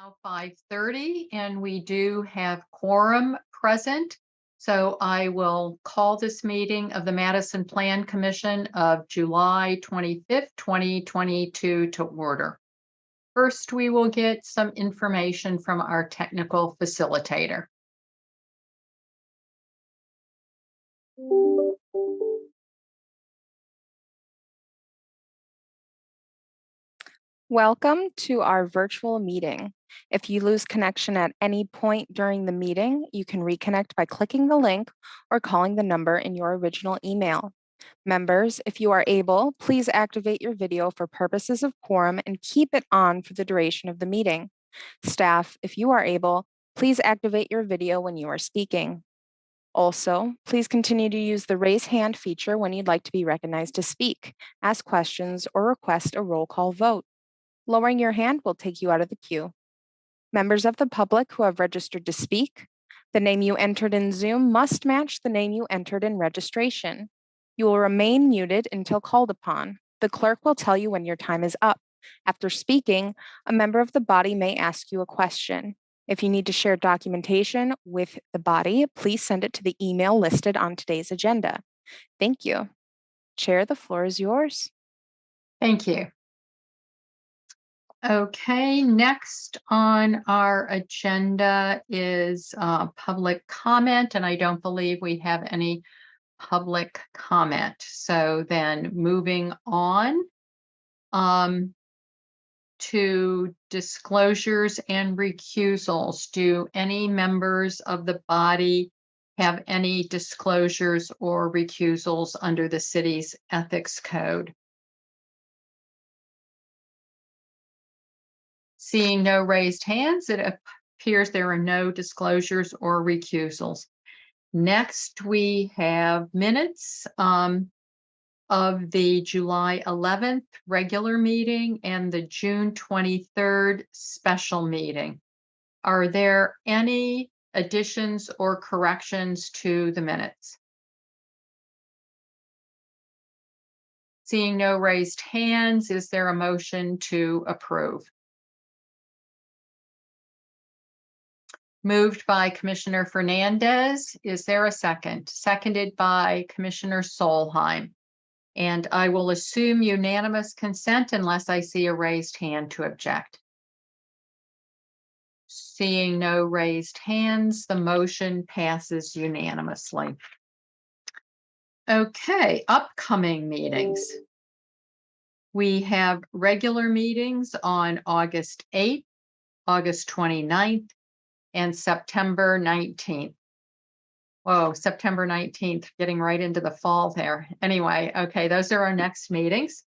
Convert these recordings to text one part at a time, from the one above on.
Now 5:30, and we do have quorum present. So I will call this meeting of the Madison Plan Commission of July 25th, 2022 to order. First, we will get some information from our technical facilitator. Welcome to our virtual meeting. If you lose connection at any point during the meeting, you can reconnect by clicking the link or calling the number in your original email. Members, if you are able, please activate your video for purposes of quorum and keep it on for the duration of the meeting. Staff, if you are able, please activate your video when you are speaking. Also, please continue to use the raise hand feature when you'd like to be recognized to speak, ask questions, or request a roll call vote. Lowering your hand will take you out of the queue. Members of the public who have registered to speak, the name you entered in Zoom must match the name you entered in registration. You will remain muted until called upon. The clerk will tell you when your time is up. After speaking, a member of the body may ask you a question. If you need to share documentation with the body, please send it to the email listed on today's agenda. Thank you. Chair, the floor is yours. Thank you. Okay, next on our agenda is public comment, and I don't believe we have any public comment. So then moving on to disclosures and recusals. Do any members of the body have any disclosures or recusals under the city's ethics code? Seeing no raised hands, it appears there are no disclosures or recusals. Next, we have minutes of the July 11th regular meeting and the June 23rd special meeting. Are there any additions or corrections to the minutes? Seeing no raised hands, is there a motion to approve? Moved by Commissioner Fernandez. Is there a second? Seconded by Commissioner Solheim. And I will assume unanimous consent unless I see a raised hand to object. Seeing no raised hands, the motion passes unanimously. Okay, upcoming meetings. We have regular meetings on August 8th, August 29th, and September 19th. Whoa, September 19th, getting right into the fall there. Anyway, okay, those are our next meetings.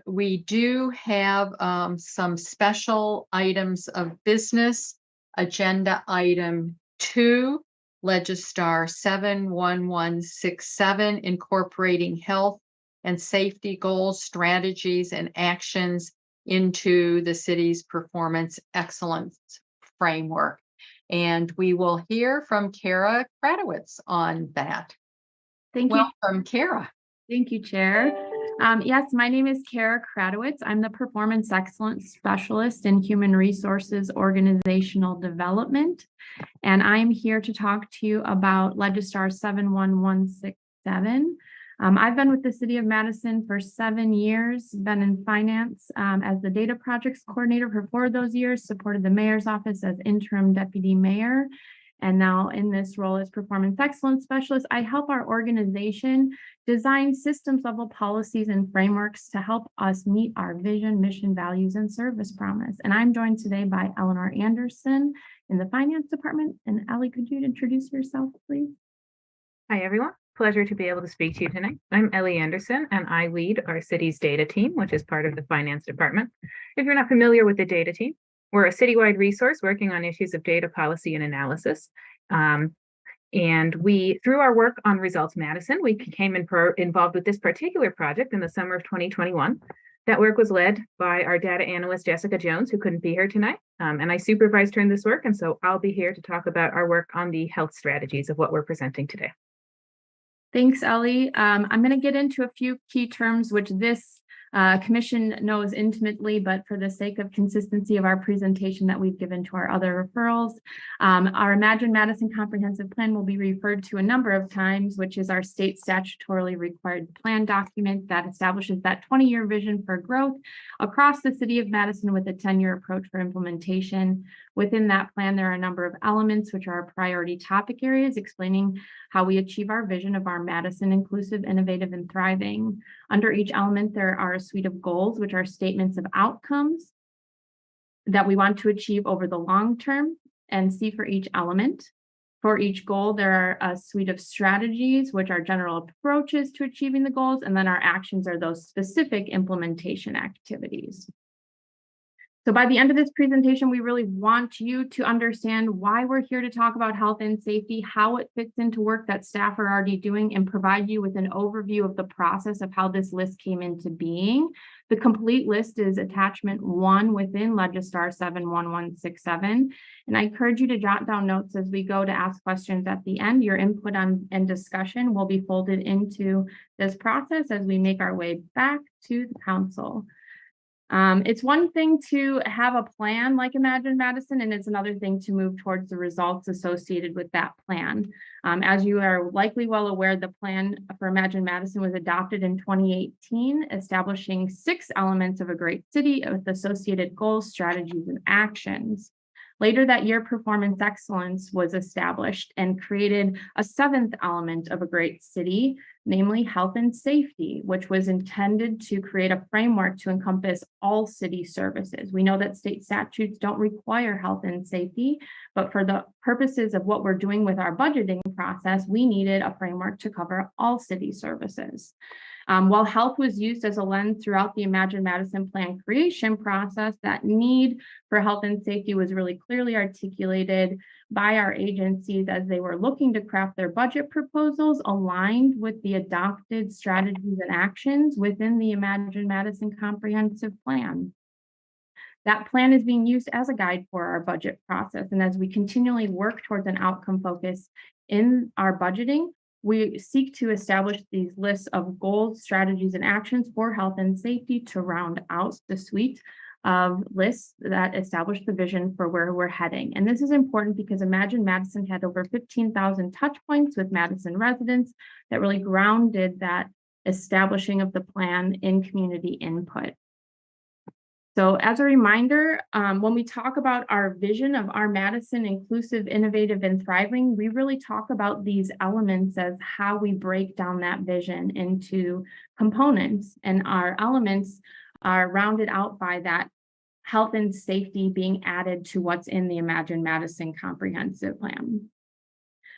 We do have some special items of business. Agenda item 2, Registrar 71167, incorporating health and safety goals, strategies, and actions into the city's performance excellence framework. And we will hear from Kara Kratowitz on that. Thank you. Welcome, Kara. Thank you, Chair. Yes, my name is Kara Kratowitz. I'm the Performance Excellence Specialist in Human Resources Organizational Development, and I'm here to talk to you about Registrar 71167. I've been with the City of Madison for 7 years, been in finance as the data projects coordinator for 4 of those years, supported the mayor's office as interim deputy mayor, and now in this role as performance excellence specialist. I help our organization design systems level policies and frameworks to help us meet our vision, mission, values, and service promise. And I'm joined today by Eleanor Anderson in the finance department. And Ellie, could you introduce yourself, please? Hi, everyone. Pleasure to be able to speak to you tonight. I'm Ellie Anderson, and I lead our city's data team, which is part of the finance department. If you're not familiar with the data team, we're a citywide resource working on issues of data policy and analysis. And we, through our work on Results Madison, we became involved with this particular project in the summer of 2021. That work was led by our data analyst, Jessica Jones, who couldn't be here tonight. And I supervised her in this work. And so I'll be here to talk about our work on the health strategies of what we're presenting today. Thanks, Ellie. I'm going to get into a few key terms which this Commission knows intimately, but for the sake of consistency of our presentation that we've given to our other referrals, our Imagine Madison Comprehensive Plan will be referred to a number of times, which is our state statutorily required plan document that establishes that 20-year vision for growth across the city of Madison with a 10-year approach for implementation. Within that plan, there are a number of elements which are priority topic areas explaining how we achieve our vision of our Madison inclusive, innovative, and thriving. Under each element, there are a suite of goals, which are statements of outcomes that we want to achieve over the long term and see for each element. For each goal, there are a suite of strategies, which are general approaches to achieving the goals, and then our actions are those specific implementation activities. So by the end of this presentation, we really want you to understand why we're here to talk about health and safety, how it fits into work that staff are already doing, and provide you with an overview of the process of how this list came into being. The complete list is attachment 1 within Registrar 71167. And I encourage you to jot down notes as we go to ask questions at the end. Your input and discussion will be folded into this process as we make our way back to the council. It's one thing to have a plan like Imagine Madison, and it's another thing to move towards the results associated with that plan. As you are likely well aware, the plan for Imagine Madison was adopted in 2018, establishing 6 elements of a great city with associated goals, strategies, and actions. Later that year, performance excellence was established and created a 7th element of a great city, namely health and safety, which was intended to create a framework to encompass all city services. We know that state statutes don't require health and safety, but for the purposes of what we're doing with our budgeting process, we needed a framework to cover all city services. While health was used as a lens throughout the Imagine Madison plan creation process, that need for health and safety was really clearly articulated by our agencies as they were looking to craft their budget proposals aligned with the adopted strategies and actions within the Imagine Madison Comprehensive Plan. That plan is being used as a guide for our budget process. And as we continually work towards an outcome focus in our budgeting, we seek to establish these lists of goals, strategies, and actions for health and safety to round out the suite of lists that establish the vision for where we're heading. And this is important because Imagine Madison had over 15,000 touch points with Madison residents that really grounded that establishing of the plan in community input. So as a reminder, when we talk about our vision of our Madison inclusive, innovative, and thriving, we really talk about these elements as how we break down that vision into components. And our elements are rounded out by that health and safety being added to what's in the Imagine Madison Comprehensive Plan.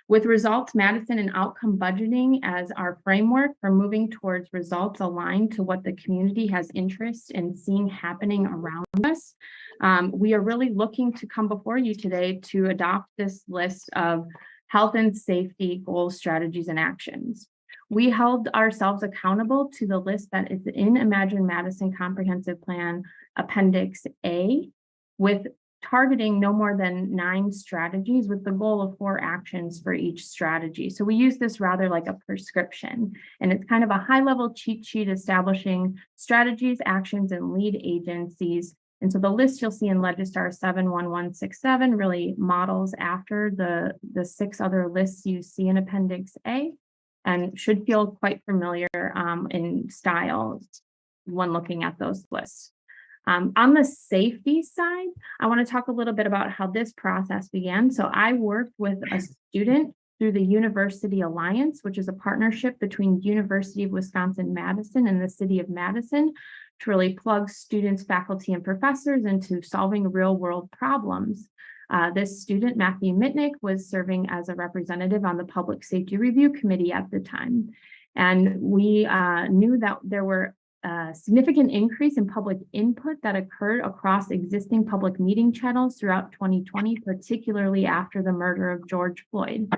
With results, Madison and outcome budgeting as our framework for moving towards results aligned to what the community has interest in seeing happening around us, we are really looking to come before you today to adopt this list of health and safety goals, strategies, and actions. We held ourselves accountable to the list that is in Imagine Madison Comprehensive Plan Appendix A, with targeting no more than 9 strategies with the goal of 4 actions for each strategy. So we use this rather like a prescription, and it's kind of a high-level cheat sheet establishing strategies, actions, and lead agencies. And so the list you'll see in Registrar 71167 really models after the 6 other lists you see in Appendix A, and should feel quite familiar in style when looking at those lists. On the safety side, I want to talk a little bit about how this process began. So I worked with a student through the University Alliance, which is a partnership between University of Wisconsin-Madison and the City of Madison to really plug students, faculty, and professors into solving real-world problems. This student, Matthew Mitnick, was serving as a representative on the Public Safety Review Committee at the time. And we knew that there were a significant increase in public input that occurred across existing public meeting channels throughout 2020, particularly after the murder of George Floyd.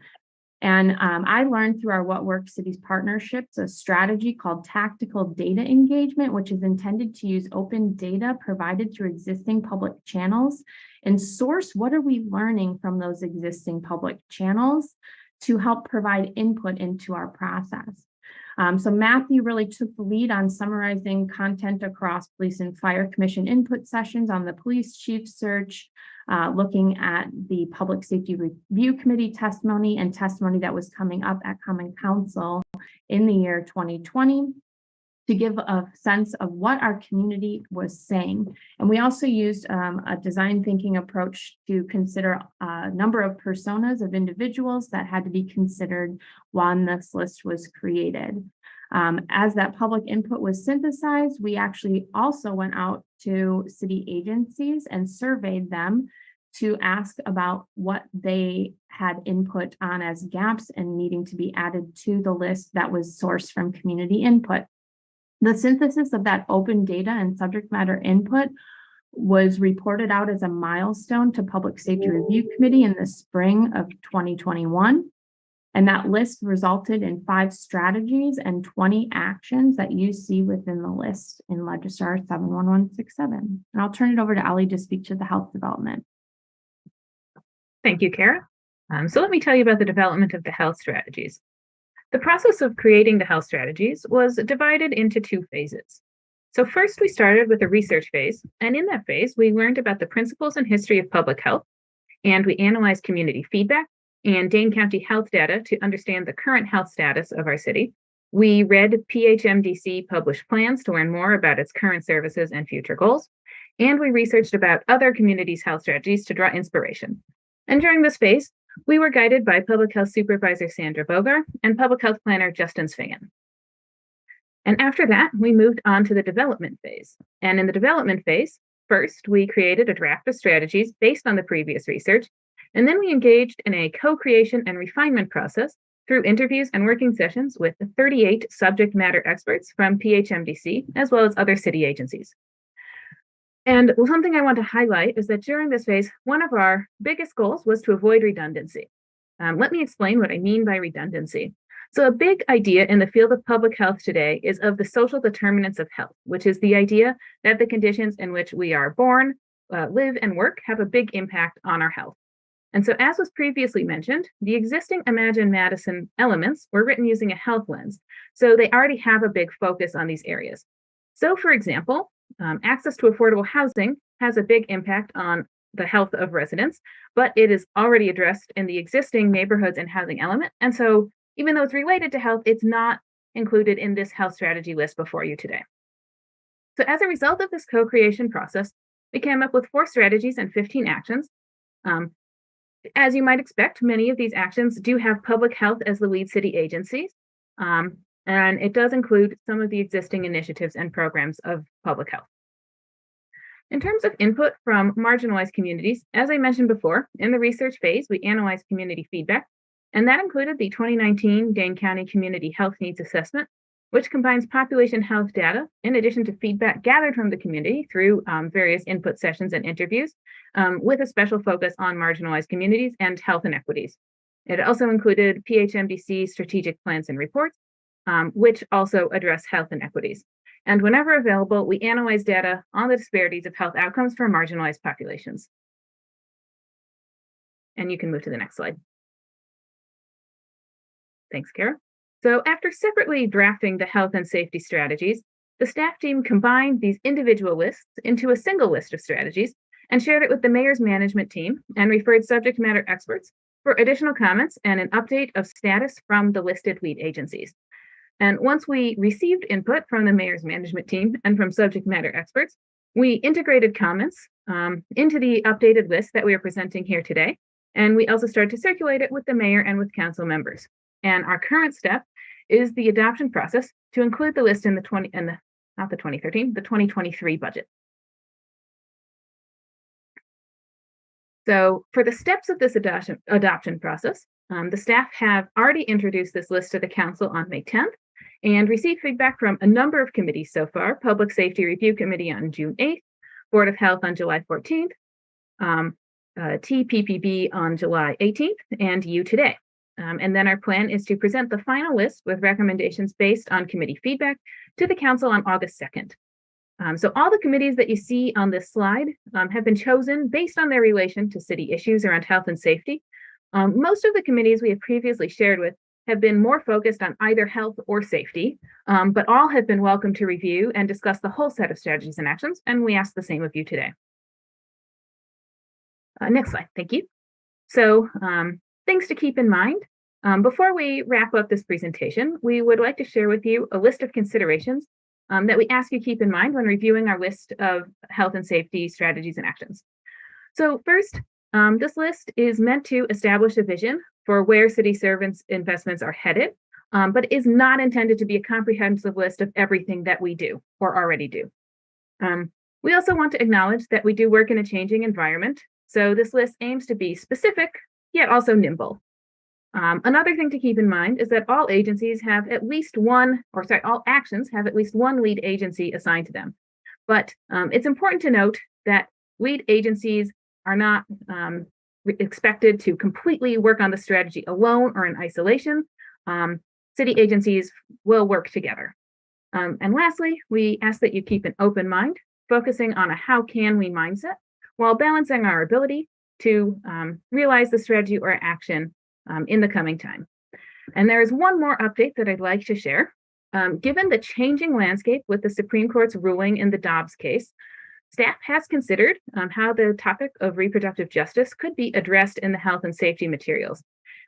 And I learned through our What Works Cities partnerships a strategy called tactical data engagement, which is intended to use open data provided through existing public channels and source what are we learning from those existing public channels to help provide input into our process. So Matthew really took the lead on summarizing content across Police and Fire Commission input sessions on the police chief search, looking at the Public Safety Review Committee testimony and testimony that was coming up at Common Council in the year 2020 to give a sense of what our community was saying. And we also used a design thinking approach to consider a number of personas of individuals that had to be considered when this list was created. As that public input was synthesized, we actually also went out to city agencies and surveyed them to ask about what they had input on as gaps and needing to be added to the list that was sourced from community input. The synthesis of that open data and subject matter input was reported out as a milestone to Public Safety Review Committee in the spring of 2021. And that list resulted in 5 strategies and 20 actions that you see within the list in Registrar 71167. And I'll turn it over to Ellie to speak to the health development. Thank you, Kara. So let me tell you about the development of the health strategies. The process of creating the health strategies was divided into 2 phases. So first, we started with a research phase, and in that phase, we learned about the principles and history of public health, and we analyzed community feedback and Dane County health data to understand the current health status of our city. We read PHMDC published plans to learn more about its current services and future goals, and we researched about other communities' health strategies to draw inspiration. And during this phase, we were guided by Public Health Supervisor Sandra Bogar and Public Health Planner Justin Svangan. And after that, we moved on to the development phase. And in the development phase, first, we created a draft of strategies based on the previous research, and then we engaged in a co-creation and refinement process through interviews and working sessions with 38 subject matter experts from PHMDC, as well as other city agencies. And something I want to highlight is that during this phase, one of our biggest goals was to avoid redundancy. Let me explain what I mean by redundancy. So a big idea in the field of public health today is of the social determinants of health, which is the idea that the conditions in which we are born, live, and work have a big impact on our health. And so, as was previously mentioned, the existing Imagine Madison elements were written using a health lens, so they already have a big focus on these areas. So, for example, access to affordable housing has a big impact on the health of residents, but it is already addressed in the existing neighborhoods and housing element. And so, even though it's related to health, it's not included in this health strategy list before you today. So, as a result of this co-creation process, we came up with 4 strategies and 15 actions. As you might expect, many of these actions do have public health as the lead city agencies. And it does include some of the existing initiatives and programs of public health. In terms of input from marginalized communities, as I mentioned before, in the research phase, we analyzed community feedback, and that included the 2019 Dane County Community Health Needs Assessment, which combines population health data in addition to feedback gathered from the community through various input sessions and interviews, with a special focus on marginalized communities and health inequities. It also included PHMDC strategic plans and reports, which also address health inequities. And whenever available, we analyze data on the disparities of health outcomes for marginalized populations. And you can move to the next slide. Thanks, Kara. So after separately drafting the health and safety strategies, the staff team combined these individual lists into a single list of strategies and shared it with the mayor's management team and referred subject matter experts for additional comments and an update of status from the listed lead agencies. And once we received input from the mayor's management team and from subject matter experts, we integrated comments into the updated list that we are presenting here today. And we also started to circulate it with the mayor and with council members. And our current step is the adoption process to include the list in the 2023 budget. So for the steps of this adoption process, the staff have already introduced this list to the council on May 10th and received feedback from a number of committees so far: Public Safety Review Committee on June 8th, Board of Health on July 14th, TPPB on July 18th, and you today. And then our plan is to present the final list with recommendations based on committee feedback to the council on August 2nd. So all the committees that you see on this slide have been chosen based on their relation to city issues around health and safety. Most of the committees we have previously shared with have been more focused on either health or safety, but all have been welcome to review and discuss the whole set of strategies and actions, and we ask the same of you today. Next slide, thank you. So things to keep in mind. Before we wrap up this presentation, we would like to share with you a list of considerations that we ask you keep in mind when reviewing our list of health and safety strategies and actions. So first, this list is meant to establish a vision for where city servants' investments are headed, but is not intended to be a comprehensive list of everything that we do or already do. We also want to acknowledge that we do work in a changing environment, so this list aims to be specific, yet also nimble. Another thing to keep in mind is that all agencies have at least one, all actions have at least one lead agency assigned to them. But it's important to note that lead agencies are not expected to completely work on the strategy alone or in isolation. City agencies will work together. And lastly, we ask that you keep an open mind, focusing on a how can we mindset, while balancing our ability to realize the strategy or action in the coming time. And there is one more update that I'd like to share. Given the changing landscape with the Supreme Court's ruling in the Dobbs case, staff has considered how the topic of reproductive justice could be addressed in the health and safety materials.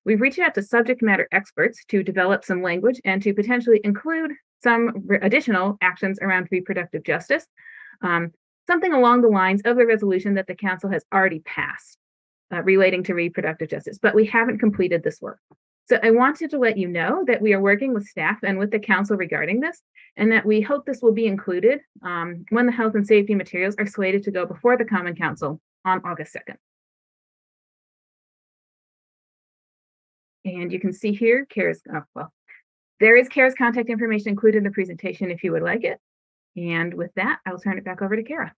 We've reached out to subject matter experts to develop some language and to potentially include some additional actions around reproductive justice, something along the lines of the resolution that the council has already passed relating to reproductive justice, but we haven't completed this work. So I wanted to let you know that we are working with staff and with the council regarding this, and that we hope this will be included when the health and safety materials are slated to go before the Common Council on August 2nd. And you can see here, there is Kara's contact information included in the presentation if you would like it. And with that, I'll turn it back over to Kara.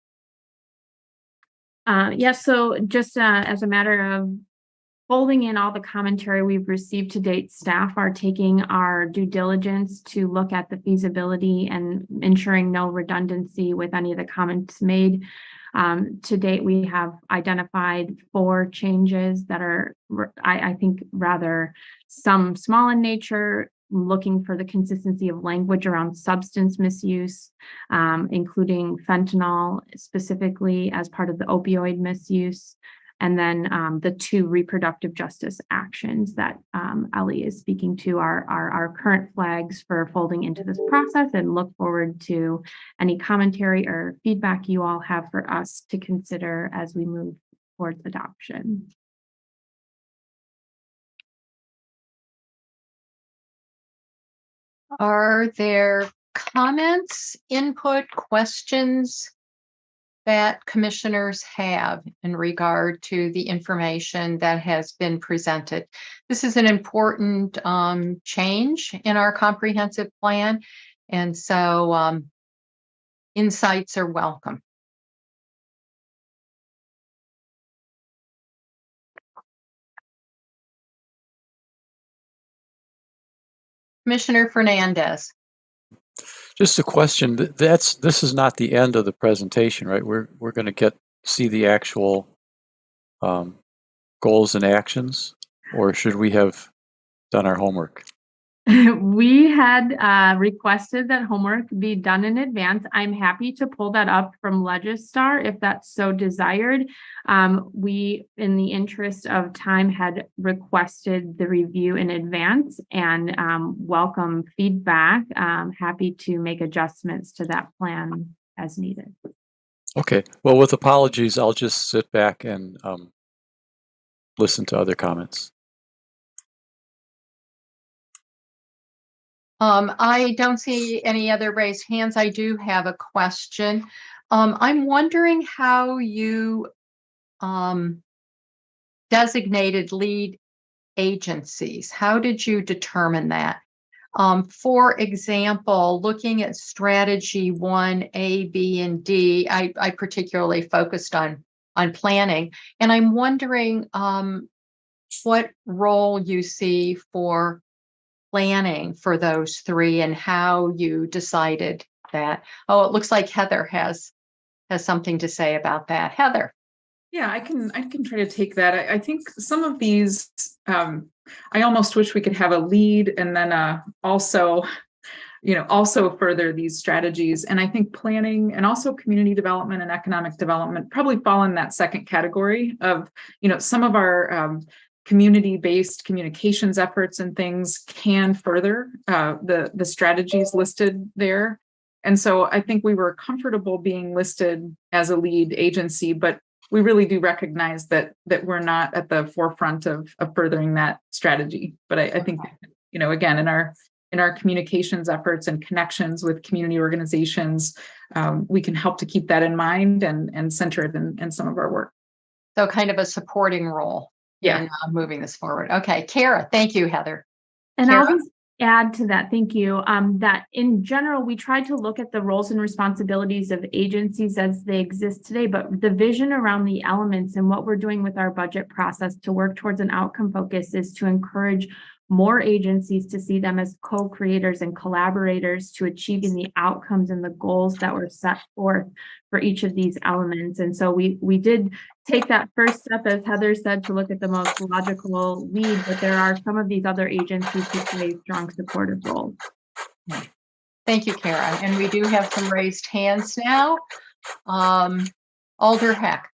Yes, so just as a matter of folding in all the commentary we've received to date, staff are taking our due diligence to look at the feasibility and ensuring no redundancy with any of the comments made. To date, we have identified 4 changes that are, I think, rather some small in nature, looking for the consistency of language around substance misuse, including fentanyl specifically as part of the opioid misuse, and then the 2 reproductive justice actions that Ellie is speaking to are our current flags for folding into this process, and look forward to any commentary or feedback you all have for us to consider as we move towards adoption. Are there comments, input, questions that commissioners have in regard to the information that has been presented? This is an important change in our comprehensive plan, and so insights are welcome. Commissioner Fernandez. Just a question. This is not the end of the presentation, right? We're going to see the actual goals and actions, or should we have done our homework? We had requested that homework be done in advance. I'm happy to pull that up from Registrar if that's so desired. We, in the interest of time, had requested the review in advance and welcome feedback. Happy to make adjustments to that plan as needed. Okay. Well, with apologies, I'll just sit back and listen to other comments. I don't see any other raised hands. I do have a question. I'm wondering how you designated lead agencies. How did you determine that? For example, looking at strategy 1A, B, and D, I particularly focused on planning, and I'm wondering what role you see for planning for those 3 and how you decided that. Oh, it looks like Heather has something to say about that. Heather. Yeah, I can try to take that. I think some of these I almost wish we could have a lead and then also further these strategies. And I think planning and also community development and economic development probably fall in that second category of, some of our community-based communications efforts and things can further the strategies listed there. And so I think we were comfortable being listed as a lead agency, but we really do recognize that we're not at the forefront of furthering that strategy. But I think, again, in our communications efforts and connections with community organizations, we can help to keep that in mind and center it in some of our work. So kind of a supporting role in moving this forward. Okay, Kara, thank you, Heather. And Kara? I'll just add to that, thank you, that in general, we try to look at the roles and responsibilities of agencies as they exist today, but the vision around the elements and what we're doing with our budget process to work towards an outcome focus is to encourage more agencies to see them as co-creators and collaborators to achieving the outcomes and the goals that were set forth for each of these elements. And so we did take that first step, as Heather said, to look at the most logical lead, but there are some of these other agencies who play strong supportive roles. Thank you, Kara. And we do have some raised hands now. Alder Heck.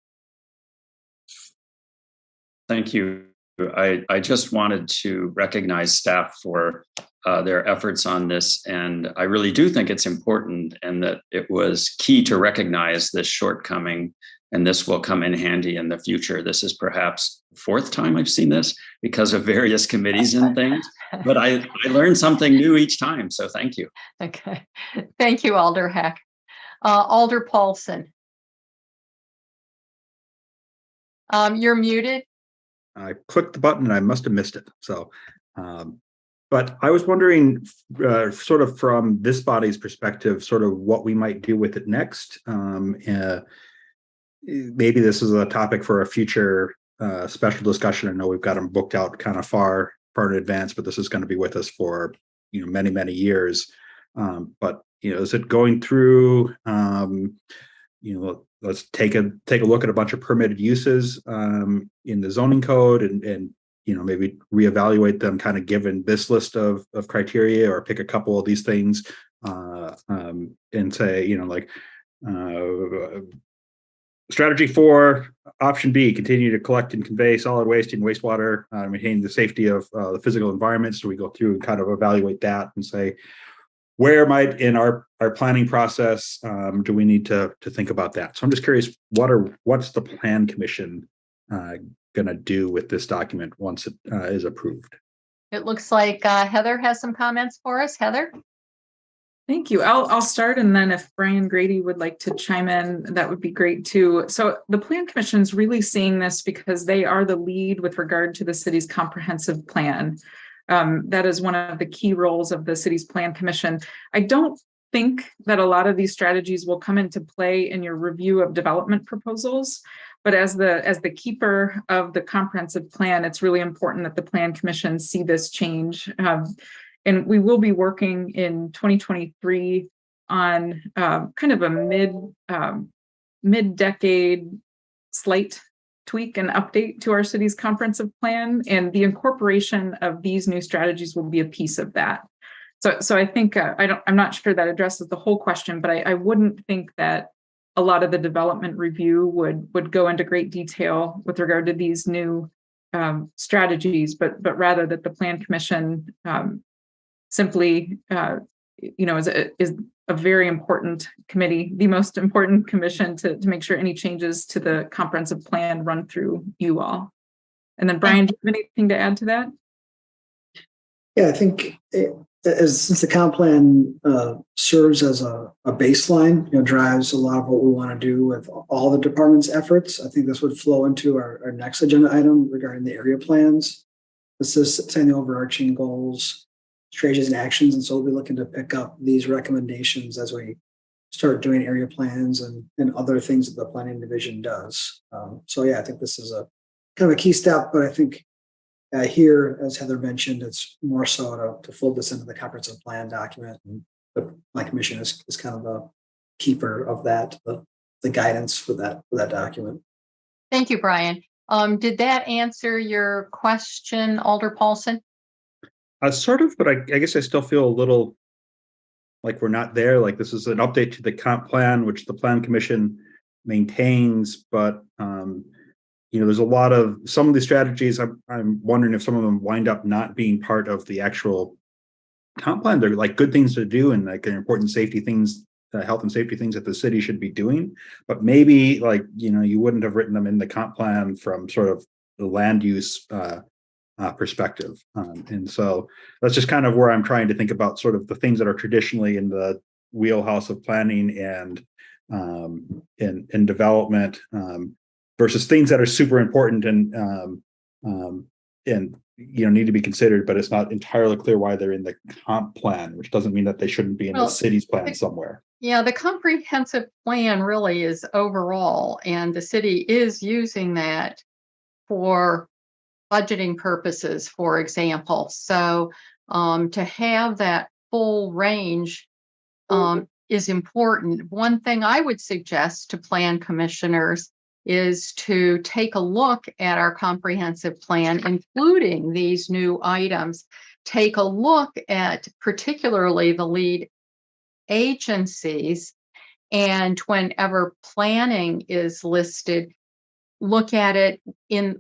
Thank you. I just wanted to recognize staff for their efforts on this. And I really do think it's important and that it was key to recognize this shortcoming, and this will come in handy in the future. This is perhaps the fourth time I've seen this because of various committees and things, but I learned something new each time. So thank you. Okay. Thank you, Alder Heck. Alder Paulson. You're muted. I clicked the button and I must have missed it. So, but I was wondering, sort of from this body's perspective, sort of what we might do with it next. Maybe this is a topic for a future special discussion. I know we've got them booked out kind of far in advance, but this is going to be with us for many, many years. But is it going through? Let's take a look at a bunch of permitted uses in the zoning code and maybe reevaluate them kind of given this list of criteria, or pick a couple of these things and say, strategy 4, option B, continue to collect and convey solid waste and wastewater, maintain the safety of the physical environment. So we go through and kind of evaluate that and say, where might in our planning process do we need to think about that? So I'm just curious, what's the Plan Commission going to do with this document once it is approved? It looks like Heather has some comments for us. Heather? Thank you. I'll start, and then if Brian Grady would like to chime in, that would be great too. So the Plan Commission is really seeing this because they are the lead with regard to the city's comprehensive plan. That is one of the key roles of the city's Plan Commission. I don't think that a lot of these strategies will come into play in your review of development proposals, but as the keeper of the comprehensive plan, it's really important that the Plan Commission see this change. And we will be working in 2023 on kind of a mid-decade slight tweak and update to our city's comprehensive plan, and the incorporation of these new strategies will be a piece of that. So I think I'm not sure that addresses the whole question, but I wouldn't think that a lot of the development review would go into great detail with regard to these new strategies, but rather that the Plan Commission simply is a very important committee, the most important commission to make sure any changes to the comprehensive plan run through you all. And then Brian, do you have anything to add to that? Yeah, I think since the comp plan serves as a baseline, drives a lot of what we want to do with all the department's efforts, I think this would flow into our next agenda item regarding the area plans. This is setting the overarching goals, strategies, and actions, and so we'll be looking to pick up these recommendations as we start doing area plans and other things that the planning division does. So yeah, I think this is a kind of a key step, but I think here, as Heather mentioned, it's more so to fold this into the comprehensive plan document, and the Plan Commission is kind of the keeper of that, the guidance for that document. Thank you, Brian. Did that answer your question, Alder Paulson? Sort of, but I guess I still feel a little like we're not there. Like this is an update to the comp plan, which the Plan Commission maintains, but there's a lot of some of the strategies. I'm wondering if some of them wind up not being part of the actual comp plan. They're like good things to do and like important safety things, health and safety things that the city should be doing. But maybe like you wouldn't have written them in the comp plan from sort of the land use perspective. And so that's just kind of where I'm trying to think about sort of the things that are traditionally in the wheelhouse of planning and in development versus things that are super important and need to be considered, but it's not entirely clear why they're in the comp plan, which doesn't mean that they shouldn't be in the city's plan somewhere. Yeah, the comprehensive plan really is overall, and the city is using that for budgeting purposes, for example. So to have that full range is important. One thing I would suggest to plan commissioners is to take a look at our comprehensive plan, including these new items. Take a look at particularly the lead agencies, and whenever planning is listed, look at it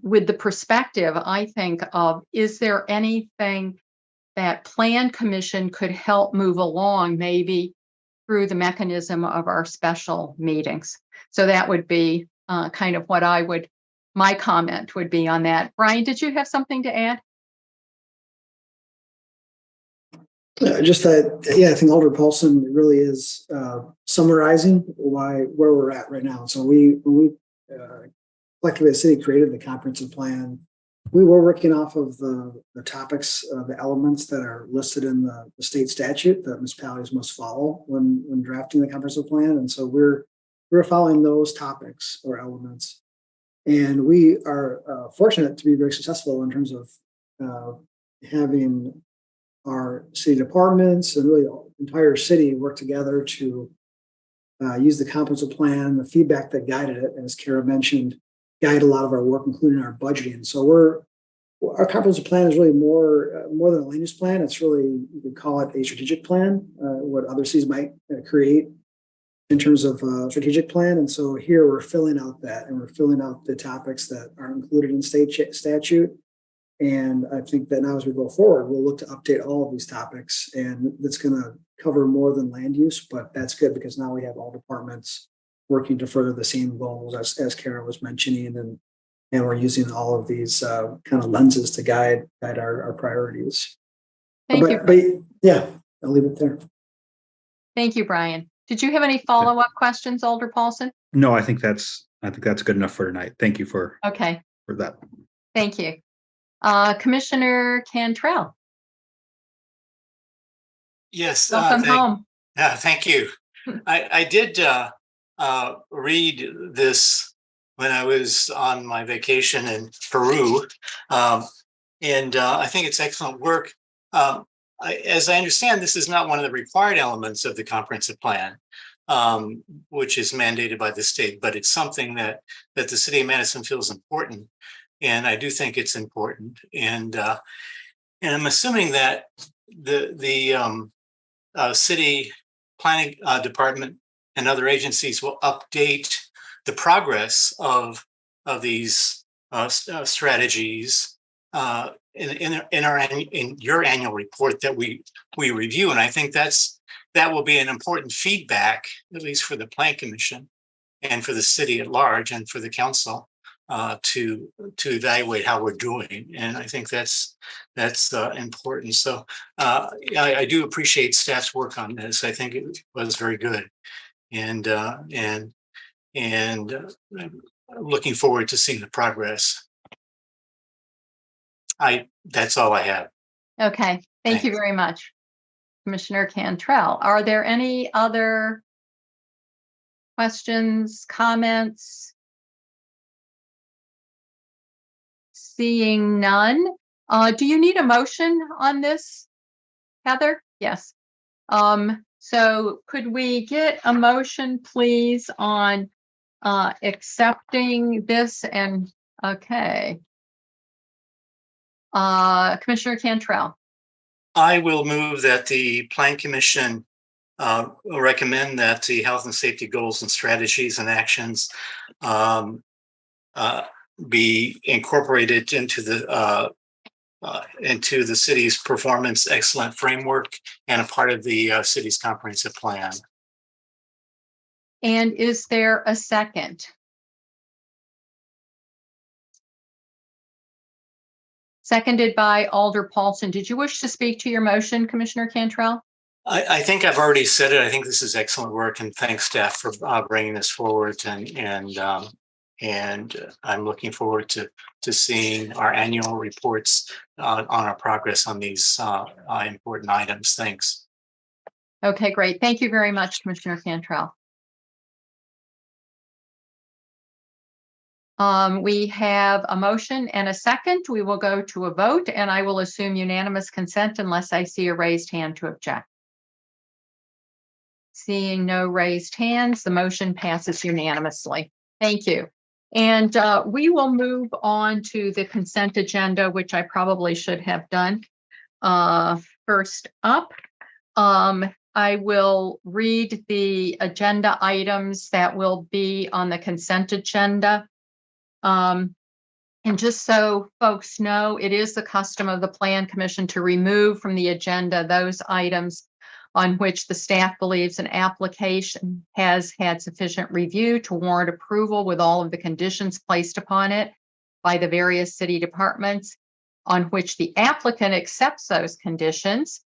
with the perspective, I think, of is there anything that Plan Commission could help move along, maybe through the mechanism of our special meetings. So that would be kind of what my comment would be on that. Brian, did you have something to add? Just that, yeah, I think Alder Paulson really is summarizing where we're at right now. So when we collectively the city created the comprehensive plan, we were working off of the topics, the elements that are listed in the state statute that municipalities must follow when drafting the comprehensive plan. And so we're following those topics or elements. And we are fortunate to be very successful in terms of having our city departments and really the entire city work together to use the comprehensive plan, the feedback that guided it, as Kara mentioned, guide a lot of our work, including our budgeting. So our comprehensive plan is really more than a land use plan. It's really, you could call it a strategic plan, what other cities might create in terms of strategic plan. And so here we're filling out that, and we're filling out the topics that are included in state statute. And I think that now as we go forward, we'll look to update all of these topics, and that's going to cover more than land use, but that's good because now we have all departments working to further the same goals as Kara was mentioning, and we're using all of these kind of lenses to guide our priorities. Thank you. But yeah, I'll leave it there. Thank you, Brian. Did you have any follow-up questions, Alder Paulson? No, I think that's good enough for tonight. Thank you for that. Thank you. Commissioner Cantrell. Yes. Welcome home. Thank you. I did read this when I was on my vacation in Peru, and I think it's excellent work. As I understand, this is not one of the required elements of the comprehensive plan, which is mandated by the state, but it's something that the city of Madison feels important. And I do think it's important, and I'm assuming that the city planning department and other agencies will update the progress of these strategies in your annual report that we review. And I think that will be an important feedback, at least for the Plan Commission and for the city at large and for the council. To evaluate how we're doing, and I think that's important. So I do appreciate staff's work on this. I think it was very good, and looking forward to seeing the progress. That's all I have. Okay, thank you very much, Commissioner Cantrell. Are there any other questions, comments? Seeing none. Do you need a motion on this, Heather? Yes. So could we get a motion, please, on accepting this and Okay. Commissioner Cantrell. I will move that the Plan Commission recommend that the health and safety goals and strategies and actions be incorporated into the city's performance excellent framework and a part of the city's comprehensive plan. And is there a second? Seconded by Alder Paulson. Did you wish to speak to your motion, Commissioner Cantrell? I think I've already said it. I think this is excellent work, and thanks staff for bringing this forward. And I'm looking forward to seeing our annual reports on our progress on these important items. Thanks. Okay, great. Thank you very much, Commissioner Cantrell. We have a motion and a second. We will go to a vote, and I will assume unanimous consent unless I see a raised hand to object. Seeing no raised hands, the motion passes unanimously. Thank you. And we will move on to the consent agenda, which I probably should have done. First up, I will read the agenda items that will be on the consent agenda. And just so folks know, it is the custom of the Plan Commission to remove from the agenda those items on which the staff believes an application has had sufficient review to warrant approval with all of the conditions placed upon it by the various city departments, on which the applicant accepts those conditions,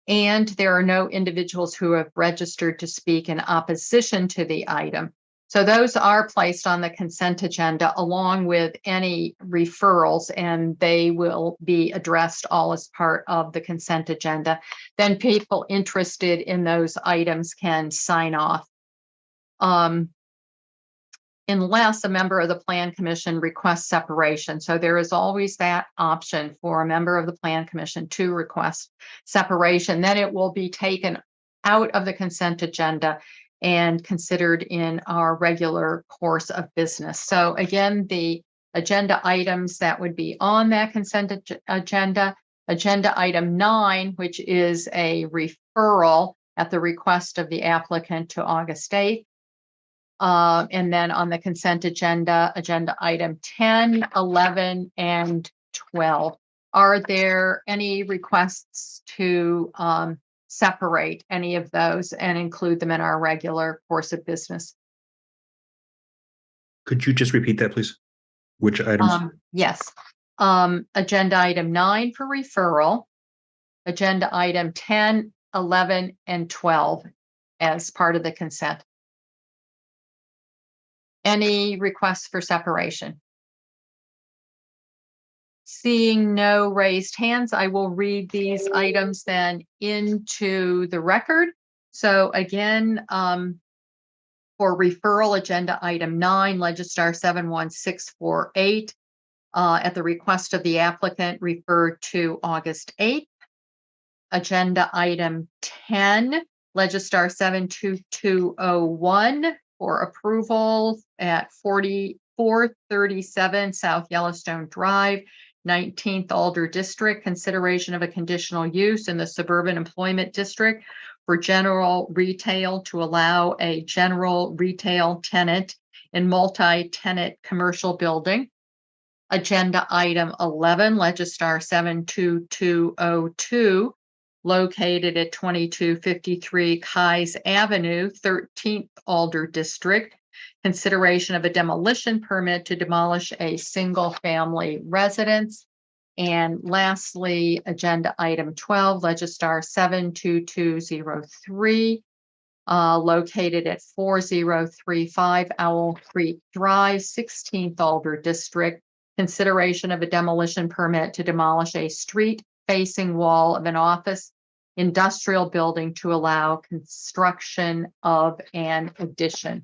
and there are no individuals who have registered to speak in opposition to the item. So those are placed on the consent agenda along with any referrals, and they will be addressed all as part of the consent agenda. Then people interested in those items can sign off. Unless a member of the Plan Commission requests separation. So there is always that option for a member of the Plan Commission to request separation. Then it will be taken out of the consent agenda and considered in our regular course of business. So again, the agenda items that would be on that consent agenda item 9, which is a referral at the request of the applicant to August 8th. And then on the consent agenda item 10, 11, and 12. Are there any requests to separate any of those and include them in our regular course of business? Could you just repeat that, please? Which items? Yes. Agenda item 9 for referral, agenda item 10, 11, and 12 as part of the consent. Any requests for separation? Seeing no raised hands, I will read these items then into the record. So again, for referral, agenda item 9, Registrar 71648, at the request of the applicant, referred to August 8th. Agenda item 10, Registrar 72201, for approval at 4437 South Yellowstone Drive, 19th Alder District, consideration of a conditional use in the Suburban Employment District for general retail to allow a general retail tenant in multi-tenant commercial building. Agenda item 11, Registrar 72202, located at 2253 Keyes Avenue, 13th Alder District, consideration of a demolition permit to demolish a single-family residence. And lastly, agenda item 12, Registrar 72203, located at 4035 Owl Creek Drive, 16th Alder District, consideration of a demolition permit to demolish a street-facing wall of an office industrial building to allow construction of an addition.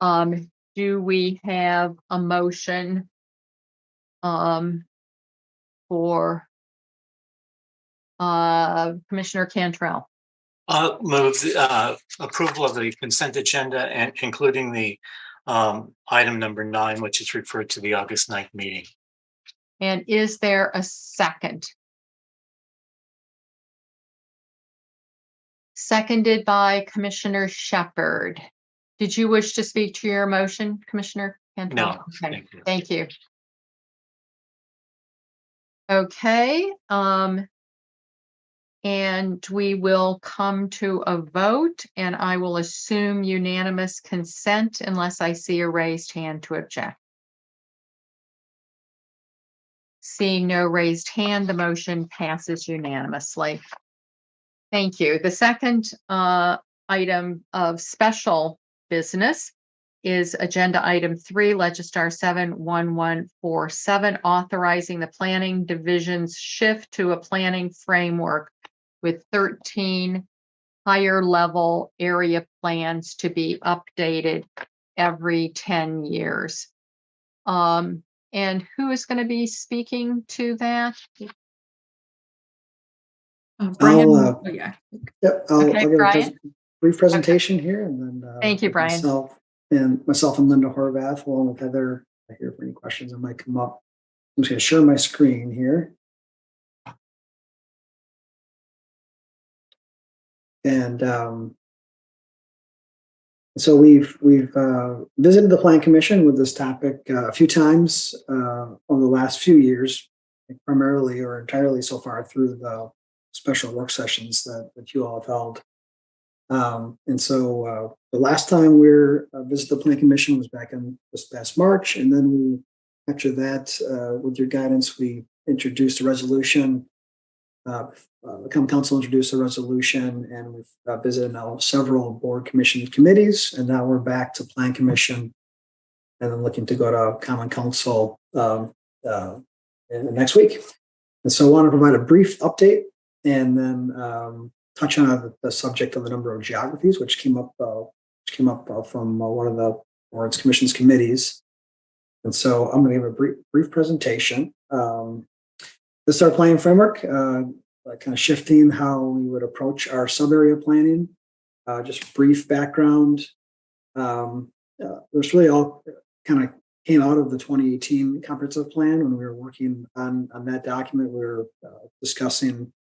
Do we have a motion for Commissioner Cantrell? Move approval of the consent agenda and including the item number 9, which is referred to the August 9th meeting. And is there a second? Seconded by Commissioner Shepherd. Did you wish to speak to your motion, Commissioner Cantor? No, Okay, thank you. thank you. Okay, and we will come to a vote, and I will assume unanimous consent unless I see a raised hand to object. Seeing no raised hand, the motion passes unanimously. Thank you. The second item of special business is agenda item 3, Registrar 71147, authorizing the planning division's shift to a planning framework with 13 higher level area plans to be updated every 10 years. And who is going to be speaking to that? Brian, Yep, Okay, I'll give a Brian. brief presentation here, and then Thank you, Brian. Myself and Linda Horvath, along with Heather, here for any questions that might come up. I'm just going to share my screen here. And so we've visited the Plan Commission with this topic a few times over the last few years, primarily or entirely so far through the special work sessions that you all have held. And so the last time we visited the Plan Commission was back in this past March, and then after that, with your guidance, we introduced a resolution. The Common Council introduced a resolution, and we've visited now several board commission committees, and now we're back to Plan Commission, and then looking to go to Common Council in the next week. And so I want to provide a brief update, and then touch on the subject of the number of geographies, which came up from one of the board's commission's committees. And so I'm going to give a brief presentation. This is our planning framework, kind of shifting how we would approach our sub-area planning. Just brief background. There's really all kind of came out of the 2018 comprehensive plan. When we were working on that document, we were discussing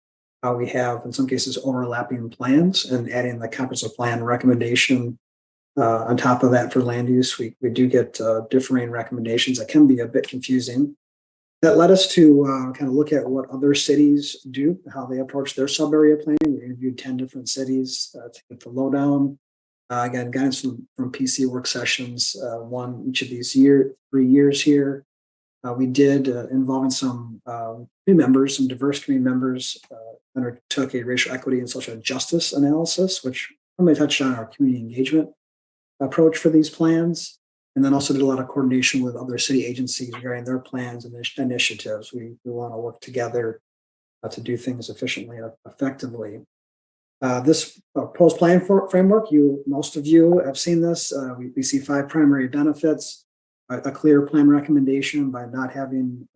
how we have, in some cases, overlapping plans and adding the comprehensive plan recommendation on top of that for land use. We do get differing recommendations that can be a bit confusing. That led us to kind of look at what other cities do, how they approach their sub-area planning. We interviewed 10 different cities to get the lowdown. Again, guidance from PC work sessions, one each of these 3 years here. We did, involving some some diverse community members, undertook a racial equity and social justice analysis, which primarily touched on our community engagement approach for these plans. And then also did a lot of coordination with other city agencies regarding their plans and initiatives. We want to work together to do things efficiently and effectively. This proposed plan framework, most of you have seen this. We see 5 primary benefits: a clear plan recommendation by not having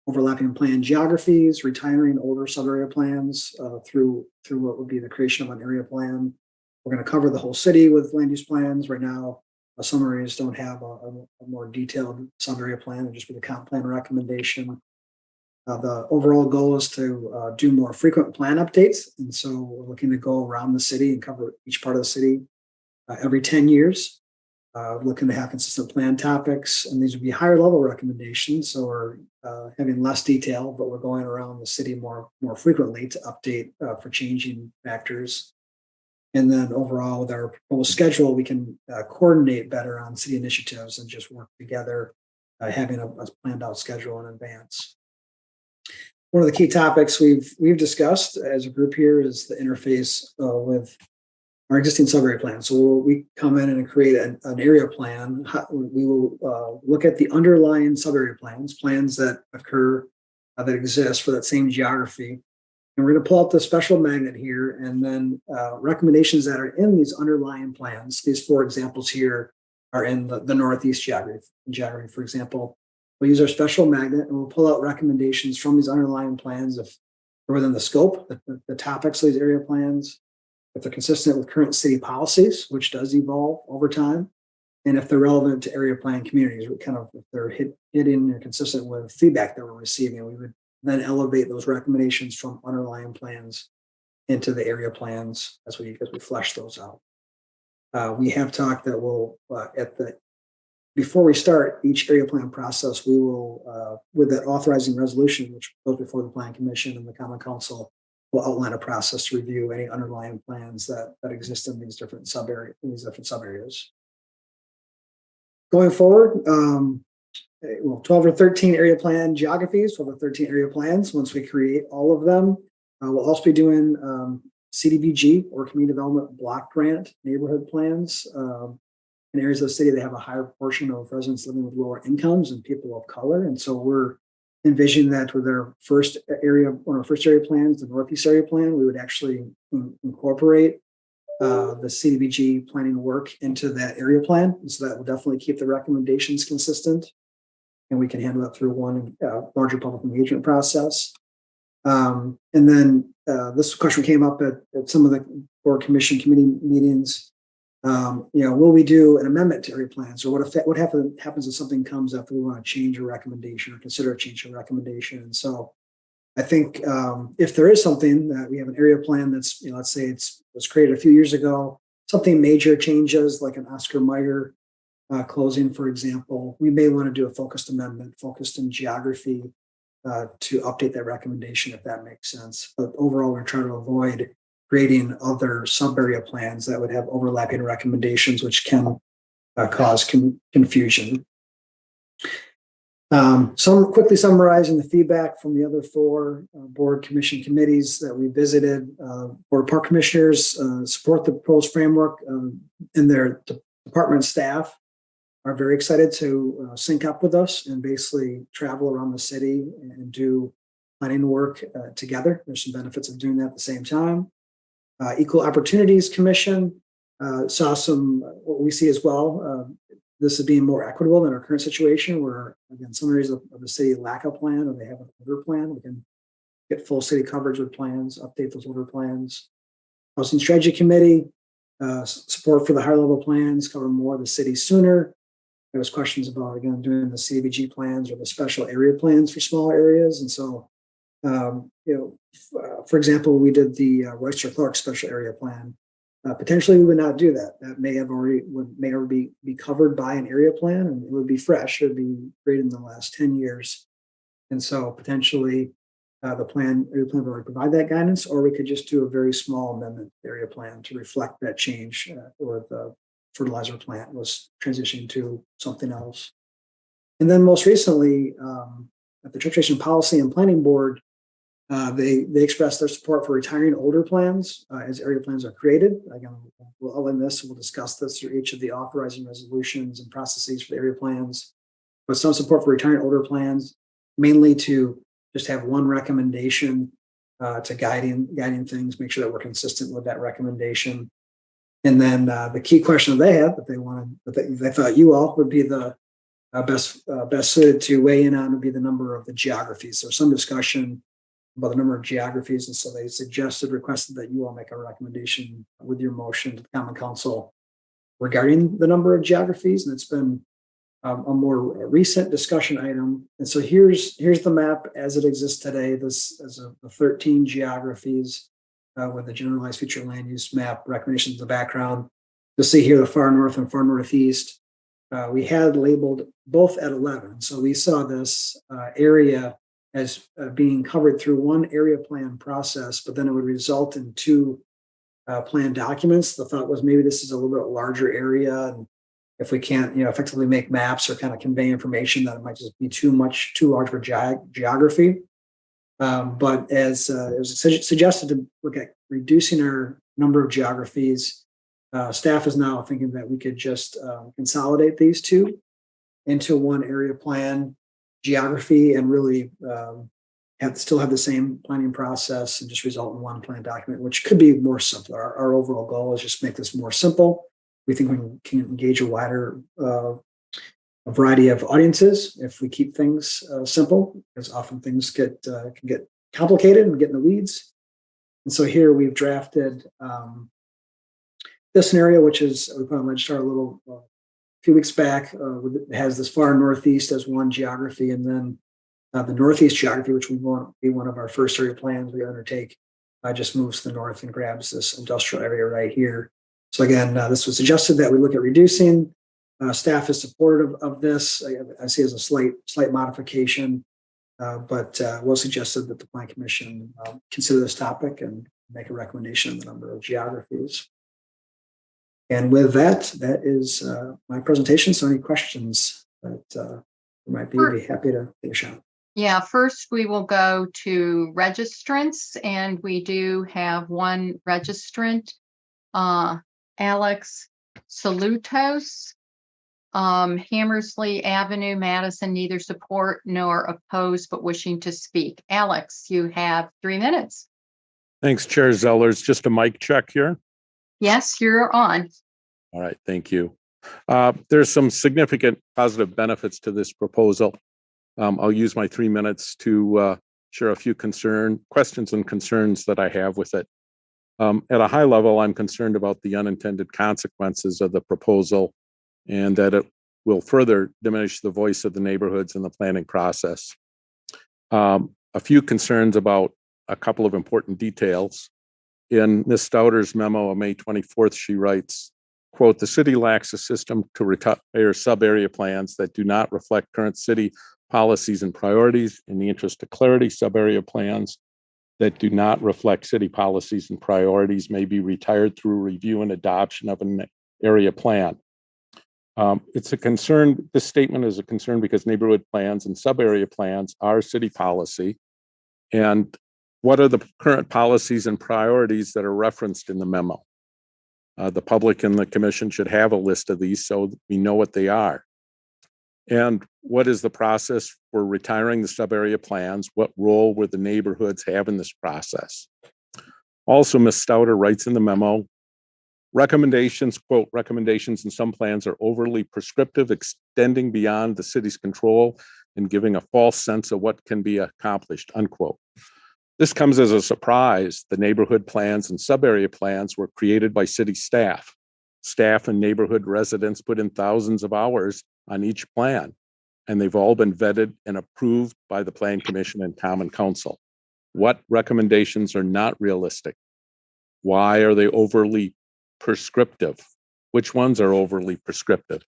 overlapping plan geographies, retiring older sub-area plans through what would be the creation of an area plan. We're going to cover the whole city with land use plans. Right now, some areas don't have a more detailed sub-area plan, and just with a comp plan recommendation. The overall goal is to do more frequent plan updates. And so we're looking to go around the city and cover each part of the city every 10 years. Looking to have consistent plan topics, and these would be higher level recommendations. So we're having less detail, but we're going around the city more frequently to update for changing factors. And then overall, with our proposed schedule, we can coordinate better on city initiatives and just work together, having a planned out schedule in advance. One of the key topics we've discussed as a group here is the interface with our existing sub-area plan. So we come in and create an area plan. We will look at the underlying sub-area plans that occur, that exist for that same geography. And we're going to pull out the special magnet here, and then recommendations that are in these underlying plans. These 4 examples here are in the Northeast geography, for example. We'll use our special magnet, and we'll pull out recommendations from these underlying plans if they're within the scope, the topics of these area plans, if they're consistent with current city policies, which does evolve over time, And if they're relevant to area plan communities, we kind of, if they're hitting or consistent with feedback that we're receiving, we would then elevate those recommendations from underlying plans into the area plans as we flesh those out. We have talked that we'll before we start each area plan process, we will with that authorizing resolution, which goes before the Plan Commission and the Common Council, will outline a process to review any underlying plans that exist in these different subareas. Going forward, 12 or 13 area plan geographies, 12 or 13 area plans. Once we create all of them, we'll also be doing CDBG or Community Development Block Grant neighborhood plans. In areas of the city that have a higher proportion of residents living with lower incomes and people of color. And so we're envisioning that with our first area, one of our first area plans, the Northeast area plan, we would actually incorporate the CDBG planning work into that area plan. And so that will definitely keep the recommendations consistent. And we can handle that through one larger public engagement process. And then this question came up at some of the board commission committee meetings. Will we do an amendment to area plans, or what happens if something comes up and we want to change a recommendation or consider a change of recommendation? And so I think if there is something that we have an area plan that's, let's say it was created a few years ago, something major changes like an Oscar Mayer closing, for example, we may want to do a focused amendment, focused in geography to update that recommendation, if that makes sense. But overall, we're trying to avoid creating other sub-area plans that would have overlapping recommendations, which can cause confusion. Quickly summarizing the feedback from the other four board commission committees that we visited. Board park commissioners support the proposed framework, and their department staff are very excited to sync up with us and basically travel around the city and do planning work together. There's some benefits of doing that at the same time. Equal Opportunities Commission saw some, what we see as well, this is being more equitable than our current situation where, again, some areas of the city lack a plan or they have an order plan. We can get full city coverage with plans, update those order plans. Housing Strategy Committee, support for the higher level plans, cover more of the city sooner. There was questions about, again, doing the CDBG plans or the special area plans for small areas. And so, for example, we did the Registrar Clark special area plan. Potentially, we would not do that. That may already be covered by an area plan, and it would be fresh. It would be created in the last 10 years, and so potentially, the area plan would already provide that guidance, or we could just do a very small amendment area plan to reflect that change, or the fertilizer plant was transitioning to something else. And then most recently, at the Transportation Policy and Planning Board, they expressed their support for retiring older plans as area plans are created. Again, we'll outline this and we'll discuss this through each of the authorizing resolutions and processes for the area plans. But some support for retiring older plans, mainly to just have one recommendation to guiding things, make sure that we're consistent with that recommendation. And then the key question that they had that they thought you all would be the best suited to weigh in on would be the number of the geographies. So some discussion about the number of geographies. And so they requested that you all make a recommendation with your motion to the Common Council regarding the number of geographies. And it's been a more recent discussion item. And so here's the map as it exists today. This is the 13 geographies with the generalized future land use map recommendations in the background. You'll see here the far north and far northeast. We had labeled both at 11. So we saw this area as being covered through one area plan process, but then it would result in two plan documents. The thought was maybe this is a little bit larger area, and if we can't, effectively make maps or kind of convey information, that it might just be too large for geography. But as it was suggested to look at reducing our number of geographies, staff is now thinking that we could just consolidate these two into one area plan geography and really still have the same planning process and just result in one plan document, which could be more simple. Our overall goal is just make this more simple. We think we can engage a wider variety of audiences if we keep things simple, because often things can get complicated and get in the weeds. And so here we've drafted this scenario, which is we put on Registrar a few weeks back. It has this far northeast as one geography, and then the northeast geography, which we want to be one of our first area plans we undertake, just moves to the north and grabs this industrial area right here. So again, this was suggested that we look at reducing. Staff is supportive of this. I see it as a slight modification, but was suggested that the Plan Commission consider this topic and make a recommendation on the number of geographies. And with that, that is my presentation. So any questions that might be, we'd be happy to take a shot. Yeah, first we will go to registrants, and we do have one registrant, Alex Salutos. Hammersley Avenue, Madison, neither support nor oppose, but wishing to speak. Alex, you have 3 minutes. Thanks, Chair Zellers. Just a mic check here. Yes, you're on. All right, thank you. There's some significant positive benefits to this proposal. I'll use my 3 minutes to share a few questions and concerns that I have with it. At a high level, I'm concerned about the unintended consequences of the proposal and that it will further diminish the voice of the neighborhoods in the planning process. A few concerns about a couple of important details. In Ms. Stouter's memo of May 24th, she writes, quote, "The city lacks a system to retire sub-area plans that do not reflect current city policies and priorities. In the interest of clarity, sub-area plans that do not reflect city policies and priorities may be retired through review and adoption of an area plan." It's a concern. This statement is a concern because neighborhood plans and sub-area plans are city policy. And what are the current policies and priorities that are referenced in the memo? The public and the commission should have a list of these so we know what they are. And what is the process for retiring the sub-area plans? What role will the neighborhoods have in this process? Also, Ms. Stouter writes in the memo, recommendations, quote, "Recommendations in some plans are overly prescriptive, extending beyond the city's control and giving a false sense of what can be accomplished," unquote. This comes as a surprise. The neighborhood plans and sub-area plans were created by city staff. Staff and neighborhood residents put in thousands of hours on each plan, and they've all been vetted and approved by the Plan Commission and Common Council. What recommendations are not realistic? Why are they overly prescriptive? Which ones are overly prescriptive?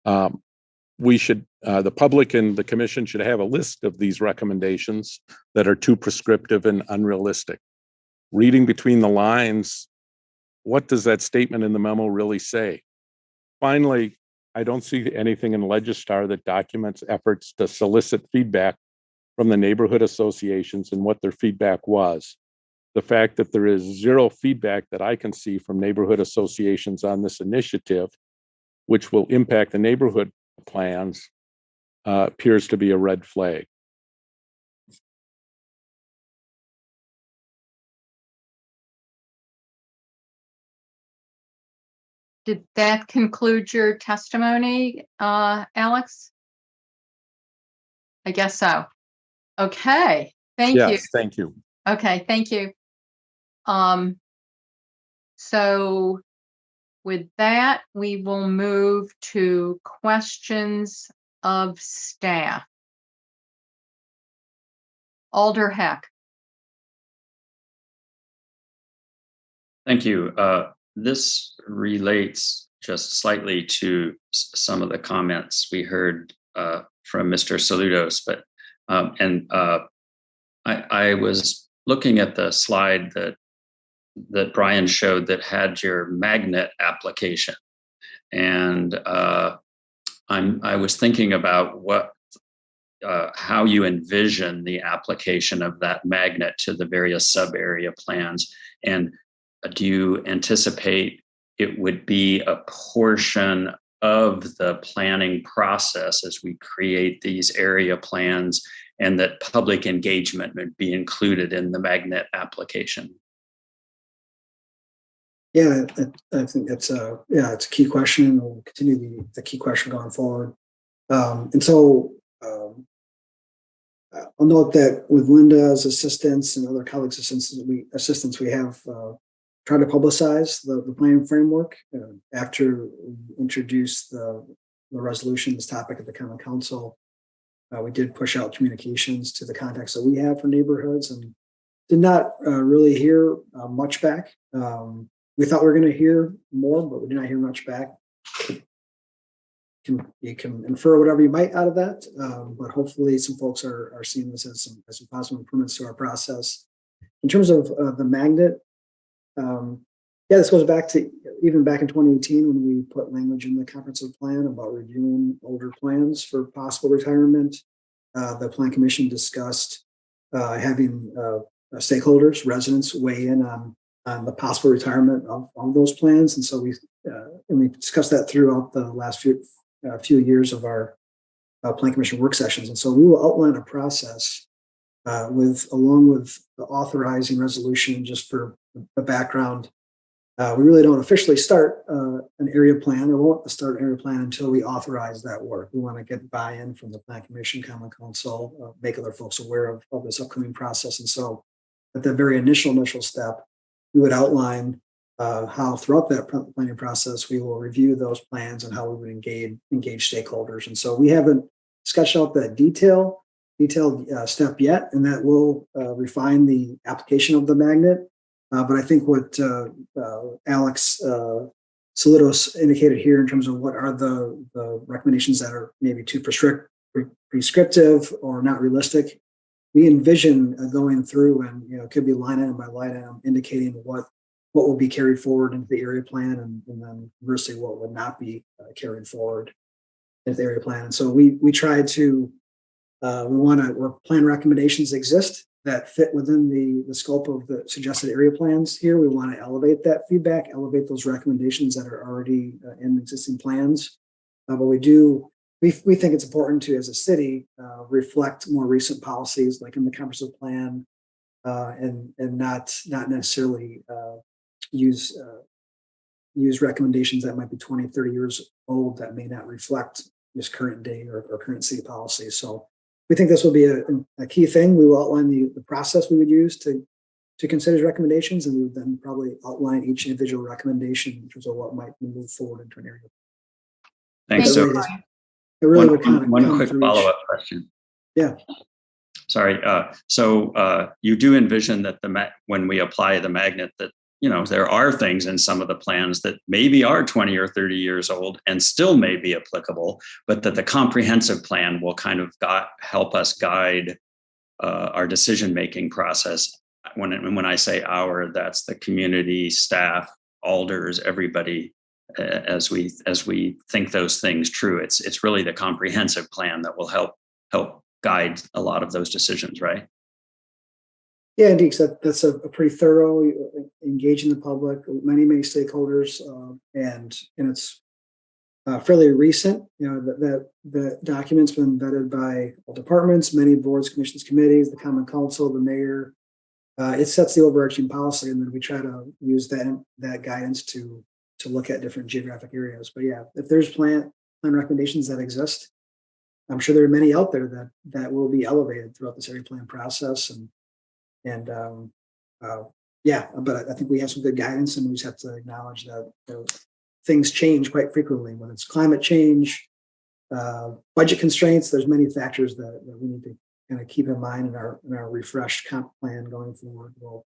The public and the commission should have a list of these recommendations that are too prescriptive and unrealistic. Reading between the lines, what does that statement in the memo really say? Finally, I don't see anything in Registrar that documents efforts to solicit feedback from the neighborhood associations and what their feedback was. The fact that there is zero feedback that I can see from neighborhood associations on this initiative, which will impact the neighborhood plans, appears to be a red flag. Did that conclude your testimony, Alex? I guess so. Okay, thank you. Yes, thank you. Okay, thank you. So with that, we will move to questions of staff. Alder Heck. Thank you. This relates just slightly to some of the comments we heard from Mr. Saludos, but I was looking at the slide that Brian showed that had your magnet application, and I was thinking about how you envision the application of that magnet to the various sub-area plans, and do you anticipate it would be a portion of the planning process as we create these area plans, and that public engagement would be included in the magnet application? Yeah, I think it's a key question, and will continue to be a key question going forward. And so I'll note that with Linda's assistance and other colleagues' assistance, we have try to publicize the planning framework. After we introduced the resolution, this topic at the Common Council, we did push out communications to the contacts that we have for neighborhoods and did not really hear much back. We thought we were going to hear more, but we did not hear much back. You can infer whatever you might out of that, but hopefully some folks are seeing this as some positive improvements to our process. In terms of the magnet, this goes back to even back in 2018 when we put language in the comprehensive plan about reviewing older plans for possible retirement. The Plan Commission discussed having stakeholders, residents weigh in on the possible retirement of those plans, and so we discussed that throughout the last few years of our Plan Commission work sessions, and so we will outline a process along with the authorizing resolution. Just for the background, we really don't officially start an area plan, or won't start an area plan until we authorize that work. We want to get buy-in from the Plan Commission, Common Council, make other folks aware of this upcoming process. And so at the very initial step, we would outline how throughout that planning process, we will review those plans and how we would engage stakeholders. And so we haven't sketched out that detailed step yet, and that will refine the application of the magnet. But I think what Alex Solitos indicated here in terms of what are the recommendations that are maybe too prescriptive or not realistic, we envision going through and it could be line item by line item indicating what will be carried forward into the area plan, and then conversely what would not be carried forward into the area plan. And so we try to where plan recommendations exist that fit within the scope of the suggested area plans here, we want to elevate that feedback, elevate those recommendations that are already in existing plans. But we think it's important to, as a city, reflect more recent policies like in the comprehensive plan, and not necessarily use recommendations that might be 20, 30 years old that may not reflect just current day or current city policy. So we think this will be a key thing. We will outline the process we would use to consider recommendations, and we would then probably outline each individual recommendation in terms of what might move forward into an area. Thanks. So one quick follow-up question. Yeah. Sorry. So you do envision that when we apply the magnet that there are things in some of the plans that maybe are 20 or 30 years old and still may be applicable, but that the comprehensive plan will kind of help us guide our decision-making process. When I say our, that's the community, staff, alders, everybody, as we think those things true. It's really the comprehensive plan that will help guide a lot of those decisions, right? Yeah, indeed. That's a pretty thorough, engaging the public, many stakeholders, and it's fairly recent. That the document's been vetted by all departments, many boards, commissions, committees, the Common Council, the mayor. It sets the overarching policy, and then we try to use that guidance to look at different geographic areas. But yeah, if there's plan recommendations that exist, I'm sure there are many out there that will be elevated throughout this area plan process, but I think we have some good guidance, and we just have to acknowledge that things change quite frequently, whether it's climate change, budget constraints. There's many factors that we need to kind of keep in mind in our refreshed comp plan going forward. Will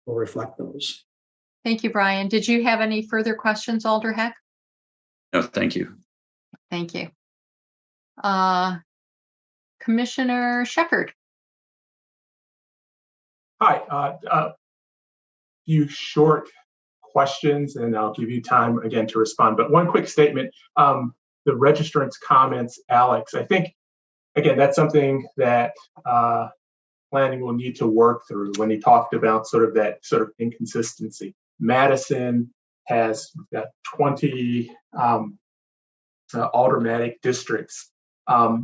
reflect those. Thank you, Brian. Did you have any further questions, Alder Heck? No, thank you. Thank you. Commissioner Shepherd. Hi, few short questions, and I'll give you time again to respond. But one quick statement, the registrant's comments, Alex, I think, again, that's something that planning will need to work through when he talked about that inconsistency. Madison has got 20 aldermanic districts,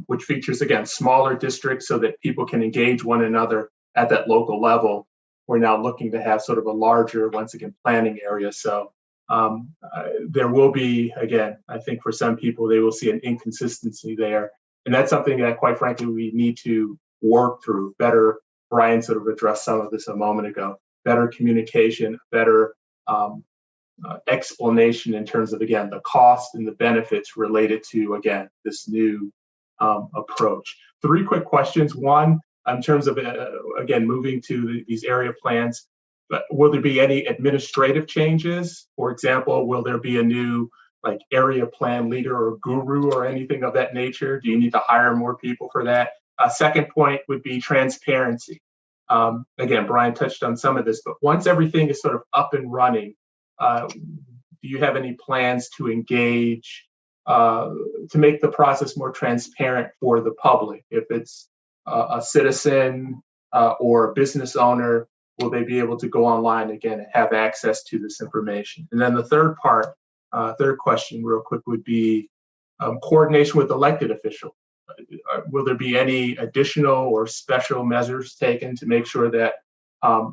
which features, again, smaller districts so that people can engage one another at that local level. We're now looking to have sort of a larger, once again, planning area. So there will be, again, I think for some people, they will see an inconsistency there. And that's something that, quite frankly, we need to work through better. Brian sort of addressed some of this a moment ago. Better communication, better explanation in terms of, again, the cost and the benefits related to, again, this new approach. 3 quick questions. One, in terms of, again, moving to these area plans, but will there be any administrative changes? For example, will there be a new like area plan leader or guru or anything of that nature? Do you need to hire more people for that? Second point would be transparency. Again, Brian touched on some of this, but once everything is sort of up and running, do you have any plans to engage, to make the process more transparent for the public? If it's a citizen or a business owner, will they be able to go online again and have access to this information? And then the third question real quick would be coordination with elected officials. Will there be any additional or special measures taken to make sure that,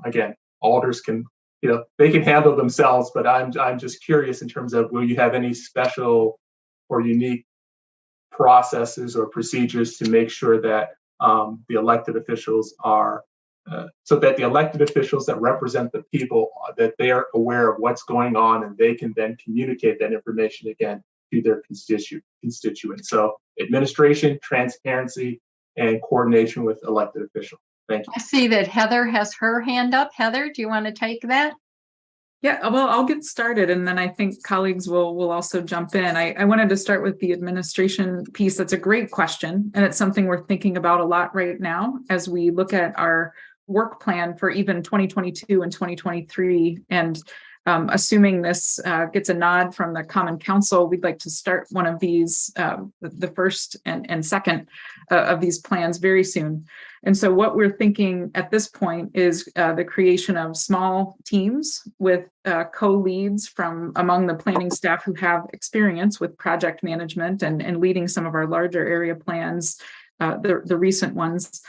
again, alders can, they can handle themselves, but I'm just curious in terms of, will you have any special or unique processes or procedures to make sure that the elected officials are, so that the elected officials that represent the people, that they are aware of what's going on and they can then communicate that information again to their constituents. So administration, transparency, and coordination with elected officials. Thank you. I see that Heather has her hand up. Heather, do you want to take that? Yeah, well, I'll get started, and then I think colleagues will also jump in. I wanted to start with the administration piece. That's a great question, and it's something we're thinking about a lot right now as we look at our work plan for even 2022 and 2023. And assuming this gets a nod from the Common Council, we'd like to start one of these, the first and second of these plans very soon. And so what we're thinking at this point is the creation of small teams with co-leads from among the planning staff who have experience with project management and leading some of our larger area plans, the recent ones.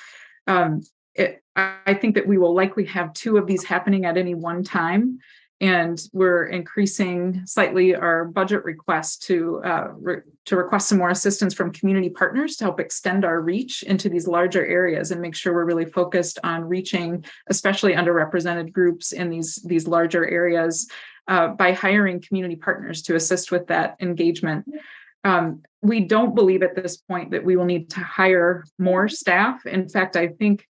I think that we will likely have 2 of these happening at any one time. And we're increasing slightly our budget request to request some more assistance from community partners to help extend our reach into these larger areas and make sure we're really focused on reaching especially underrepresented groups in these larger areas by hiring community partners to assist with that engagement. We don't believe at this point that we will need to hire more staff. In fact, I think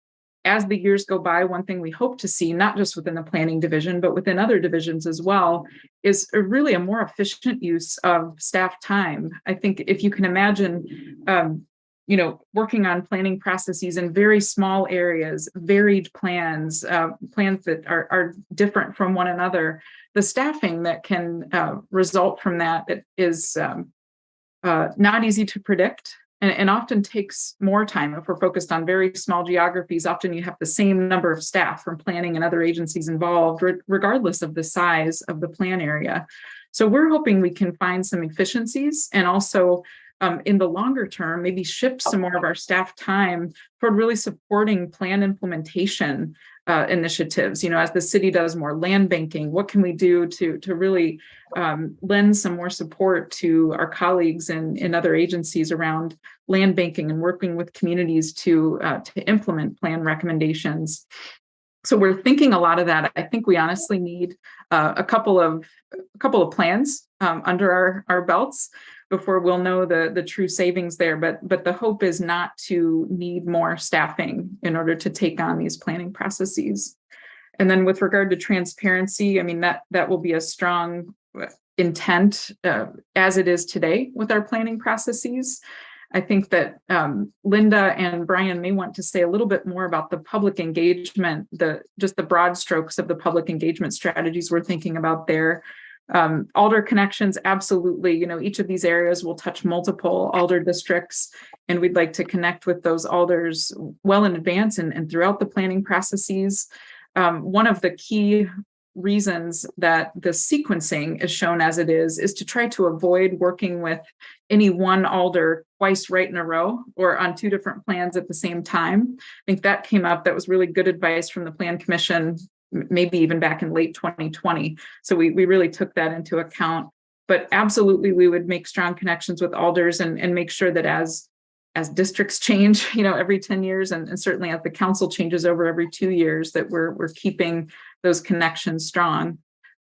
as the years go by, one thing we hope to see, not just within the planning division, but within other divisions as well, is really a more efficient use of staff time. I think if you can imagine, working on planning processes in very small areas, varied plans, plans that are different from one another, the staffing that can result from that is not easy to predict. And often takes more time if we're focused on very small geographies. Often you have the same number of staff from planning and other agencies involved, regardless of the size of the plan area. So we're hoping we can find some efficiencies and also in the longer term, maybe shift some more of our staff time toward really supporting plan implementation initiatives. As the city does more land banking, what can we do to really lend some more support to our colleagues in other agencies around land banking and working with communities to implement plan recommendations. So we're thinking a lot of that. I think we honestly need a couple of plans under our belts before we'll know the true savings there. But the hope is not to need more staffing in order to take on these planning processes. And then with regard to transparency, I mean, that will be a strong intent as it is today with our planning processes. I think that Linda and Brian may want to say a little bit more about the public engagement, just the broad strokes of the public engagement strategies we're thinking about there. Alder connections, absolutely. Each of these areas will touch multiple alder districts, and we'd like to connect with those alders well in advance and throughout the planning processes. One of the key reasons that the sequencing is shown as it is to try to avoid working with any one alder twice right in a row or on 2 different plans at the same time. I think that came up. That was really good advice from the Plan Commission, maybe even back in late 2020. So we really took that into account. But absolutely, we would make strong connections with alders and make sure that as districts change, every 10 years, and certainly as the council changes over every 2 years, that we're keeping those connections strong.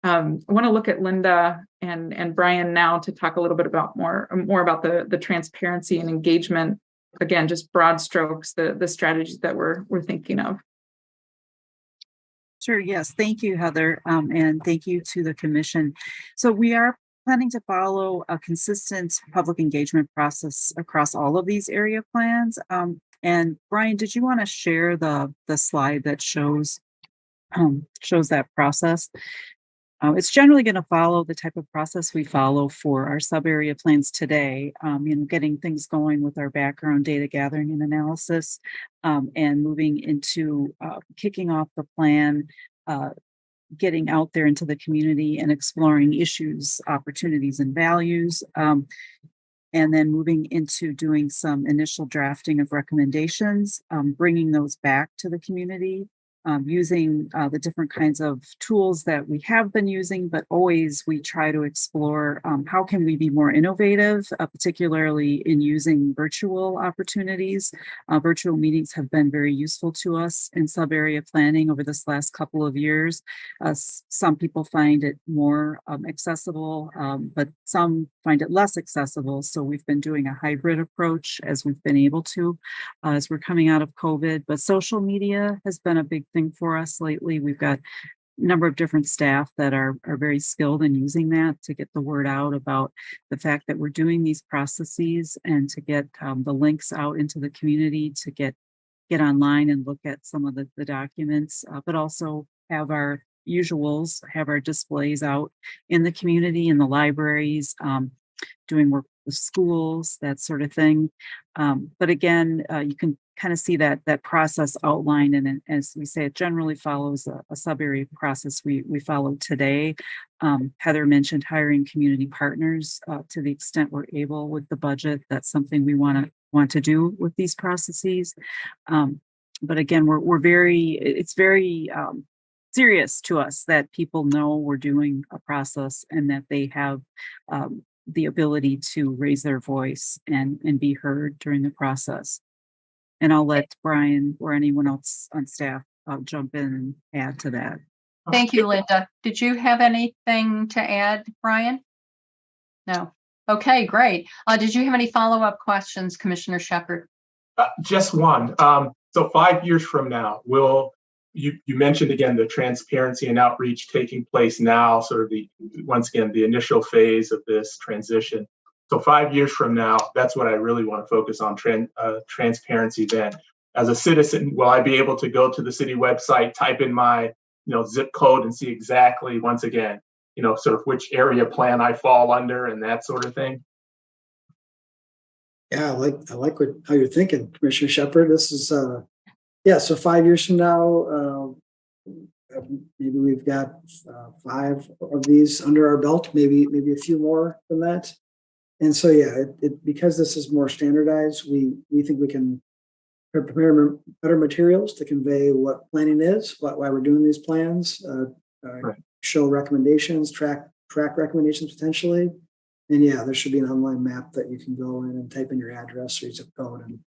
I want to look at Linda and Brian now to talk a little bit about more about the transparency and engagement. Again, just broad strokes, the strategies that we're thinking of. Sure. Yes. Thank you, Heather. And thank you to the commission. So we are planning to follow a consistent public engagement process across all of these area plans. And Brian, did you want to share the slide that shows that process? It's generally going to follow the type of process we follow for our sub-area plans today, getting things going with our background data gathering and analysis, and moving into kicking off the plan, getting out there into the community and exploring issues, opportunities, and values, and then moving into doing some initial drafting of recommendations, bringing those back to the community, using the different kinds of tools that we have been using, but always we try to explore how can we be more innovative, particularly in using virtual opportunities. Virtual meetings have been very useful to us in sub-area planning over this last couple of years. Some people find it more accessible, but some find it less accessible. So we've been doing a hybrid approach as we've been able to, as we're coming out of COVID. But social media has been a big thing for us lately. We've got a number of different staff that are very skilled in using that to get the word out about the fact that we're doing these processes, and to get the links out into the community, to get online and look at some of the documents, but also have our usuals, have our displays out in the community, in the libraries, doing work with schools, that sort of thing. But again, you can kind of see that process outlined, and as we say, it generally follows a sub-area process we follow today. Heather mentioned hiring community partners to the extent we're able with the budget. That's something we want to do with these processes. But again, it's very serious to us that people know we're doing a process and that they have the ability to raise their voice and be heard during the process. And I'll let Brian or anyone else on staff jump in and add to that. Thank you, Linda. Did you have anything to add, Brian? No. Okay, great. Did you have any follow-up questions, Commissioner Shepherd? Just one. So 5 years from now, you mentioned again the transparency and outreach taking place now, sort of once again the initial phase of this transition. So 5 years from now, that's what I really want to focus on, transparency then. As a citizen, will I be able to go to the city website, type in my zip code and see exactly, once again, sort of which area plan I fall under and that sort of thing? Yeah, I like how you're thinking, Commissioner Shepherd. This is so 5 years from now, maybe we've got 5 of these under our belt, maybe a few more than that. And so, because this is more standardized, we think we can prepare better materials to convey what planning is, why we're doing these plans, Right. show recommendations, track recommendations potentially. And there should be an online map that you can go in and type in your address or your zip code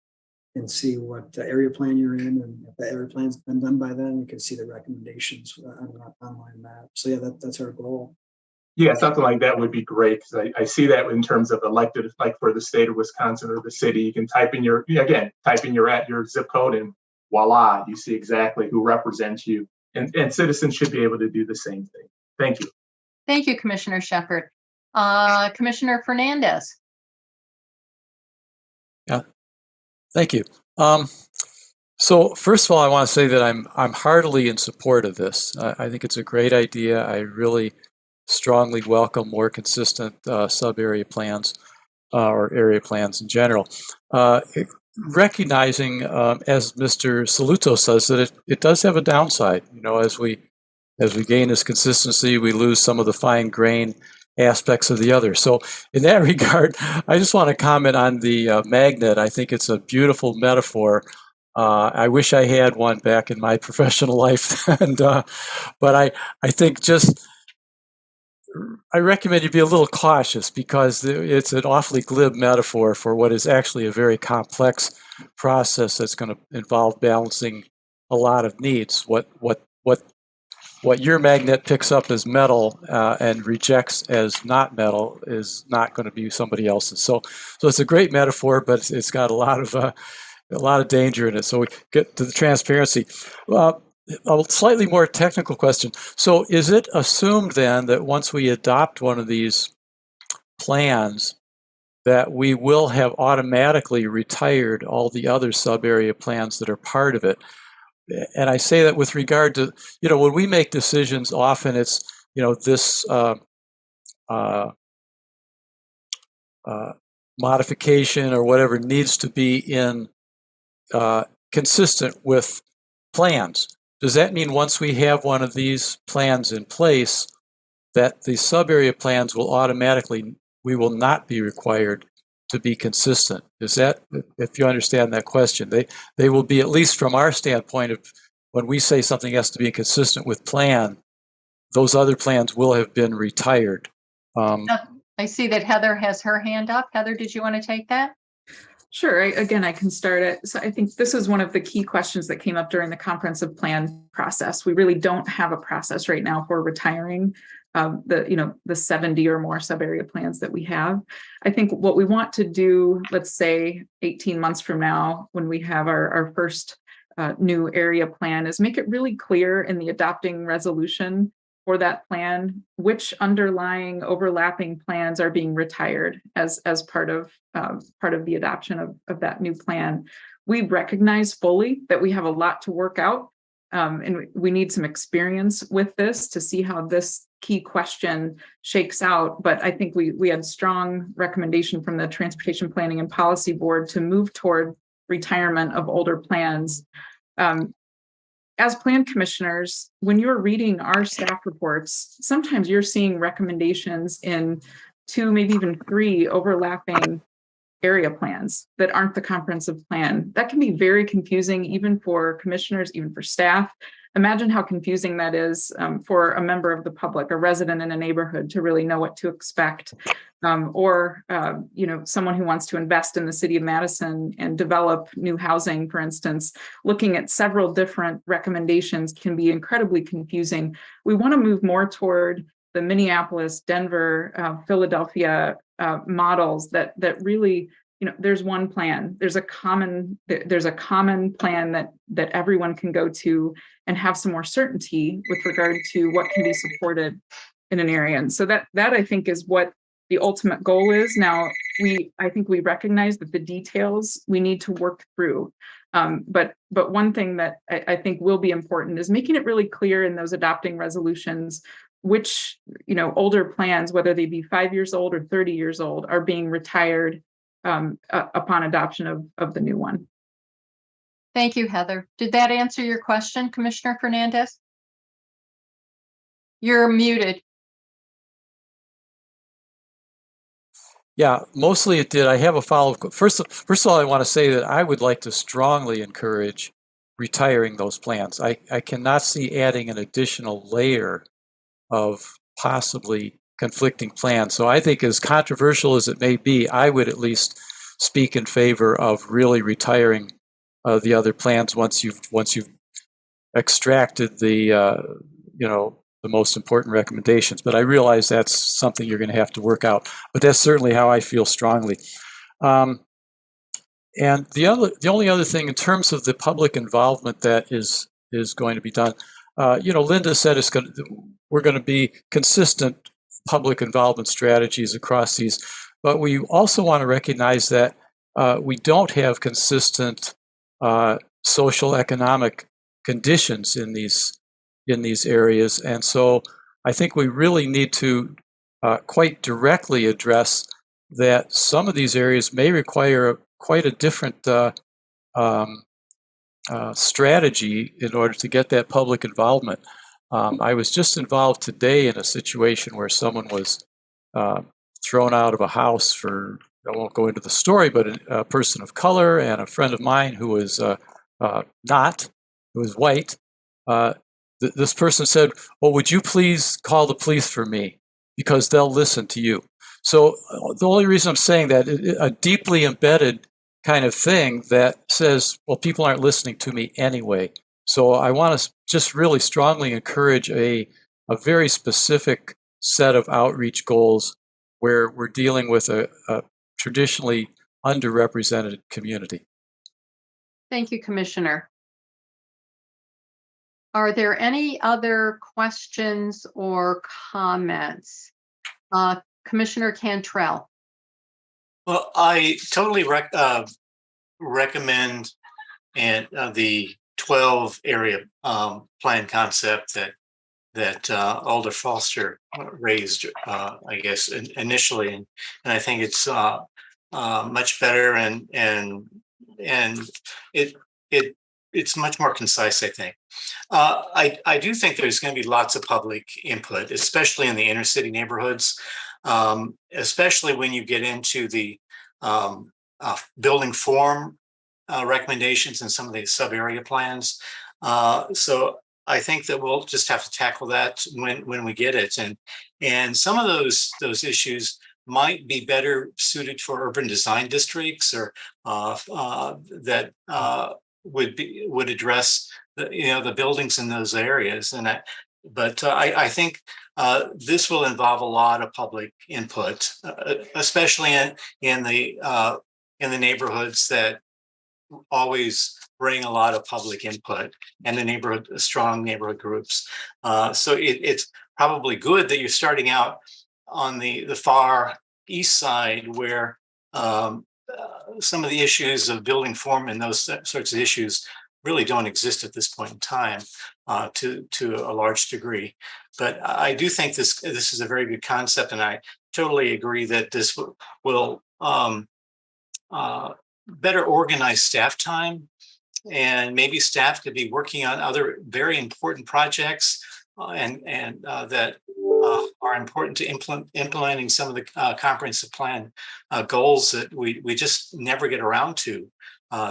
and see what area plan you're in. And if the area plan's been done by then, you can see the recommendations on an online map. So that's our goal. Yeah, something like that would be great, because I see that in terms of elected, like for the state of Wisconsin or the city, you can type in your zip code and voila, you see exactly who represents you. And citizens should be able to do the same thing. Thank you. Thank you, Commissioner Shepherd. Commissioner Fernandez. Yeah, thank you. So first of all, I want to say that I'm heartily in support of this. I think it's a great idea. I really strongly welcome more consistent sub-area plans or area plans in general. Recognizing, as Mr. Saluto says, that it does have a downside. As we gain this consistency, we lose some of the fine grain aspects of the other. So in that regard, I just want to comment on the magnet. I think it's a beautiful metaphor. I wish I had one back in my professional life, but I think I recommend you be a little cautious, because it's an awfully glib metaphor for what is actually a very complex process that's going to involve balancing a lot of needs. What what your magnet picks up as metal and rejects as not metal is not going to be somebody else's. So it's a great metaphor, but it's got a lot of danger in it. So we get to the transparency. A slightly more technical question. So is it assumed then that once we adopt one of these plans, that we will have automatically retired all the other sub-area plans that are part of it? And I say that with regard to, when we make decisions, often it's, this modification or whatever needs to be consistent with plans. Does that mean once we have one of these plans in place, that the sub-area plans will automatically, we will not be required to be consistent? Is that, if you understand that question, they will be, at least from our standpoint of when we say something has to be consistent with plan, those other plans will have been retired. I see that Heather has her hand up. Heather, did you want to take that? Sure. Again, I can start it. So I think this is one of the key questions that came up during the comprehensive plan process. We really don't have a process right now for retiring the 70 or more sub-area plans that we have. I think what we want to do, let's say 18 months from now, when we have our first new area plan, is make it really clear in the adopting resolution for that plan which underlying overlapping plans are being retired as part of the adoption of that new plan. We recognize fully that we have a lot to work out, and we need some experience with this to see how this key question shakes out. But I think we had strong recommendation from the Transportation Planning and Policy Board to move toward retirement of older plans. As plan commissioners, when you're reading our staff reports, sometimes you're seeing recommendations in 2, maybe even 3 overlapping area plans that aren't the comprehensive plan. That can be very confusing, even for commissioners, even for staff. Imagine how confusing that is for a member of the public, a resident in a neighborhood, to really know what to expect. Or someone who wants to invest in the city of Madison and develop new housing, for instance, looking at several different recommendations can be incredibly confusing. We want to move more toward the Minneapolis, Denver, Philadelphia models that really, there's one plan. There's a common plan that everyone can go to and have some more certainty with regard to what can be supported in an area. And so that I think is what the ultimate goal is. Now, I think we recognize that the details we need to work through. But one thing that I think will be important is making it really clear in those adopting resolutions which, older plans, whether they be 5 years old or 30 years old, are being retired upon adoption of the new one. Thank you, Heather. Did that answer your question, Commissioner Fernandez? You're muted. Yeah, mostly it did. I have a follow-up. First of all, I want to say that I would like to strongly encourage retiring those plans. I cannot see adding an additional layer of possibly conflicting plans. So I think, as controversial as it may be, I would at least speak in favor of really retiring the other plans once you've extracted the most important recommendations. But I realize that's something you're going to have to work out. But that's certainly how I feel strongly. And the only other thing in terms of the public involvement that is going to be done, Linda said we're going to be consistent public involvement strategies across these, but we also want to recognize that we don't have consistent social economic conditions in these areas, and so I think we really need to quite directly address that some of these areas may require quite a different strategy in order to get that public involvement. I was just involved today in a situation where someone was thrown out of a house for, I won't go into the story, but a person of color and a friend of mine who was who was white. This person said, "Well, would you please call the police for me because they'll listen to you." So the only reason I'm saying that, a deeply embedded kind of thing that says, well, people aren't listening to me anyway. So I want to just really strongly encourage a very specific set of outreach goals where we're dealing with a traditionally underrepresented community. Thank you, Commissioner. Are there any other questions or comments? Commissioner Cantrell. Well, I totally recommend and the 12 area plan concept that Alder Foster raised, I guess, initially, and I think it's much better, and it's much more concise, I think. I do think there's going to be lots of public input, especially in the inner city neighborhoods, especially when you get into the building form recommendations and some of the sub-area plans. So I think that we'll just have to tackle that when we get it, and some of those issues might be better suited for urban design districts, or that would address the buildings in those areas. But I think this will involve a lot of public input, especially in the neighborhoods that always bring a lot of public input, and the strong neighborhood groups. So it's probably good that you're starting out on the far east side, where some of the issues of building form and those sorts of issues really don't exist at this point in time, to a large degree. But I do think this is a very good concept, and I totally agree that this will better organize staff time, and maybe staff could be working on other very important projects, and that are important to implementing some of the comprehensive plan goals that we just never get around to.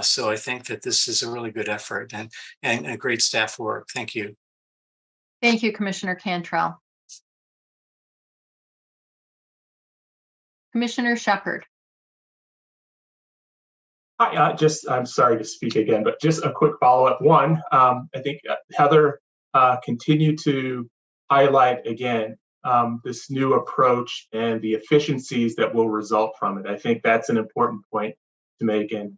So I think that this is a really good effort, and a great staff work. Thank you. Thank you, Commissioner Cantrell. Commissioner Shepherd. Hi, I'm sorry to speak again, but just a quick follow-up. One, I think Heather continued to highlight again this new approach and the efficiencies that will result from it. I think that's an important point to make. And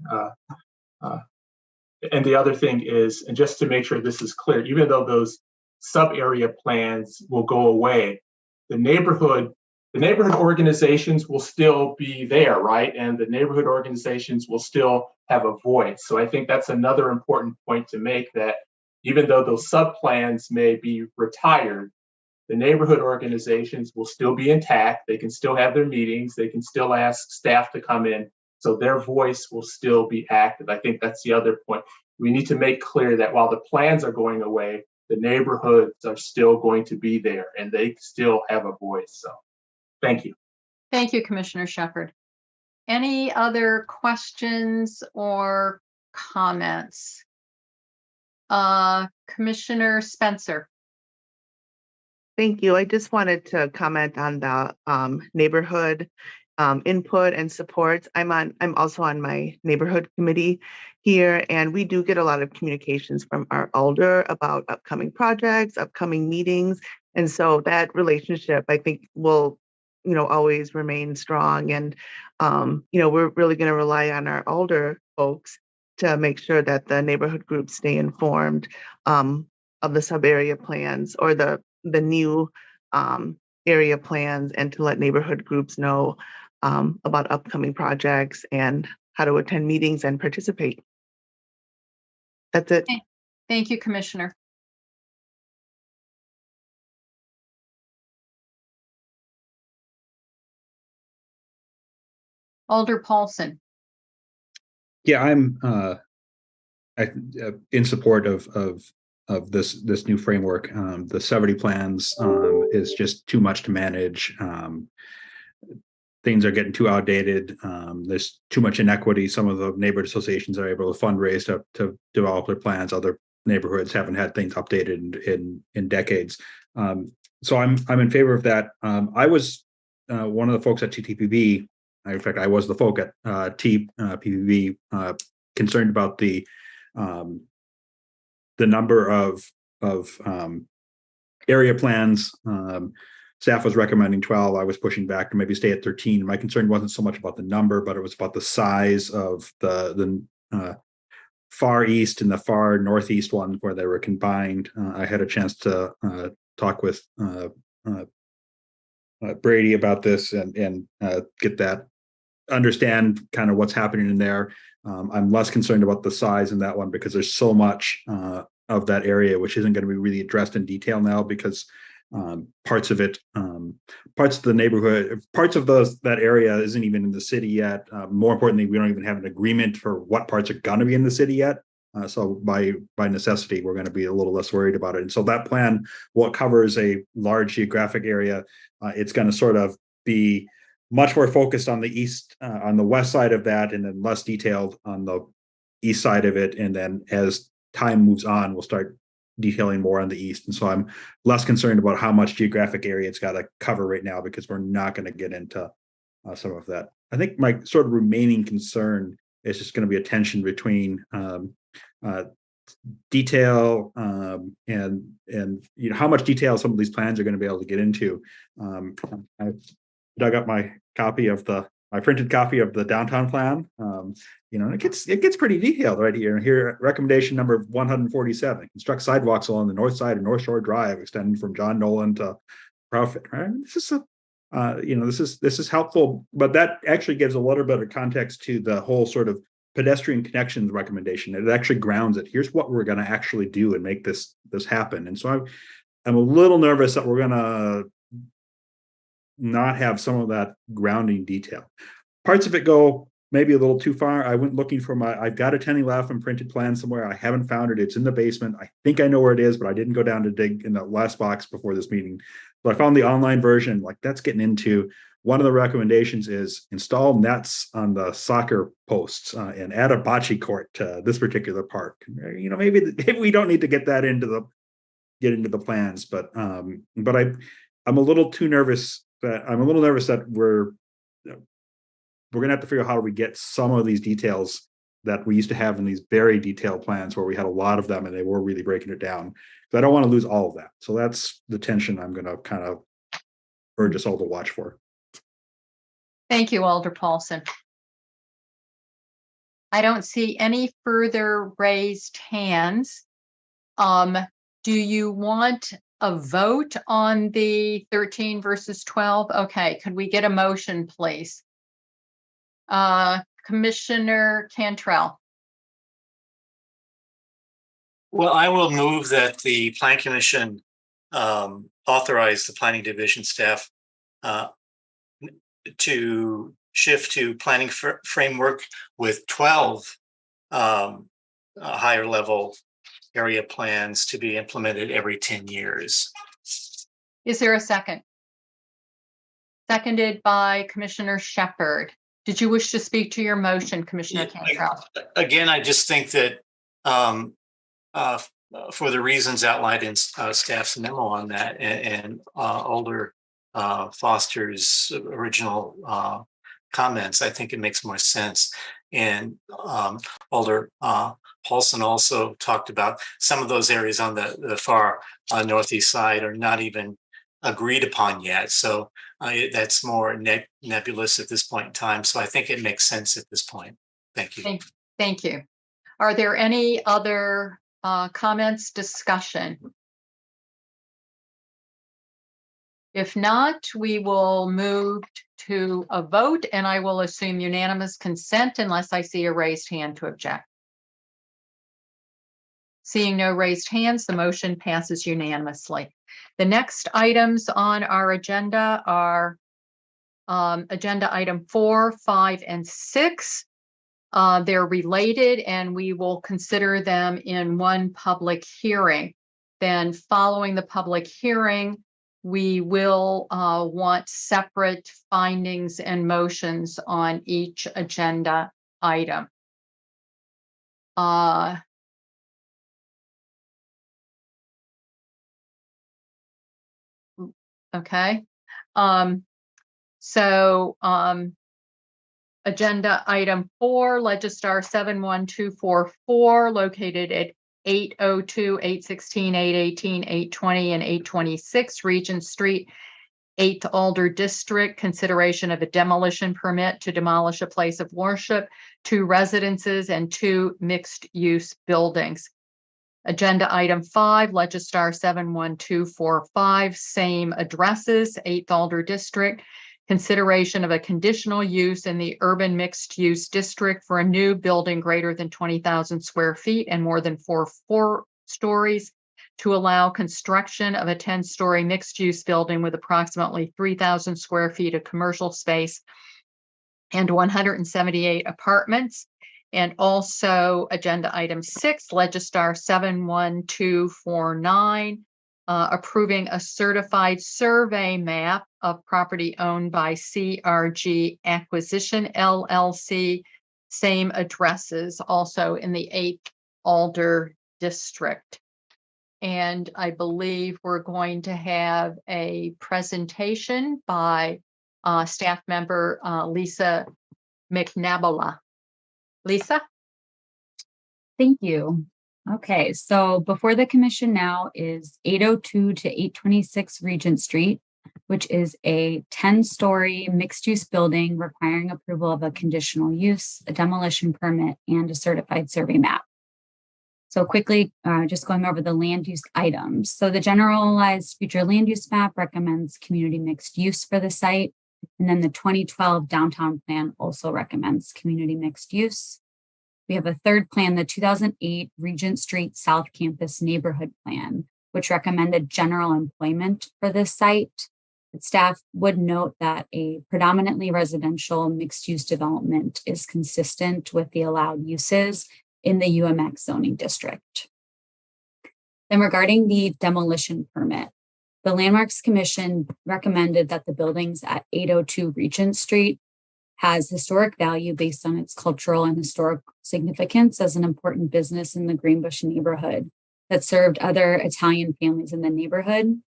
the other thing is, and just to make sure this is clear, even though those sub-area plans will go away, the neighborhood organizations will still be there, right? And the neighborhood organizations will still have a voice. So I think that's another important point to make, that even though those sub-plans may be retired, the neighborhood organizations will still be intact. They can still have their meetings. They can still ask staff to come in. So their voice will still be active. I think that's the other point. We need to make clear that while the plans are going away, the neighborhoods are still going to be there, and they still have a voice. So thank you. Thank you, Commissioner Shepherd. Any other questions or comments? Commissioner Spencer. Thank you. I just wanted to comment on the neighborhood input and support. I'm also on my neighborhood committee here, and we do get a lot of communications from our alder about upcoming projects, upcoming meetings. And so that relationship, I think, will, always remain strong. And, we're really going to rely on our alder folks to make sure that the neighborhood groups stay informed of the sub-area plans, or the new area plans, and to let neighborhood groups know about upcoming projects and how to attend meetings and participate. That's it. Thank you, Commissioner. Alder Paulson. Yeah, I'm in support of this new framework. The 70 plans is just too much to manage. Things are getting too outdated. There's too much inequity. Some of the neighborhood associations are able to fundraise to develop their plans. Other neighborhoods haven't had things updated in decades. So I'm in favor of that. I was one of the folks at TTPB. In fact, I was the folk at TPPB concerned about the the number of area plans. Staff was recommending 12. I was pushing back to maybe stay at 13. My concern wasn't so much about the number, but it was about the size of the far east and the far northeast ones where they were combined. I had a chance to talk with Brady about this and get that, understand kind of what's happening in there. I'm less concerned about the size in that one because there's so much of that area which isn't going to be really addressed in detail now, because parts of it, parts of the neighborhood, parts of that area isn't even in the city yet. More importantly, we don't even have an agreement for what parts are going to be in the city yet. So by necessity, we're going to be a little less worried about it. And so that plan, what covers a large geographic area, it's going to sort of be much more focused on the east, on the west side of that, and then less detailed on the east side of it. And then as time moves on, we'll start detailing more on the east. And so I'm less concerned about how much geographic area it's got to cover right now, because we're not going to get into some of that. I think my sort of remaining concern is just going to be a tension between detail and you know, how much detail some of these plans are going to be able to get into. I dug up my printed copy of the downtown plan. You know, it gets pretty detailed right here. Here, recommendation number 147: construct sidewalks along the north side of North Shore Drive, extending from John Nolan to Profit. Right? This is this is helpful, but that actually gives a little bit of context to the whole sort of pedestrian connections recommendation. It actually grounds it. Here's what we're going to actually do and make this happen. And so I'm a little nervous that we're going to not have some of that grounding detail. Parts of it go maybe a little too far. I went looking for I've got a 1011 printed plan somewhere. I haven't found it. It's in the basement. I think I know where it is, but I didn't go down to dig in the last box before this meeting. So I found the online version. Like, that's getting into one of the recommendations is install nets on the soccer posts and add a bocce court to this particular park. You know, maybe we don't need to get that into the plans, but I'm a little nervous that we're going to have to figure out how do we get some of these details that we used to have in these very detailed plans where we had a lot of them and they were really breaking it down. But I don't want to lose all of that. So that's the tension I'm going to kind of urge us all to watch for. Thank you, Alder Paulson. I don't see any further raised hands. Do you want a vote on the 13 versus 12? Okay, could we get a motion, please? Commissioner Cantrell. Well, I will move that the Plan Commission authorize the Planning Division staff to shift to planning framework with 12 higher level area plans to be implemented every 10 years. Is there a second? Seconded by Commissioner Shepherd. Did you wish to speak to your motion, Commissioner Cantrell? Again, I just think that for the reasons outlined in staff's memo on that and Alder Foster's original comments, I think it makes more sense. And Alder Paulson also talked about some of those areas on the far northeast side are not even agreed upon yet. So that's more nebulous at this point in time. So I think it makes sense at this point. Thank you. Thank you. Are there any other comments, discussion? If not, we will move to a vote, and I will assume unanimous consent unless I see a raised hand to object. Seeing no raised hands, the motion passes unanimously. The next items on our agenda are agenda item 4, 5, and 6. They're related, and we will consider them in one public hearing. Then following the public hearing, we will want separate findings and motions on each agenda item. Okay. Agenda item 4, Registrar 71244, located at 802, 816, 818, 820, and 826 Regent Street, 8th Alder District, consideration of a demolition permit to demolish a place of worship, 2 residences, and 2 mixed-use buildings. Agenda item 5, Registrar 71245, same addresses, 8th Alder District, consideration of a conditional use in the urban mixed-use district for a new building greater than 20,000 square feet and more than 4 stories to allow construction of a 10-story mixed-use building with approximately 3,000 square feet of commercial space and 178 apartments. And also agenda item 6, Registrar 71249, approving a certified survey map of property owned by CRG Acquisition LLC, same addresses, also in the 8th Alder District. And I believe we're going to have a presentation by staff member Lisa McNabola. Lisa? Thank you. Okay, so before the commission now is 802 to 826 Regent Street, which is a 10-story mixed-use building requiring approval of a conditional use, a demolition permit, and a certified survey map. So quickly, just going over the land use items. So the generalized future land use map recommends community mixed use for the site. And then the 2012 downtown plan also recommends community mixed use. We have a third plan, the 2008 Regent Street South Campus Neighborhood Plan, which recommended general employment for this site. Staff would note that a predominantly residential mixed-use development is consistent with the allowed uses in the UMX zoning district. Then regarding the demolition permit, the Landmarks Commission recommended that the buildings at 802 Regent Street has historic value based on its cultural and historic significance as an important business in the Greenbush neighborhood that served other Italian families in the neighborhood.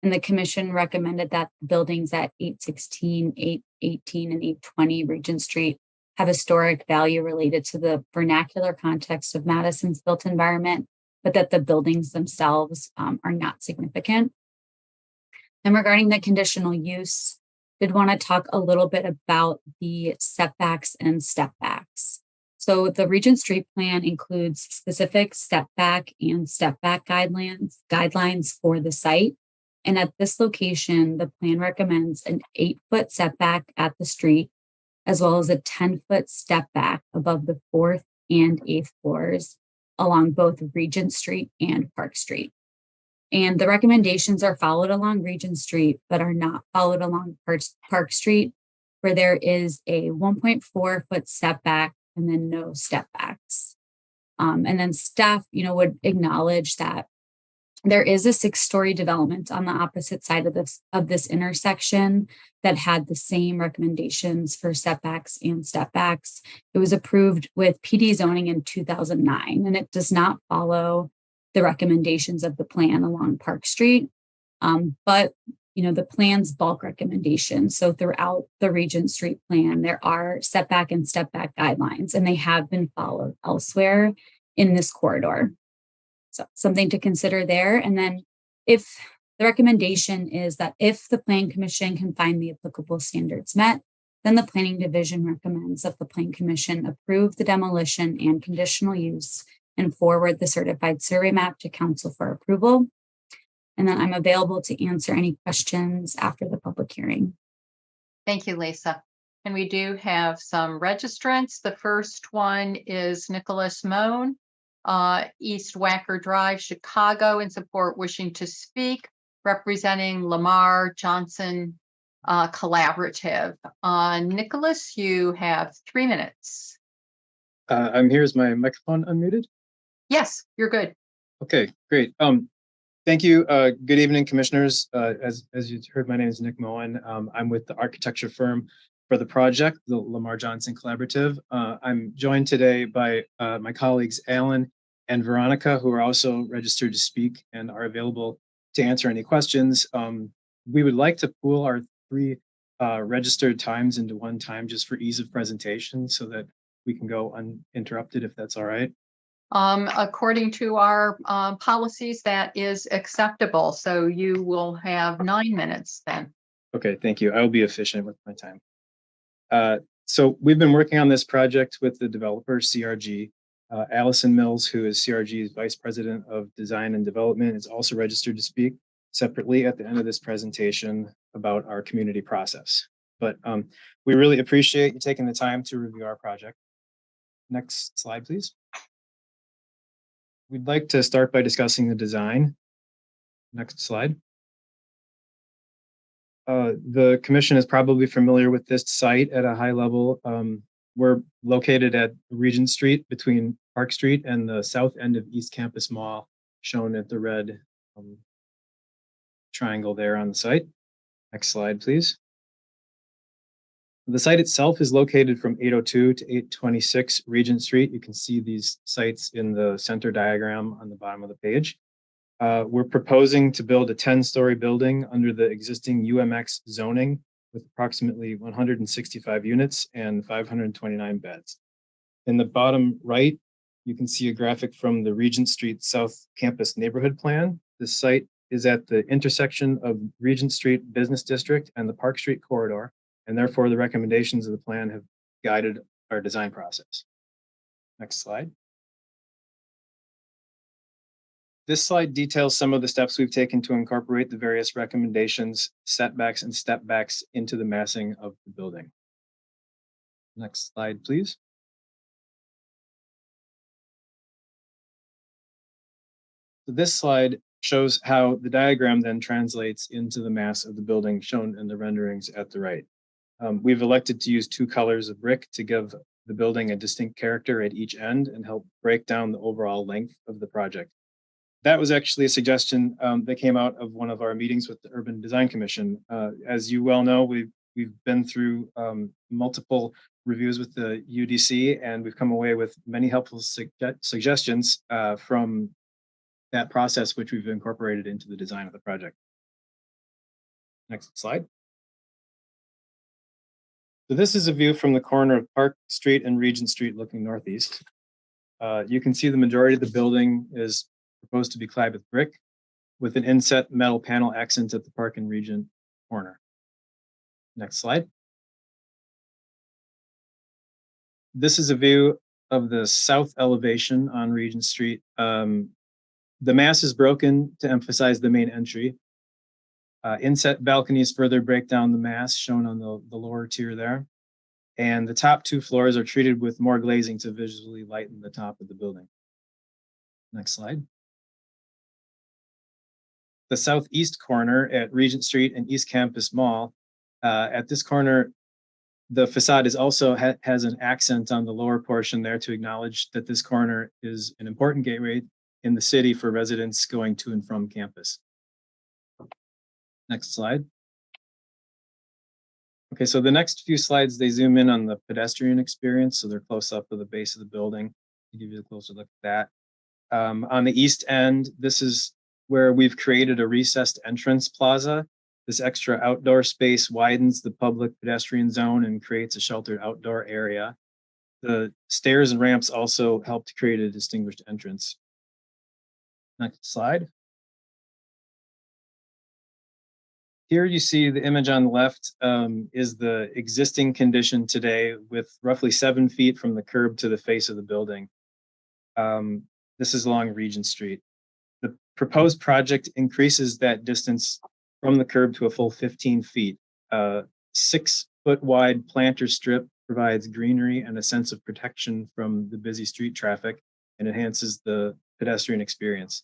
And the commission recommended that the buildings at 816, 818, and 820 Regent Street have historic value related to the vernacular context of Madison's built environment, but that the buildings themselves are not significant. And regarding the conditional use, did want to talk a little bit about the setbacks and stepbacks. So the Regent Street plan includes specific setback and stepback guidelines for the site. And at this location, the plan recommends an 8-foot setback at the street, as well as a 10-foot step back above the 4th and 8th floors along both Regent Street and Park Street. And the recommendations are followed along Regent Street, but are not followed along Park Street, where there is a 1.4-foot setback and then no step backs. And then staff, would acknowledge that there is a 6-story development on the opposite side of this intersection that had the same recommendations for setbacks and stepbacks. It was approved with PD zoning in 2009, and it does not follow the recommendations of the plan along Park Street. But the plan's bulk recommendations. So throughout the Regent Street plan, there are setback and stepback guidelines, and they have been followed elsewhere in this corridor. So something to consider there. And then if the recommendation is that if the Plan Commission can find the applicable standards met, then the Planning Division recommends that the Plan Commission approve the demolition and conditional use and forward the certified survey map to council for approval. And then I'm available to answer any questions after the public hearing. Thank you, Lisa. And we do have some registrants. The first one is Nicholas Moan, East Wacker Drive, Chicago, in support, wishing to speak, representing Lamar Johnson Collaborative. Nicholas, you have 3 minutes. I'm here. Is my microphone unmuted? Yes, you're good. Okay, great. Thank you. Good evening, commissioners. As you heard, my name is Nick Moen. I'm with the architecture firm for the project, the Lamar Johnson Collaborative. I'm joined today by my colleagues, Alan and Veronica, who are also registered to speak and are available to answer any questions. We would like to pool our 3 registered times into one time just for ease of presentation so that we can go uninterrupted if that's all right. According to our policies, that is acceptable. So you will have 9 minutes then. Okay, thank you. I will be efficient with my time. So we've been working on this project with the developer, CRG. Allison Mills, who is CRG's Vice President of Design and Development, is also registered to speak separately at the end of this presentation about our community process. But we really appreciate you taking the time to review our project. Next slide, please. We'd like to start by discussing the design. Next slide. The commission is probably familiar with this site at a high level. We're located at Regent Street between Park Street and the south end of East Campus Mall, shown at the red triangle there on the site. Next slide, please. The site itself is located from 802 to 826 Regent Street. You can see these sites in the center diagram on the bottom of the page. We're proposing to build a 10-story building under the existing UMX zoning with approximately 165 units and 529 beds. In the bottom right, you can see a graphic from the Regent Street South Campus Neighborhood Plan. This site is at the intersection of Regent Street Business District and the Park Street corridor, and therefore the recommendations of the plan have guided our design process. Next slide. This slide details some of the steps we've taken to incorporate the various recommendations, setbacks, and stepbacks into the massing of the building. Next slide, please. So this slide shows how the diagram then translates into the mass of the building shown in the renderings at the right. We've elected to use 2 colors of brick to give the building a distinct character at each end and help break down the overall length of the project. That was actually a suggestion that came out of one of our meetings with the Urban Design Commission. As you well know, we've been through multiple reviews with the UDC, and we've come away with many helpful suggestions from that process, which we've incorporated into the design of the project. Next slide. So this is a view from the corner of Park Street and Regent Street looking northeast. You can see the majority of the building is proposed to be clad with brick with an inset metal panel accent at the Park and Regent corner. Next slide. This is a view of the south elevation on Regent Street. The mass is broken to emphasize the main entry. Inset balconies further break down the mass shown on the lower tier there. And the top 2 floors are treated with more glazing to visually lighten the top of the building. Next slide. The southeast corner at Regent Street and East Campus Mall. At this corner, the facade is also has an accent on the lower portion there to acknowledge that this corner is an important gateway in the city for residents going to and from campus. Next slide. Okay, so the next few slides, they zoom in on the pedestrian experience. So they're close up to the base of the building to give you a closer look at that. On the east end, this is where we've created a recessed entrance plaza. This extra outdoor space widens the public pedestrian zone and creates a sheltered outdoor area. The stairs and ramps also help to create a distinguished entrance. Next slide. Here you see the image on the left is the existing condition today with roughly 7 feet from the curb to the face of the building. This is along Regent Street. The proposed project increases that distance from the curb to a full 15 feet. 6-foot wide planter strip provides greenery and a sense of protection from the busy street traffic and enhances the pedestrian experience.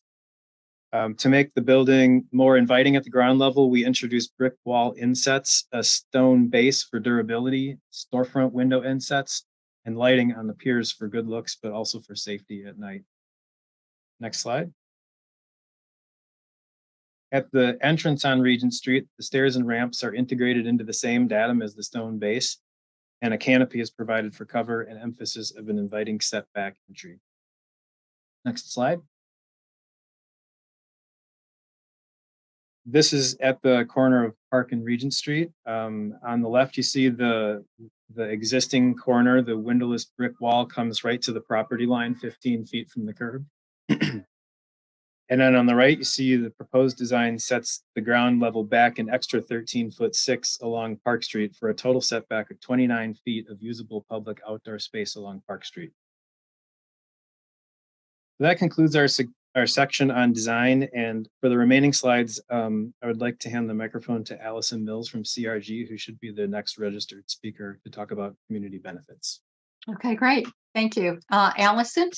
To make the building more inviting at the ground level, we introduced brick wall insets, a stone base for durability, storefront window insets, and lighting on the piers for good looks, but also for safety at night. Next slide. At the entrance on Regent Street, the stairs and ramps are integrated into the same datum as the stone base, and a canopy is provided for cover and emphasis of an inviting setback entry. Next slide. This is at the corner of Park and Regent Street. On the left, you see the The existing corner, the windowless brick wall comes right to the property line, 15 feet from the curb. And then on the right, you see the proposed design sets the ground level back an extra 13'6" along Park Street for a total setback of 29 feet of usable public outdoor space along Park Street. That concludes our section on design, and for the remaining slides, I would like to hand the microphone to Allison Mills from CRG, who should be the next registered speaker to talk about community benefits. Okay, great. Thank you. Allison?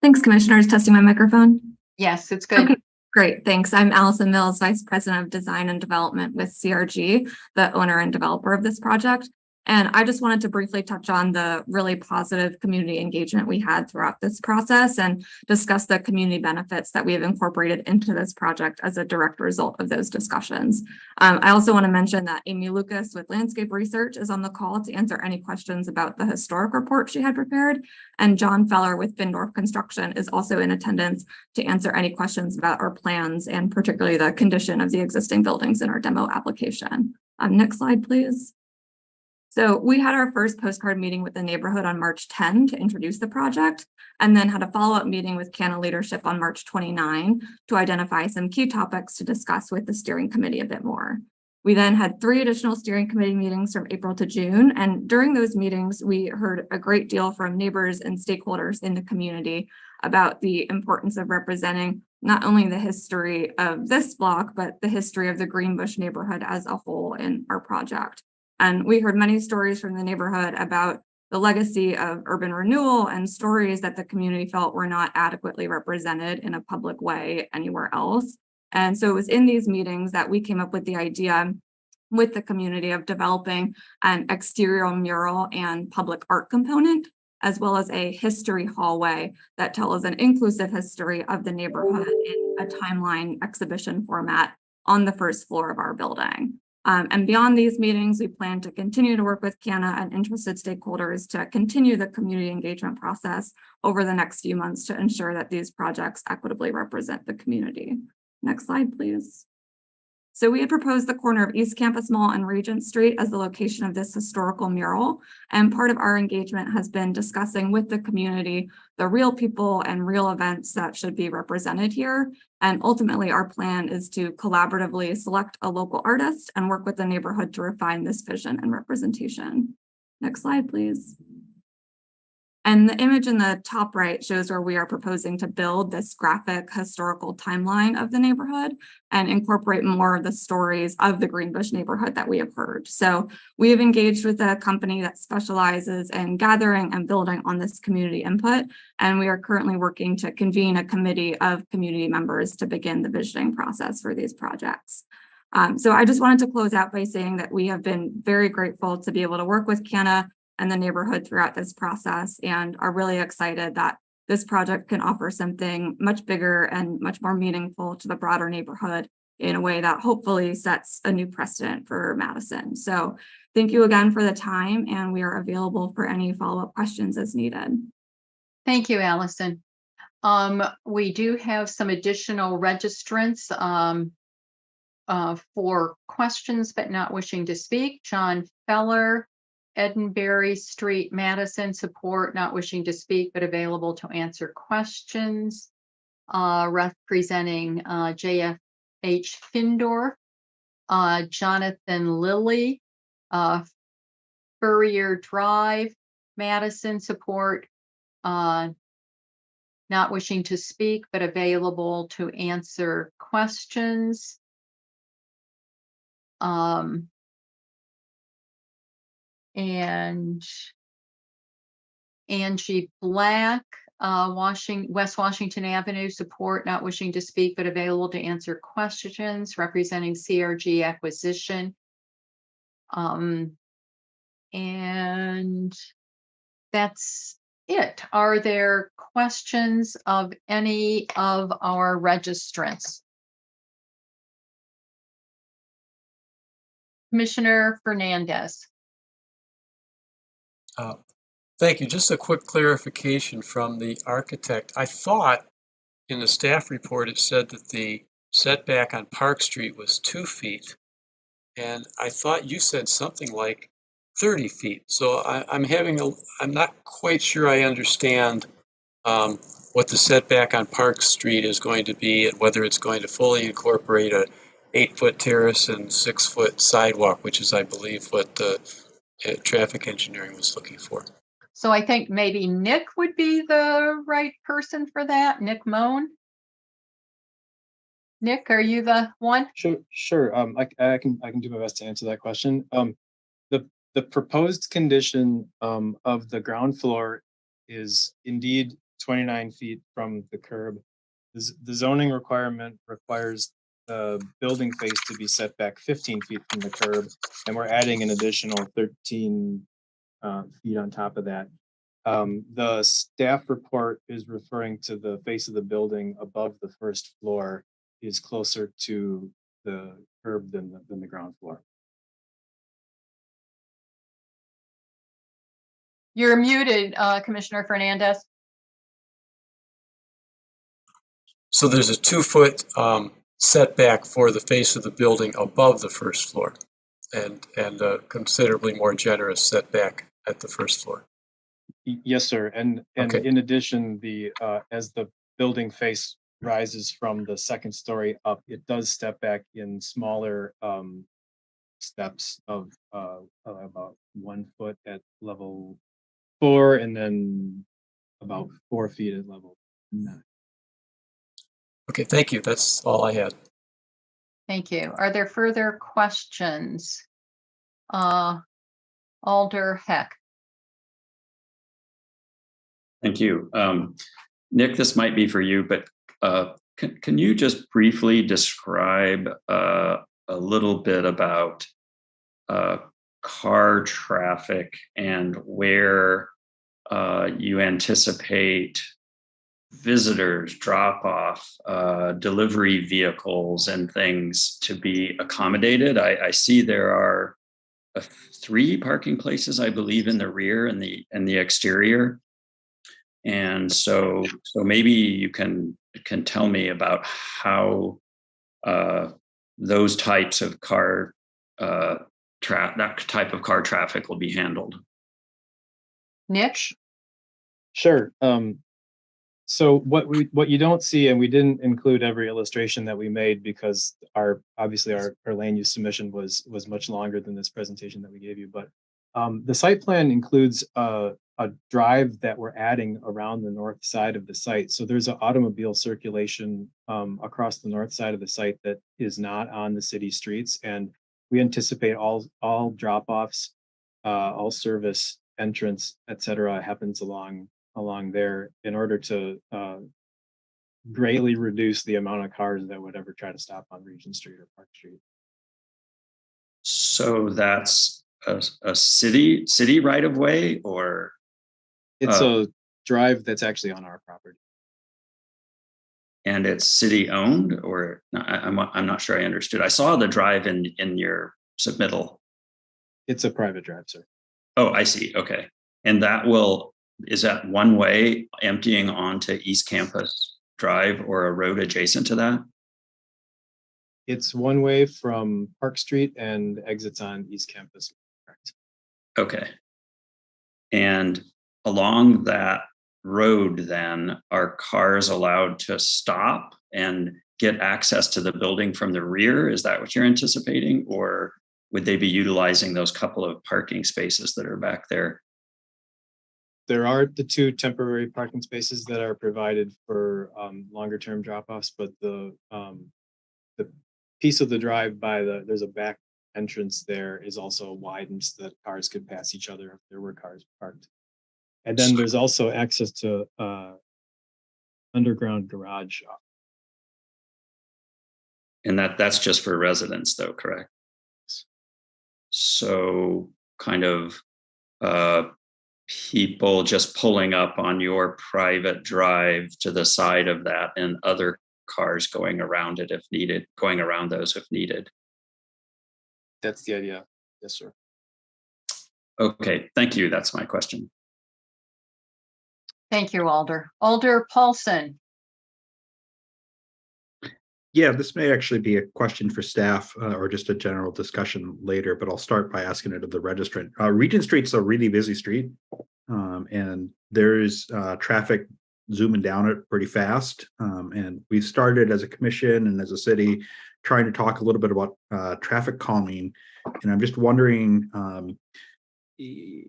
Thanks, Commissioners. Testing my microphone. Yes, it's good. Okay, great. Thanks. I'm Allison Mills, Vice President of Design and Development with CRG, the owner and developer of this project. And I just wanted to briefly touch on the really positive community engagement we had throughout this process and discuss the community benefits that we have incorporated into this project as a direct result of those discussions. I also want to mention that Amy Lucas with Landscape Research is on the call to answer any questions about the historic report she had prepared. And John Feller with Findorf Construction is also in attendance to answer any questions about our plans and particularly the condition of the existing buildings in our demo application. Next slide, please. So we had our first postcard meeting with the neighborhood on March 10 to introduce the project, and then had a follow-up meeting with CANA leadership on March 29 to identify some key topics to discuss with the steering committee a bit more. We then had 3 additional steering committee meetings from April to June, and during those meetings, we heard a great deal from neighbors and stakeholders in the community about the importance of representing not only the history of this block, but the history of the Greenbush neighborhood as a whole in our project. And we heard many stories from the neighborhood about the legacy of urban renewal and stories that the community felt were not adequately represented in a public way anywhere else. And so it was in these meetings that we came up with the idea with the community of developing an exterior mural and public art component, as well as a history hallway that tells an inclusive history of the neighborhood in a timeline exhibition format on the first floor of our building. And beyond these meetings, we plan to continue to work with CANA and interested stakeholders to continue the community engagement process over the next few months to ensure that these projects equitably represent the community. Next slide, please. So we had proposed the corner of East Campus Mall and Regent Street as the location of this historical mural. And part of our engagement has been discussing with the community the real people and real events that should be represented here. And ultimately, our plan is to collaboratively select a local artist and work with the neighborhood to refine this vision and representation. Next slide, please. And the image in the top right shows where we are proposing to build this graphic historical timeline of the neighborhood and incorporate more of the stories of the Greenbush neighborhood that we have heard. So we have engaged with a company that specializes in gathering and building on this community input. And we are currently working to convene a committee of community members to begin the visioning process for these projects. So I just wanted to close out by saying that we have been very grateful to be able to work with CANA and the neighborhood throughout this process and are really excited that this project can offer something much bigger and much more meaningful to the broader neighborhood in a way that hopefully sets a new precedent for Madison. So thank you again for the time, and we are available for any follow-up questions as needed. Thank you, Allison. We do have some additional registrants for questions but not wishing to speak. John Feller, Edenberry Street, Madison, support, not wishing to speak, but available to answer questions. Representing JFH Findorf, Jonathan Lilly, Furrier Drive, Madison, support, not wishing to speak, but available to answer questions. And Angie Black, West Washington Avenue, support, not wishing to speak, but available to answer questions, representing CRG Acquisition. And that's it. Are there questions of any of our registrants? Commissioner Fernandez. Thank you. Just a quick clarification from the architect. I thought in the staff report it said that the setback on Park Street was 2 feet. And I thought you said something like 30 feet. So I'm not quite sure I understand what the setback on Park Street is going to be and whether it's going to fully incorporate a 8-foot terrace and 6-foot sidewalk, which is, I believe, what the traffic engineering was looking for. So I think maybe Nick would be the right person for that. Nick Moan. Nick, are you the one? Sure. I can do my best to answer that question. The proposed condition of the ground floor is indeed 29 feet from the curb. The zoning requirement requires the building face to be set back 15 feet from the curb, and we're adding an additional 13 feet on top of that. The staff report is referring to the face of the building above the first floor is closer to the curb than the ground floor. You're muted, Commissioner Fernandez. So there's a 2-foot setback for the face of the building above the first floor, and a considerably more generous setback at the first floor. Yes, sir. And Okay. in addition, as the building face rises from the second story up, it does step back in smaller steps of about 1 foot at level 4, and then about 4 feet at level 9. Okay, thank you. That's all I had. Thank you. Are there further questions? Alder Heck. Thank you. Nick, this might be for you, but can you just briefly describe a little bit about car traffic and where you anticipate visitors, drop off, delivery vehicles and things to be accommodated? I see there are 3 parking places, I believe, in the rear and the exterior. And so maybe you can tell me about how those types of car that type of car traffic will be handled. Nick? Sure. So what you don't see, and we didn't include every illustration that we made because obviously our land use submission was much longer than this presentation that we gave you, but the site plan includes a drive that we're adding around the north side of the site. So there's an automobile circulation across the north side of the site that is not on the city streets, and we anticipate all drop-offs, all service, entrance, etc., happens along there in order to greatly reduce the amount of cars that would ever try to stop on Regent Street or Park Street. So that's a city right of way, or it's a drive that's actually on our property. And it's city owned, or I'm not sure I understood. I saw the drive in your submittal. It's a private drive, sir. Oh, I see. Okay. And is that one way emptying onto East Campus Drive or a road adjacent to that? It's one way from Park Street and exits on East Campus. Correct. Okay. And along that road, then, are cars allowed to stop and get access to the building from the rear? Is that what you're anticipating? Or would they be utilizing those couple of parking spaces that are back there? There are the 2 temporary parking spaces that are provided for longer term drop-offs, but the piece of the drive there's a back entrance there is also widened so that cars could pass each other if there were cars parked. And then there's also access to underground garage. And that's just for residents though, correct? So kind of people just pulling up on your private drive to the side of that, and other cars going around it if needed, going around those if needed. That's the idea. Yes, sir. Okay, thank you. That's my question. Thank you, Alder. Alder Paulson. Yeah, this may actually be a question for staff or just a general discussion later, but I'll start by asking it of the registrant. Regent Street's a really busy street, and there's traffic zooming down it pretty fast. And we started as a commission and as a city trying to talk a little bit about traffic calming. And I'm just wondering, do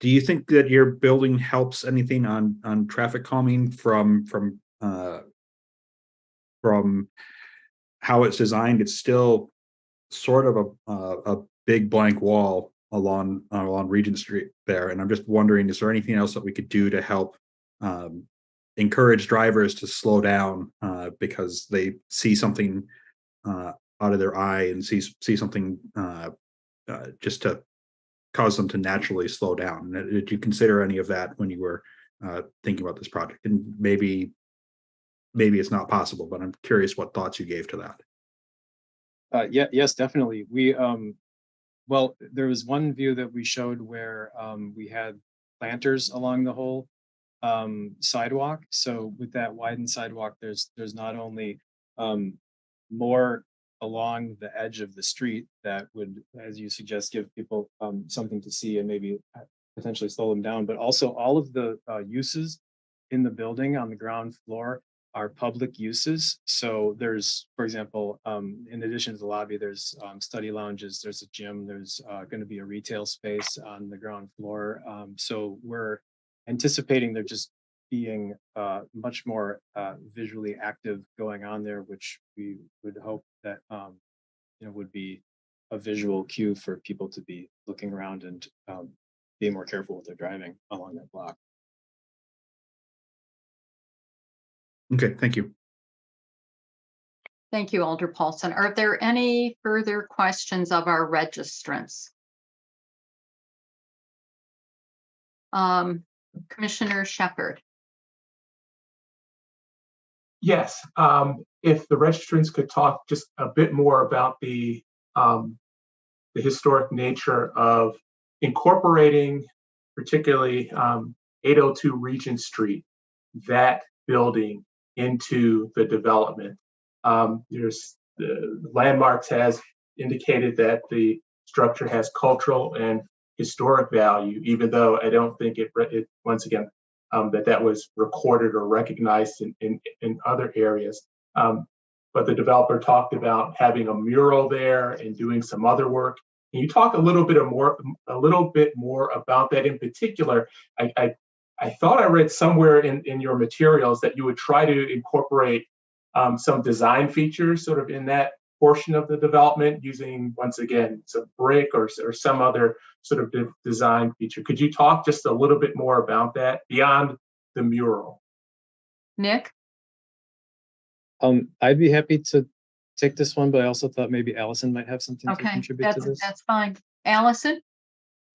you think that your building helps anything on traffic calming from how it's designed? It's still sort of a big blank wall along Regent Street there, and I'm just wondering, is there anything else that we could do to help encourage drivers to slow down because they see something out of their eye and see something just to cause them to naturally slow down? Did you consider any of that when you were thinking about this project? And maybe it's not possible, but I'm curious what thoughts you gave to that. Yes, definitely. Well, there was one view that we showed where we had planters along the whole sidewalk. So with that widened sidewalk, there's not only more along the edge of the street that would, as you suggest, give people something to see and maybe potentially slow them down, but also all of the uses in the building on the ground floor are public uses. So there's, for example, in addition to the lobby, there's study lounges, there's a gym, there's going to be a retail space on the ground floor. So we're anticipating there just being much more visually active going on there, which we would hope that would be a visual cue for people to be looking around and being more careful with their driving along that block. Okay, thank you. Thank you, Alder Paulson. Are there any further questions of our registrants? Commissioner Shepherd. Yes, if the registrants could talk just a bit more about the historic nature of incorporating, particularly 802 Regent Street, that building into the development. There's the Landmarks has indicated that the structure has cultural and historic value, even though I don't think it once again that was recorded or recognized in other areas. But the developer talked about having a mural there and doing some other work. Can you talk a little bit more about that? In particular, I thought I read somewhere in your materials that you would try to incorporate some design features sort of in that portion of the development using, once again, some brick or some other sort of design feature. Could you talk just a little bit more about that beyond the mural? Nick? I'd be happy to take this one, but I also thought maybe Allison might have something to contribute to this. That's fine. Allison?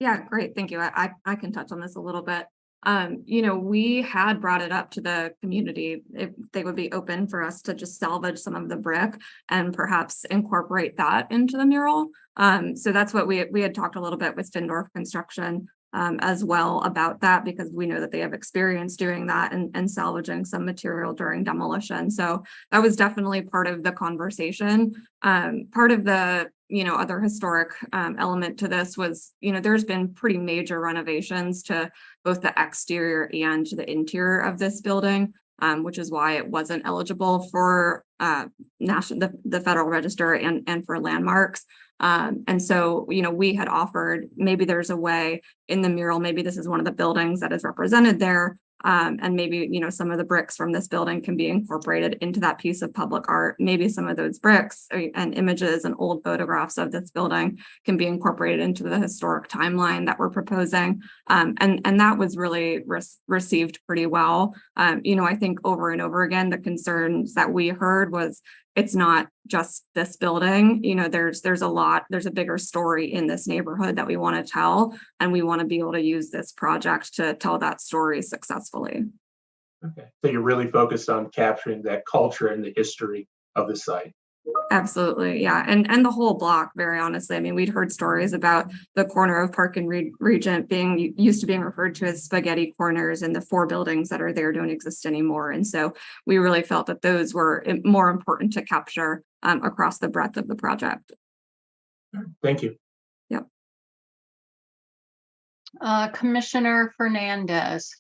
Yeah, great. Thank you. I can touch on this a little bit. We had brought it up to the community if they would be open for us to just salvage some of the brick and perhaps incorporate that into the mural. So that's what we had talked a little bit with Findorf Construction as well about that, because we know that they have experience doing that and salvaging some material during demolition. So that was definitely part of the conversation. Part of the other historic element to this was, there's been pretty major renovations to both the exterior and the interior of this building, which is why it wasn't eligible for the Federal Register and for landmarks. And so, we had offered maybe there's a way in the mural, maybe this is one of the buildings that is represented there. And maybe, some of the bricks from this building can be incorporated into that piece of public art. Maybe some of those bricks and images and old photographs of this building can be incorporated into the historic timeline that we're proposing. And that was really received pretty well. I think over and over again, the concerns that we heard was it's not just this building, there's a bigger story in this neighborhood that we want to tell, and we want to be able to use this project to tell that story successfully. Okay, so you're really focused on capturing that culture and the history of the site. Absolutely. Yeah. And the whole block, very honestly. I mean, we'd heard stories about the corner of Park and Regent being used to being referred to as spaghetti corners, and the 4 buildings that are there don't exist anymore. And so we really felt that those were more important to capture across the breadth of the project. Thank you. Yep. Commissioner Fernandez.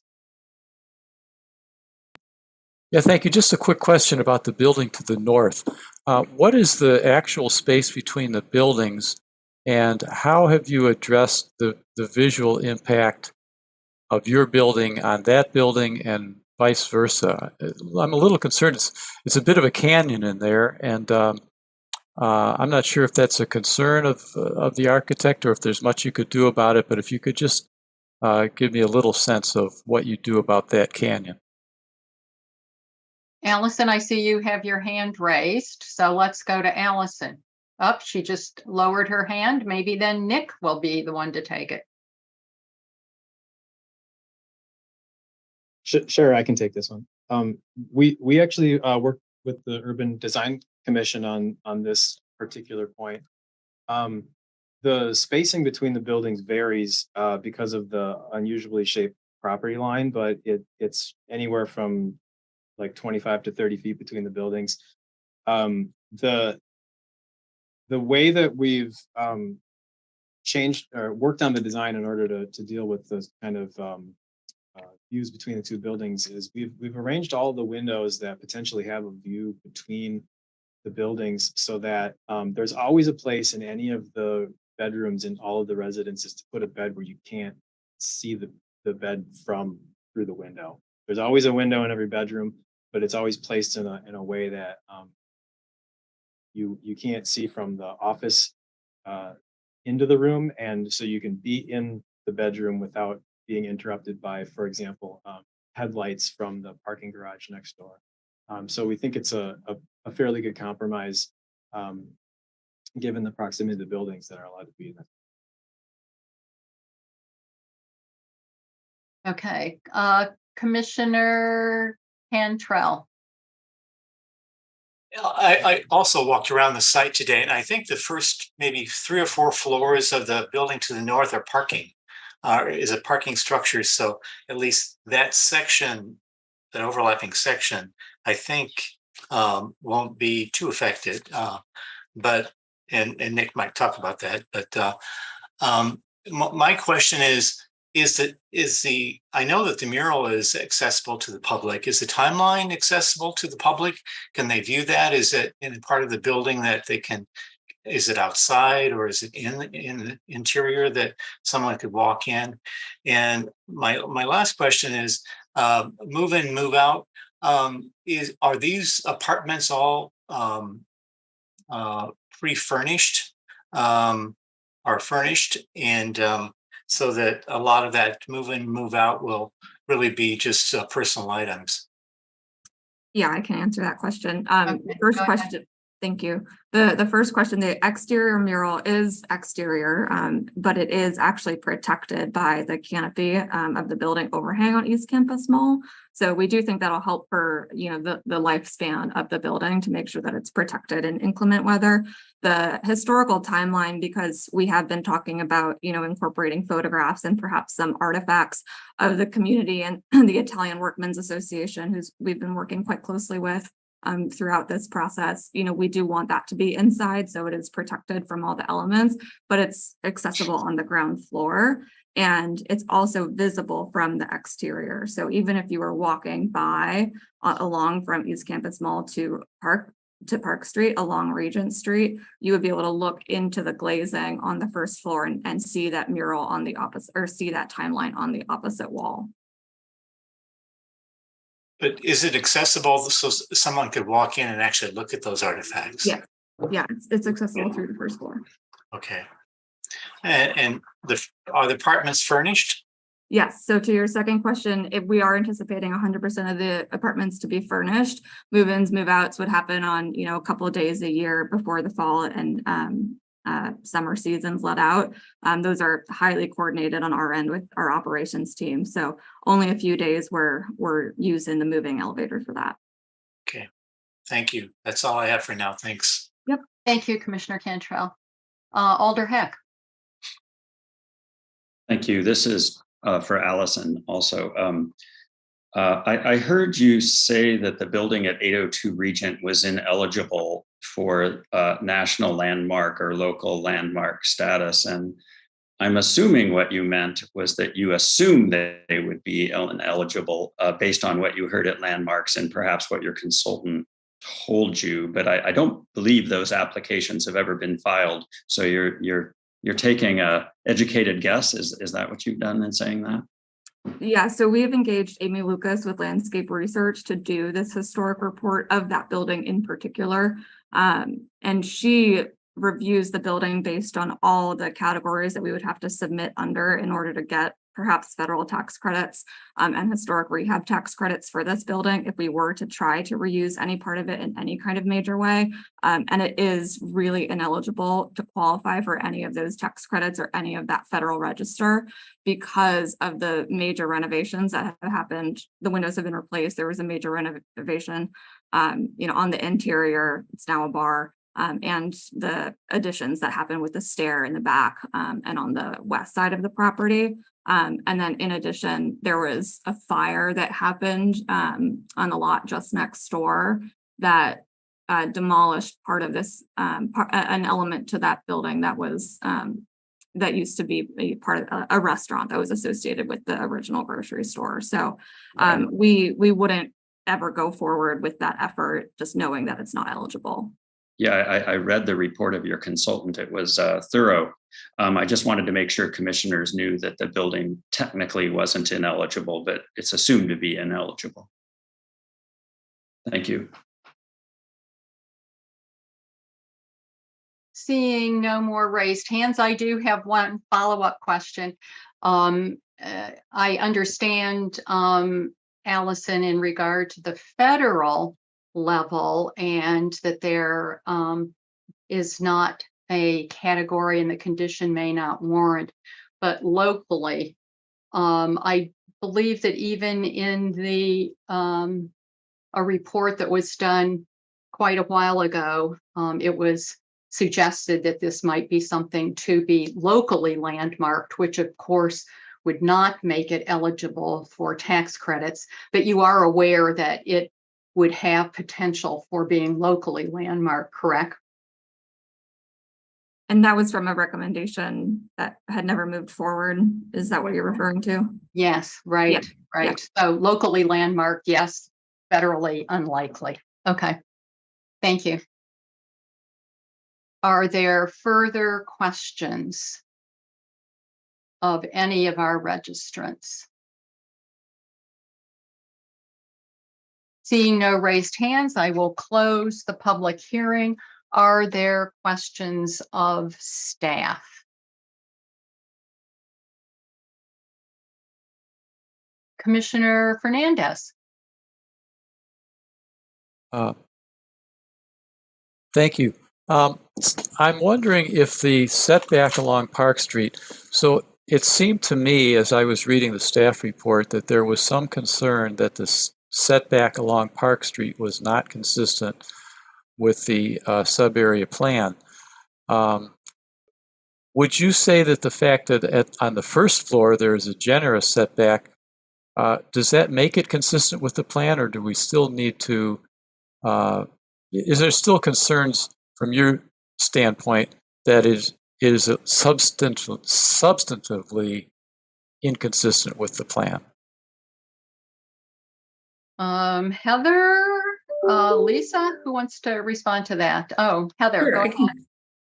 Yeah, thank you. Just a quick question about the building to the north. What is the actual space between the buildings, and how have you addressed the visual impact of your building on that building and vice versa? I'm a little concerned. It's a bit of a canyon in there, and I'm not sure if that's a concern of the architect or if there's much you could do about it, but if you could just give me a little sense of what you do about that canyon. Allison, I see you have your hand raised, so let's go to Allison. Up, she just lowered her hand. Maybe then Nick will be the one to take it. Sure, I can take this one. We actually worked with the Urban Design Commission on this particular point. The spacing between the buildings varies because of the unusually shaped property line, but it's anywhere from like 25 to 30 feet between the buildings. The way that we've changed or worked on the design in order to deal with those kind of views between the 2 buildings is we've arranged all the windows that potentially have a view between the buildings, so that there's always a place in any of the bedrooms in all of the residences to put a bed where you can't see the bed from through the window. There's always a window in every bedroom, but it's always placed in a way that you can't see from the office into the room, and so you can be in the bedroom without being interrupted by, for example, headlights from the parking garage next door. So we think it's a fairly good compromise, given the proximity of the buildings that are allowed to be there. Okay, Commissioner Cantrell. I also walked around the site today, and I think the first maybe 3 or 4 floors of the building to the north are parking, is a parking structure. So at least that section, that overlapping section, I think won't be too affected. But Nick might talk about that. But my question is I know that the mural is accessible to the public. Is the timeline accessible to the public? Can they view that? Is it in part of the building that they can? Is it outside, or is it in the interior that someone could walk in? And my last question is, move in, move out. Are these apartments all pre-furnished, are furnished, and so that a lot of that move in, move out will really be just personal items? Yeah, I can answer that question. Okay, First go question. ahead. Thank you. The first question, the exterior mural is exterior, but it is actually protected by the canopy of the building overhang on East Campus Mall. So we do think that'll help for, the lifespan of the building to make sure that it's protected in inclement weather. The historical timeline, because we have been talking about, incorporating photographs and perhaps some artifacts of the community and the Italian Workmen's Association, who's we've been working quite closely with throughout this process. We do want that to be inside, so it is protected from all the elements, but it's accessible on the ground floor, and it's also visible from the exterior. So even if you were walking by along from East Campus Mall to Park Street along Regent Street, you would be able to look into the glazing on the first floor and see that mural on the opposite, or see that timeline on the opposite wall. But is it accessible so someone could walk in and actually look at those artifacts? Yeah, it's accessible through the first floor. Okay. And are the apartments furnished? Yes. So to your second question, if we are anticipating 100% of the apartments to be furnished, move-ins, move-outs would happen on, a couple of days a year before the fall and summer seasons let out. Those are highly coordinated on our end with our operations team. So only a few days we're using the moving elevator for that. Okay. Thank you. That's all I have for now. Thanks. Thank you, Commissioner Cantrell. Alder Heck. Thank you. This is for Allison also. I heard you say that the building at 802 Regent was ineligible for national landmark or local landmark status. And I'm assuming what you meant was that you assumed that they would be ineligible based on what you heard at landmarks and perhaps what your consultant told you. But I don't believe those applications have ever been filed. So you're taking a educated guess. Is that what you've done in saying that? Yeah, so we have engaged Amy Lucas with Landscape Research to do this historic report of that building in particular. And she reviews the building based on all the categories that we would have to submit under in order to get perhaps federal tax credits and historic rehab tax credits for this building if we were to try to reuse any part of it in any kind of major way. And it is really ineligible to qualify for any of those tax credits or any of that federal register because of the major renovations that have happened. The windows have been replaced. There was a major renovation, on the interior. It's now a bar. And the additions that happen with the stair in the back and on the west side of the property. And then in addition, there was a fire that happened on the lot just next door that demolished part of this, an element to that building that was that used to be a part of a restaurant that was associated with the original grocery store. So we wouldn't ever go forward with that effort, just knowing that it's not eligible. Yeah, I read the report of your consultant. It was thorough. I just wanted to make sure commissioners knew that the building technically wasn't ineligible, but it's assumed to be ineligible. Thank you. Seeing no more raised hands, I do have one follow-up question. I understand, Allison, in regard to the federal level and that there is not a category and the condition may not warrant, but locally, I believe that even in the a report that was done quite a while ago, it was suggested that this might be something to be locally landmarked, which of course would not make it eligible for tax credits, but you are aware that it would have potential for being locally landmarked, correct? And that was from a recommendation that had never moved forward. Is that what you're referring to? Yes, right, Yeah. right. So locally landmarked, yes, federally unlikely. Okay, thank you. Are there further questions of any of our registrants? Seeing no raised hands, I will close the public hearing. Are there questions of staff? Commissioner Fernandez. Thank you. I'm wondering if the setback along Park Street, so it seemed to me as I was reading the staff report that there was some concern that the setback along Park Street was not consistent with the sub-area plan. Would you say that the fact that on the first floor there is a generous setback, does that make it consistent with the plan, or do we still need to, is there still concerns from your standpoint that it is substantively inconsistent with the plan? Heather, Lisa, who wants to respond to that? Oh, Heather, Sure, go ahead.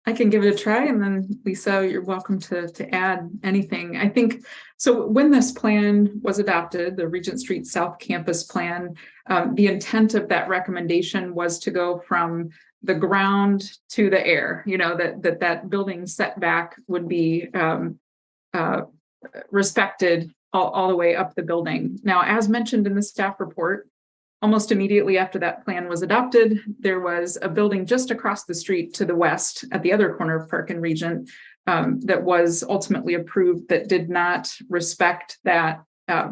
I can give it a try, and then Lisa, you're welcome to add anything. I think, so when this plan was adopted, the Regent Street South Campus plan, the intent of that recommendation was to go from the ground to the air, that building setback would be respected all the way up the building. Now, as mentioned in the staff report, almost immediately after that plan was adopted, there was a building just across the street to the west at the other corner of Park and Regent that was ultimately approved that did not respect that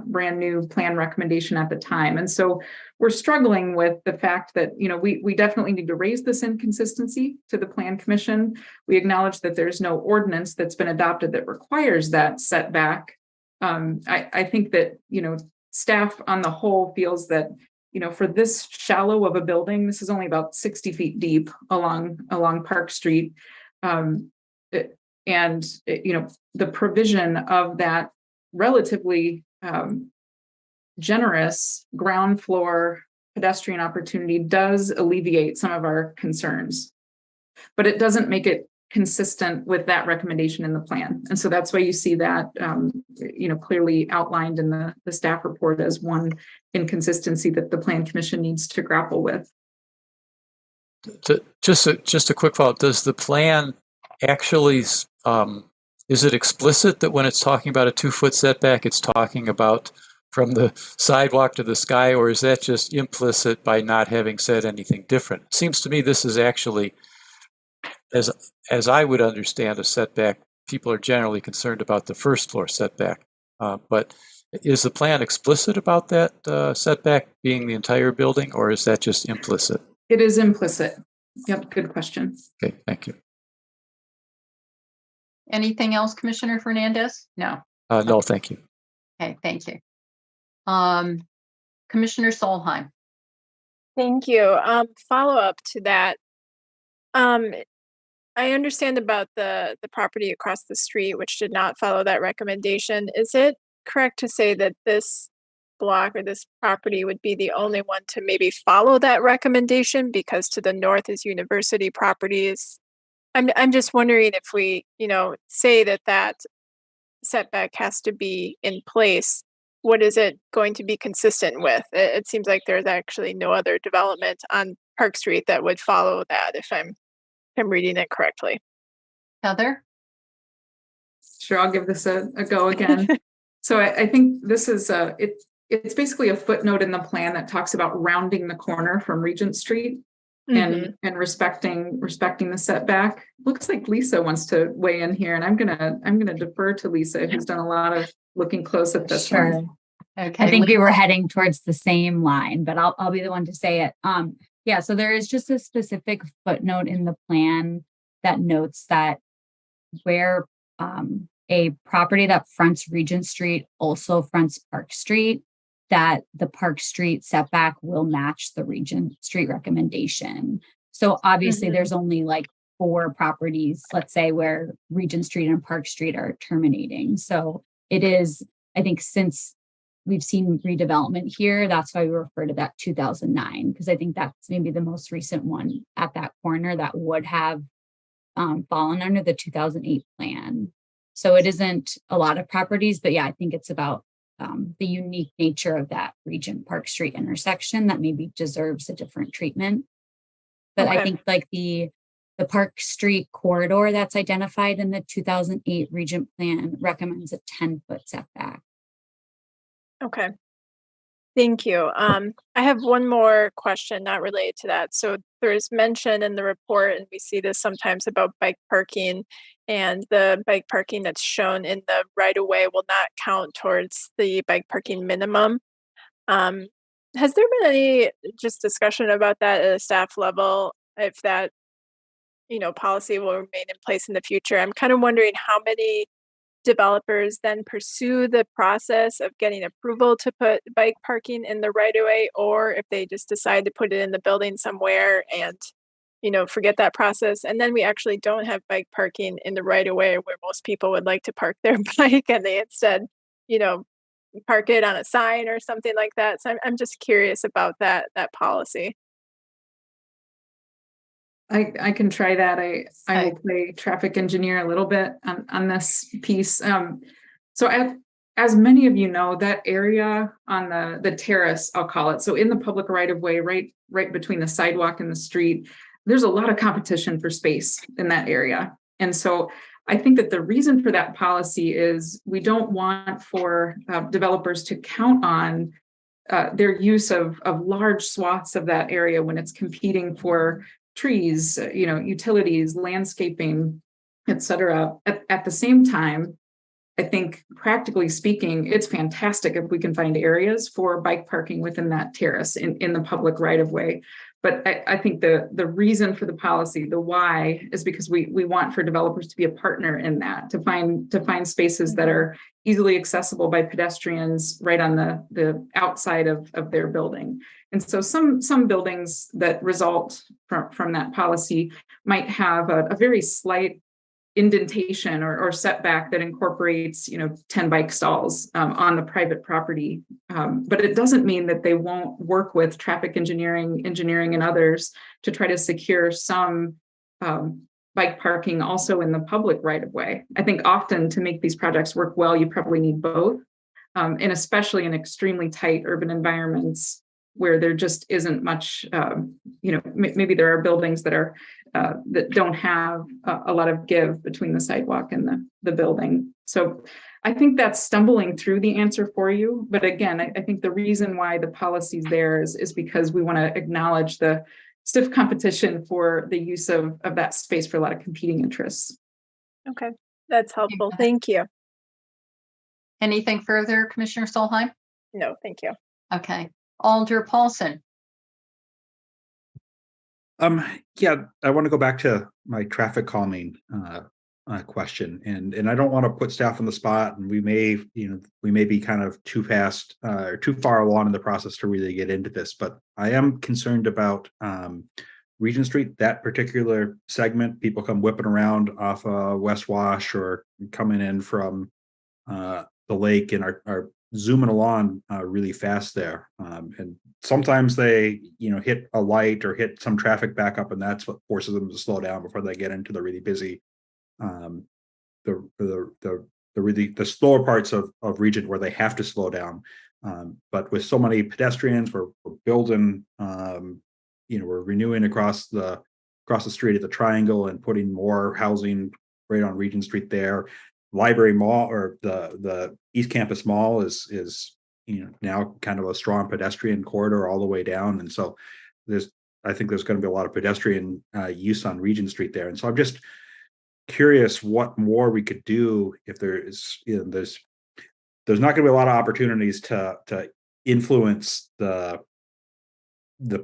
brand new plan recommendation at the time. And so we're struggling with the fact that, we definitely need to raise this inconsistency to the Plan Commission. We acknowledge that there's no ordinance that's been adopted that requires that setback. I think that, staff on the whole feels that, for this shallow of a building, this is only about 60 feet deep along Park Street. The provision of that relatively generous ground floor pedestrian opportunity does alleviate some of our concerns, but it doesn't make it consistent with that recommendation in the plan. And so that's why you see that, clearly outlined in the staff report as one inconsistency that the Plan Commission needs to grapple with. Just a quick follow-up. Does the plan actually, is it explicit that when it's talking about a 2-foot setback, it's talking about from the sidewalk to the sky, or is that just implicit by not having said anything different? It seems to me this is actually, as I would understand a setback, people are generally concerned about the first floor setback. But is the plan explicit about that setback being the entire building, or is that just implicit? It is implicit. Yep, good question. Okay, thank you. Anything else, Commissioner Fernandez? No. No, thank you. Okay, thank you. Commissioner Solheim. Thank you. Follow up to that. I understand about the property across the street, which did not follow that recommendation. Is it correct to say that this block or this property would be the only one to maybe follow that recommendation, because to the north is university properties? I'm just wondering if we, say that setback has to be in place, what is it going to be consistent with? It seems like there's actually no other development on Park Street that would follow that, if I'm reading it correctly. Heather? Sure, I'll give this a go again. So I think this is it's basically a footnote in the plan that talks about rounding the corner from Regent Street and respecting the setback. Looks like Lisa wants to weigh in here, and I'm gonna defer to Lisa, who's done a lot of looking close at this one. Okay. I think we were heading towards the same line, but I'll be the one to say it. Yeah, so there is just a specific footnote in the plan that notes that where a property that fronts Regent Street also fronts Park Street, that the Park Street setback will match the Regent Street recommendation. So obviously there's only like 4 properties, let's say, where Regent Street and Park Street are terminating. So it is, I think, since we've seen redevelopment here, that's why we refer to that 2009, because I think that's maybe the most recent one at that corner that would have fallen under the 2008 plan. So it isn't a lot of properties, but yeah, I think it's about the unique nature of that Regent Park Street intersection that maybe deserves a different treatment. But I think like the Park Street corridor that's identified in the 2008 Regent plan recommends a 10-foot setback. Okay. Thank you. I have one more question not related to that. So there's mention in the report, and we see this sometimes, about bike parking, and the bike parking that's shown in the right of way will not count towards the bike parking minimum. Has there been any just discussion about that at a staff level, if that, policy will remain in place in the future? I'm kind of wondering how many developers then pursue the process of getting approval to put bike parking in the right of way, or if they just decide to put it in the building somewhere and, forget that process. And then we actually don't have bike parking in the right of way where most people would like to park their bike, and they instead, park it on a sign or something like that. So I'm just curious about that policy. I can try that. I will play traffic engineer a little bit on this piece. So as many of you know, that area on the terrace, I'll call it, so in the public right of way, right between the sidewalk and the street, there's a lot of competition for space in that area. And so I think that the reason for that policy is we don't want for developers to count on their use of large swaths of that area when it's competing for trees, utilities, landscaping, et cetera. At the same time, I think practically speaking, it's fantastic if we can find areas for bike parking within that terrace in the public right of way. But I think the reason for the policy, the why, is because we want for developers to be a partner in that, to find spaces that are easily accessible by pedestrians right on the outside of their building. And so some buildings that result from that policy might have a very slight indentation or setback that incorporates 10 bike stalls on the private property, but it doesn't mean that they won't work with traffic engineering and others to try to secure some bike parking also in the public right of way. I think often to make these projects work well, you probably need both, and especially in extremely tight urban environments where there just isn't much, maybe there are buildings that don't have a lot of give between the sidewalk and the building. So I think that's stumbling through the answer for you. But again, I think the reason why the policy's there is because we want to acknowledge the stiff competition for the use of that space for a lot of competing interests. Okay, that's helpful. Thank you. Anything further, Commissioner Solheim? No, thank you. Okay. Alder Paulson. Yeah, I want to go back to my traffic calming question, and I don't want to put staff on the spot, and we may be kind of too fast or too far along in the process to really get into this, but I am concerned about Regent Street, that particular segment. People come whipping around off West Wash or coming in from the lake and are zooming along really fast there, and sometimes they hit a light or hit some traffic backup, and that's what forces them to slow down before they get into the really busy the slower parts of Regent where they have to slow down. But with so many pedestrians, we're building, we're renewing across the street at the Triangle and putting more housing right on Regent Street there. Library Mall, or the East Campus Mall, is now kind of a strong pedestrian corridor all the way down, and so I think there's going to be a lot of pedestrian use on Regent Street there, and so I'm just curious what more we could do if there's not going to be a lot of opportunities to influence the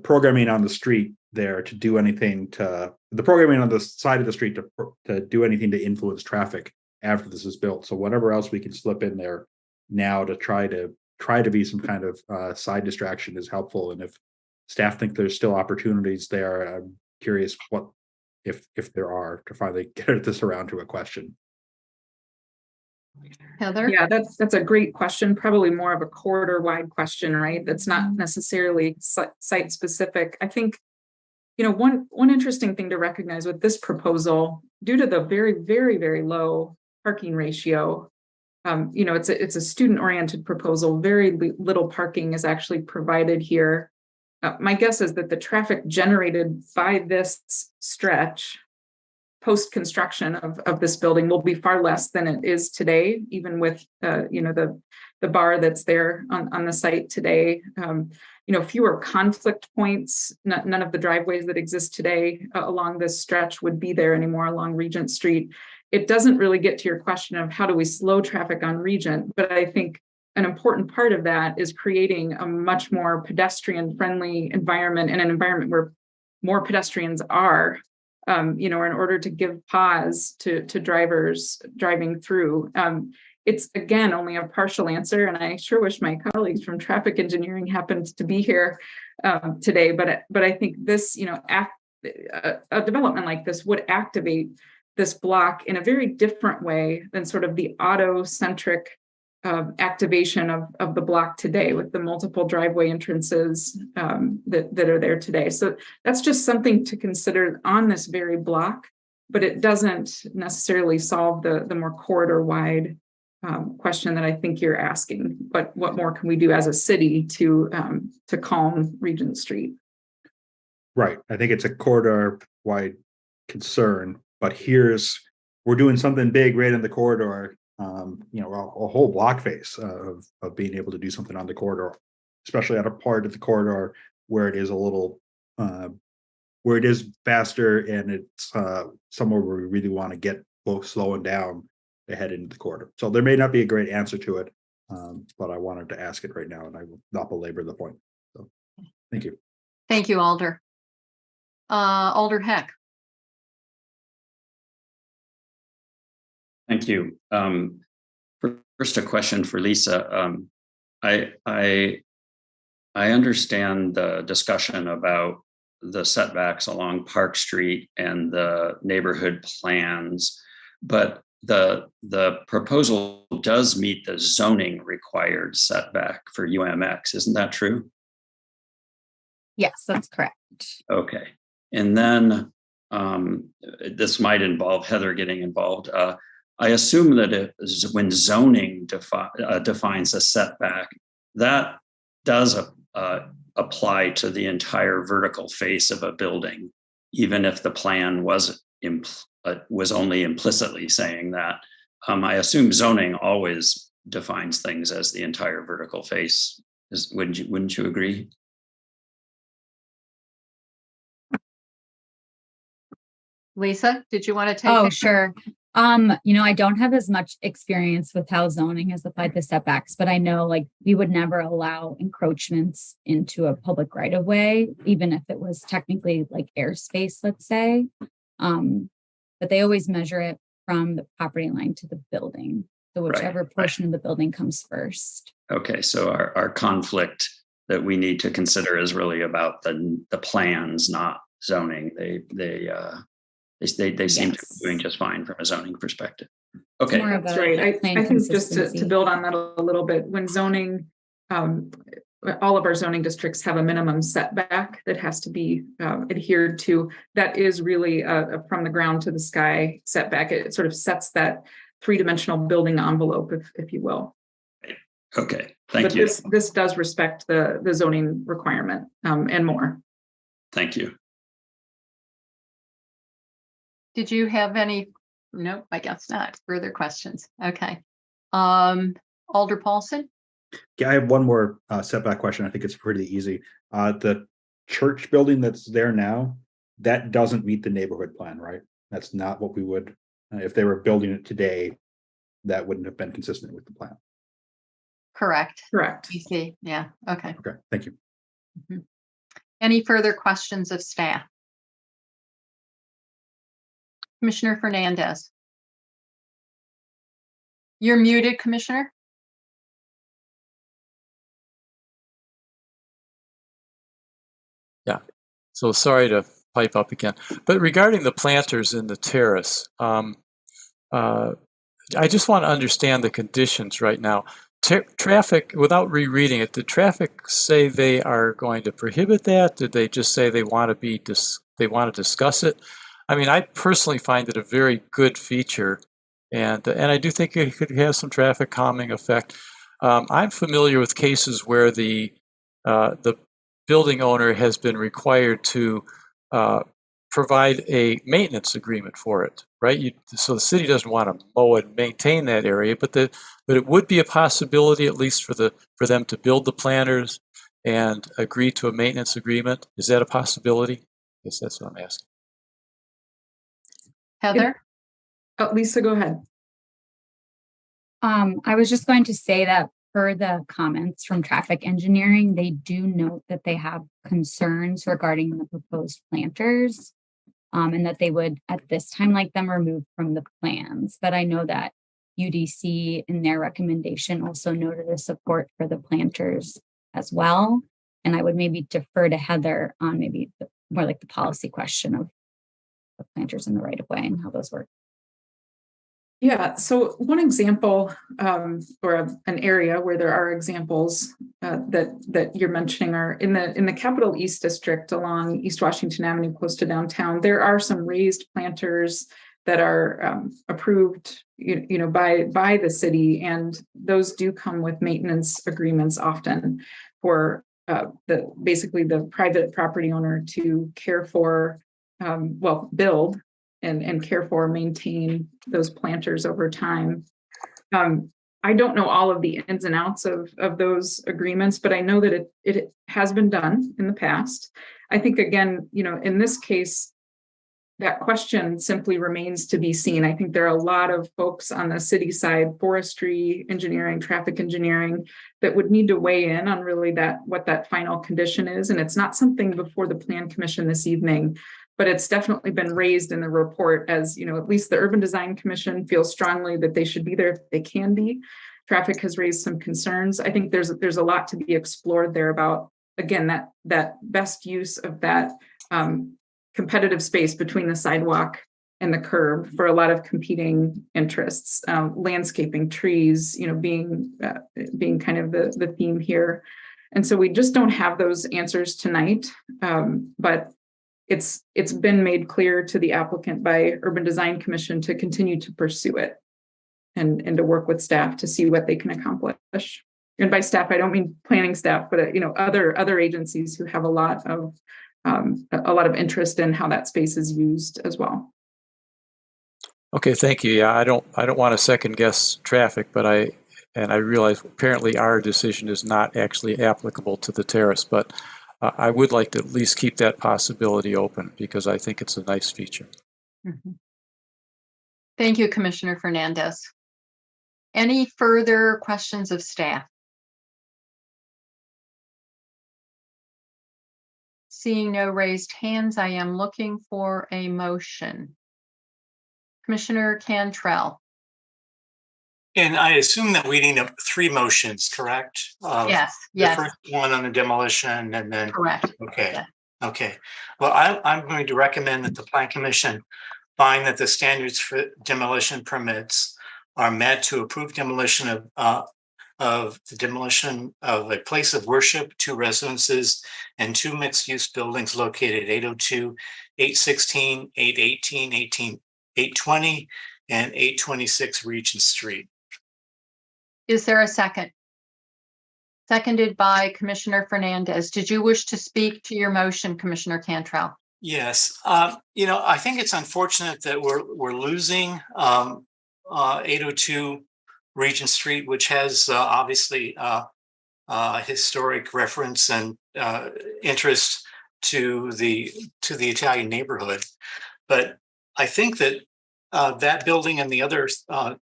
programming on the street there, to do anything to the programming on the side of the street to do anything to influence traffic after this is built. So whatever else we can slip in there now to try to be some kind of side distraction is helpful. And if staff think there's still opportunities there, I'm curious what if there are, to finally get this around to a question. Heather? Yeah, that's a great question. Probably more of a corridor-wide question, right? That's not necessarily site specific. I think one interesting thing to recognize with this proposal, due to the very, very, very low parking ratio, it's a student-oriented proposal. Very little parking is actually provided here. My guess is that the traffic generated by this stretch post-construction of this building will be far less than it is today, even with the bar that's there on the site today. Fewer conflict points. None of the driveways that exist today along this stretch would be there anymore along Regent Street. It doesn't really get to your question of how do we slow traffic on Regent, but I think an important part of that is creating a much more pedestrian-friendly environment, and an environment where more pedestrians are, in order to give pause to drivers driving through. It's, again, only a partial answer, and I sure wish my colleagues from traffic engineering happened to be here today, but I think this, a development like this would activate this block in a very different way than sort of the auto-centric activation of the block today, with the multiple driveway entrances that are there today. So that's just something to consider on this very block, but it doesn't necessarily solve the more corridor-wide question that I think you're asking. But what more can we do as a city to calm Regent Street? Right. I think it's a corridor-wide concern, but we're doing something big right in the corridor. A whole block face of being able to do something on the corridor, especially at a part of the corridor where it is a little, where it is faster, and it's somewhere where we really want to get slowing down. they head into the corridor. So there may not be a great answer to it, but I wanted to ask it right now, and I will not belabor the point. So thank you. Thank you, Alder. Alder Heck. Thank you. First, a question for Lisa. I understand the discussion about the setbacks along Park Street and the neighborhood plans, but the proposal does meet the zoning required setback for UMX. Isn't that true? Yes, that's correct. Okay. And then this might involve Heather getting involved. I assume that when zoning defines a setback, that does apply to the entire vertical face of a building, even if the plan was only implicitly saying that. I assume zoning always defines things as the entire vertical face. Wouldn't you agree? Lisa, did you want to take Oh, it? sure. I don't have as much experience with how zoning has applied to setbacks, but I know like we would never allow encroachments into a public right of way, even if it was technically like airspace, let's say. But they always measure it from the property line to the building. So whichever portion of the building comes first. Okay, so our conflict that we need to consider is really about the plans, not zoning. They seem to be doing just fine from a zoning perspective. Okay. That's right. I think just to build on that a little bit, when zoning, all of our zoning districts have a minimum setback that has to be adhered to. That is really from the ground to the sky setback. It sort of sets that three-dimensional building envelope, if you will. Okay, thank you. This does respect the zoning requirement and more. Thank you. Did you have any? Nope, I guess not. Further questions? Okay. Alder Paulson? Yeah, I have one more setback question. I think it's pretty easy. The church building that's there now, that doesn't meet the neighborhood plan, right? That's not what we would, if they were building it today, that wouldn't have been consistent with the plan. Correct. Correct. You see, yeah, okay. Okay, thank you. Mm-hmm. Any further questions of staff? Commissioner Fernandez. You're muted, Commissioner. Yeah, so sorry to pipe up again. But regarding the planters in the terrace, I just want to understand the conditions right now. Traffic, without rereading it, did traffic say they are going to prohibit that? Did they just say they want to discuss it? I mean, I personally find it a very good feature, and I do think it could have some traffic calming effect. I'm familiar with cases where the building owner has been required to provide a maintenance agreement for it, right? So the city doesn't want to mow and maintain that area, but it would be a possibility, at least for them to build the planters and agree to a maintenance agreement. Is that a possibility? I guess that's what I'm asking. Heather? Lisa, go ahead. I was just going to say that per the comments from traffic engineering, they do note that they have concerns regarding the proposed planters, and that they would at this time like them removed from the plans. But I know that UDC in their recommendation also noted a support for the planters as well. And I would maybe defer to Heather on maybe more like the policy question of the planters in the right of way and how those work. Yeah, so one example or an area where there are examples that you're mentioning are in the Capitol East District along East Washington Avenue close to downtown. There are some raised planters that are approved by the city, and those do come with maintenance agreements often for basically the private property owner to care for, build and care for, maintain those planters over time. I don't know all of the ins and outs of those agreements, but I know that it has been done in the past. I think, again, in this case, that question simply remains to be seen. I think there are a lot of folks on the city side, forestry, engineering, traffic engineering, that would need to weigh in on really what that final condition is. And it's not something before the Plan Commission this evening, but it's definitely been raised in the report as, at least the Urban Design Commission feels strongly that they should be there if they can be. Traffic has raised some concerns. I think there's a lot to be explored there about, again, that best use of that competitive space between the sidewalk and the curb for a lot of competing interests, landscaping, trees, being kind of the theme here. And so we just don't have those answers tonight, but it's been made clear to the applicant by Urban Design Commission to continue to pursue it and to work with staff to see what they can accomplish. And by staff, I don't mean planning staff, but other agencies who have a lot of interest in how that space is used as well. Okay, thank you. Yeah, I don't want to second guess traffic, but I realize apparently our decision is not actually applicable to the terrace, but I would like to at least keep that possibility open because I think it's a nice feature. Mm-hmm. Thank you, Commissioner Fernandez. Any further questions of staff? Seeing no raised hands, I am looking for a motion. Commissioner Cantrell. And I assume that we need 3 motions, correct? Yes. The first one on the demolition and then. Correct. Okay. Yeah. Okay. Well, I'm going to recommend that the Plan Commission find that the standards for demolition permits are met to approve demolition of the demolition of a place of worship, 2 residences, and 2 mixed-use buildings located at 802, 816, 818, 820, and 826 Regent Street. Is there a second? Seconded by Commissioner Fernandez. Did you wish to speak to your motion, Commissioner Cantrell? Yes. I think it's unfortunate that we're losing 802 Regent Street, which has obviously historic reference and interest to the Italian neighborhood. But I think that that building and the other 2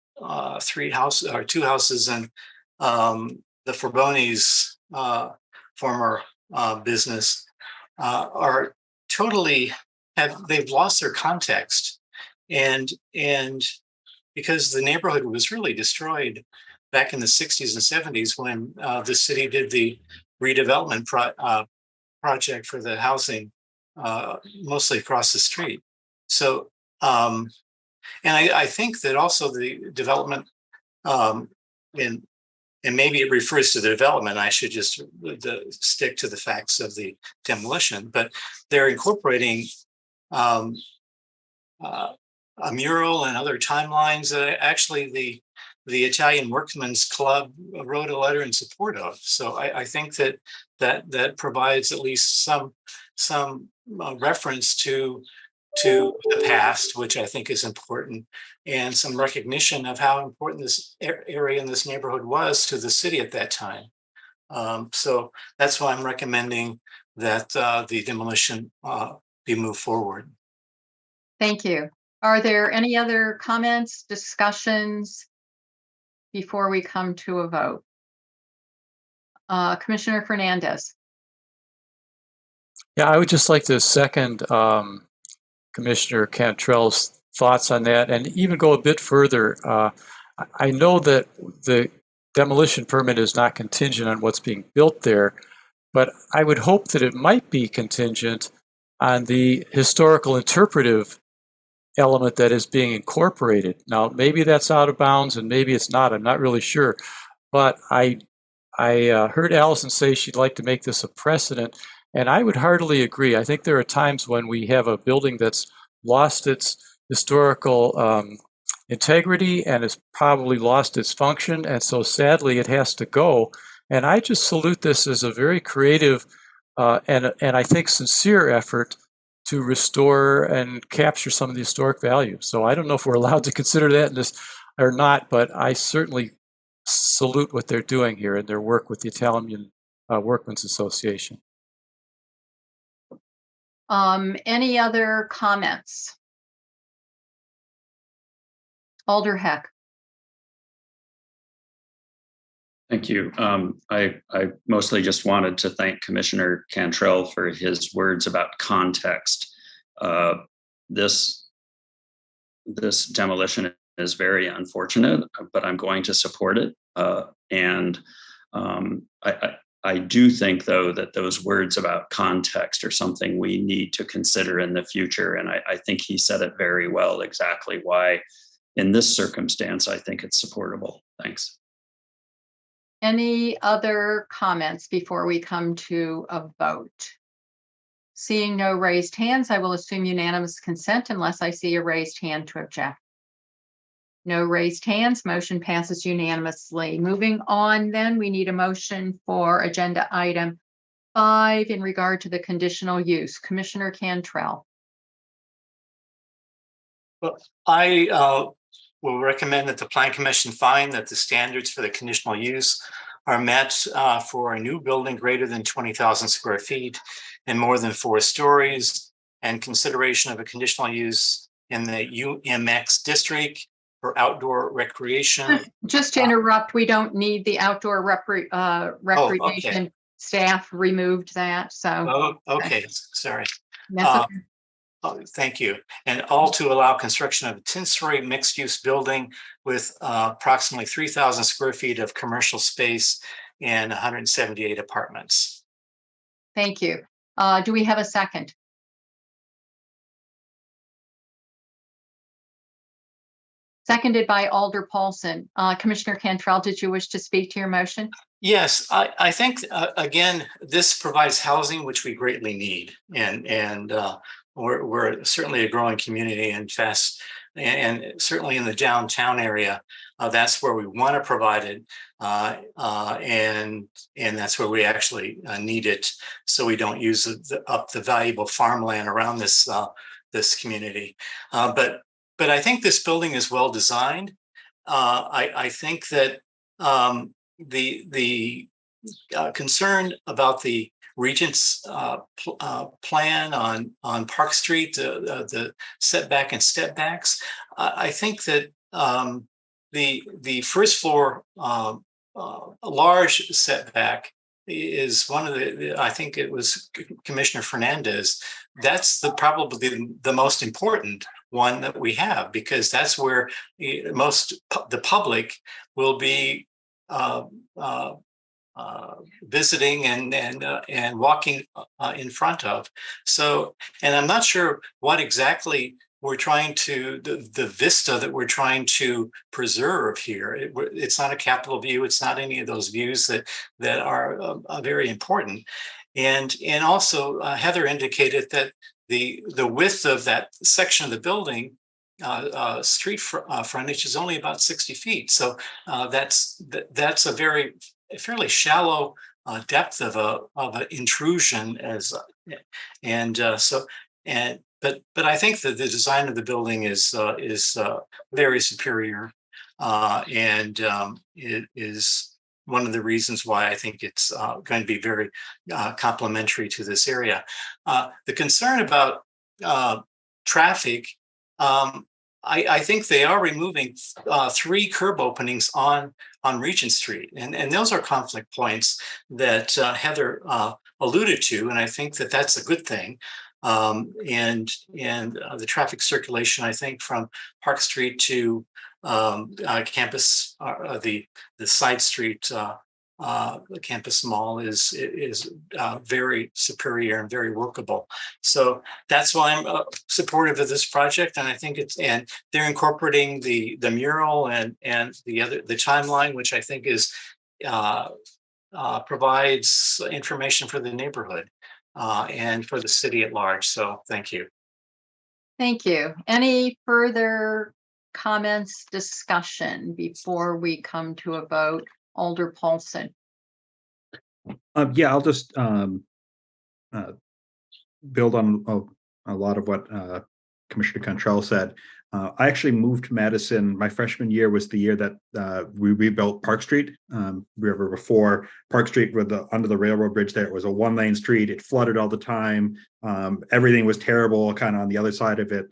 houses and the Forboni's former business are totally they've lost their context, and because the neighborhood was really destroyed back in the 60s and 70s when the city did the redevelopment project for the housing, mostly across the street. So, and I think that also the development, and maybe it refers to the development, I should just stick to the facts of the demolition, but they're incorporating a mural and other timelines. Actually, the Italian Workmen's Club wrote a letter in support of. So I think that provides at least some reference to the past, which I think is important, and some recognition of how important this area in this neighborhood was to the city at that time. So that's why I'm recommending that the demolition be moved forward. Thank you. Are there any other comments, discussions before we come to a vote? Commissioner Fernandez. Yeah, I would just like to second Commissioner Cantrell's thoughts on that and even go a bit further. I know that the demolition permit is not contingent on what's being built there, but I would hope that it might be contingent on the historical interpretive element that is being incorporated. Now, maybe that's out of bounds and maybe it's not. I'm not really sure. But I heard Allison say she'd like to make this a precedent, and I would heartily agree. I think there are times when we have a building that's lost its historical integrity and has probably lost its function, and so sadly it has to go. And I just salute this as a very creative and I think sincere effort to restore and capture some of the historic value. So I don't know if we're allowed to consider that in this or not, but I certainly salute what they're doing here and their work with the Italian Workmen's Association. Any other comments? Alder Heck. Thank you. I mostly just wanted to thank Commissioner Cantrell for his words about context. This demolition is very unfortunate, but I'm going to support it. And I do think, though, that those words about context are something we need to consider in the future. And I think he said it very well, exactly why in this circumstance, I think it's supportable. Thanks. Any other comments before we come to a vote? Seeing no raised hands, I will assume unanimous consent unless I see a raised hand to object. No raised hands, motion passes unanimously. Moving on, then we need a motion for agenda item 5 in regard to the conditional use. Commissioner Cantrell. Well, I will recommend that the Plan Commission find that the standards for the conditional use are met for a new building greater than 20,000 square feet and more than 4 stories, and consideration of a conditional use in the UMX district for outdoor recreation. Just to interrupt, we don't need the outdoor recreation. Okay. Staff removed that, so. Okay, sorry. That's okay. Thank you. And all to allow construction of a 10-story mixed-use building with approximately 3,000 square feet of commercial space and 178 apartments. Thank you. Do we have a second? Seconded by Alder Paulson. Commissioner Cantrell, did you wish to speak to your motion? Yes, I think, again, this provides housing, which we greatly need. And we're certainly a growing community and certainly in the downtown area, that's where we want to provide it. And that's where we actually need it, so we don't use up the valuable farmland around this community. But I think this building is well designed. I think that the concern about the Regent's plan on Park Street, the setback and stepbacks, I think that the first floor large setback is one of I think it was Commissioner Fernandez. That's probably the most important one that we have, because that's where the public will be visiting and walking in front of. So, and I'm not sure what exactly we're trying to, the vista that we're trying to preserve here. It's not a Capitol view. It's not any of those views that are very important. And also Heather indicated that the width of that section of the building street frontage is only about 60 feet. So that's a fairly shallow depth of an intrusion but I think that the design of the building is very superior, and it is one of the reasons why I think it's going to be very complementary to this area. The concern about traffic, I think they are removing 3 curb openings on Regent Street, and those are conflict points that Heather alluded to, and I think that that's a good thing. And the traffic circulation, I think, from Park Street to campus, the side street, the campus mall is very superior and very workable. So that's why I'm supportive of this project, and I think and they're incorporating the mural and the timeline, which I think is provides information for the neighborhood and for the city at large. So thank you. Thank you. Any further comments, discussion before we come to a vote? Alder Paulson. Yeah, I'll just build on a lot of what Commissioner Cantrell said. I actually moved to Madison. My freshman year was the year that we rebuilt Park Street. River before Park Street with under the railroad bridge there, it was a 1-lane street. It flooded all the time. Everything was terrible kind of on the other side of it.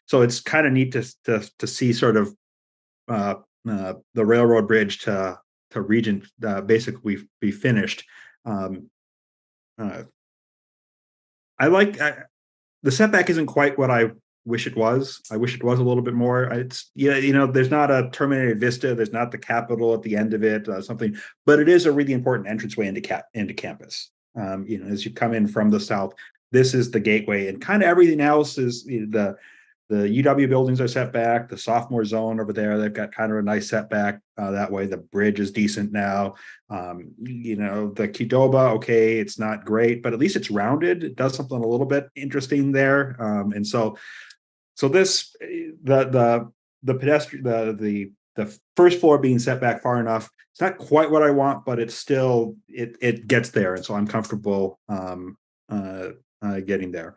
So it's kind of neat to see sort of the railroad bridge to Regent basically be finished. I like the setback isn't quite what I wish it was. I wish it was a little bit more. It's there's not a terminated vista. There's not the Capitol at the end of it, something, but it is a really important entranceway into campus. As you come in from the south, this is the gateway, and kind of everything else is the UW buildings are set back. The sophomore zone over there, they've got kind of a nice setback that way. The bridge is decent now. The Qdoba, okay, it's not great, but at least it's rounded. It does something a little bit interesting there. And so this the pedestrian the first floor being set back far enough. It's not quite what I want, but it's still it gets there, and so I'm comfortable getting there.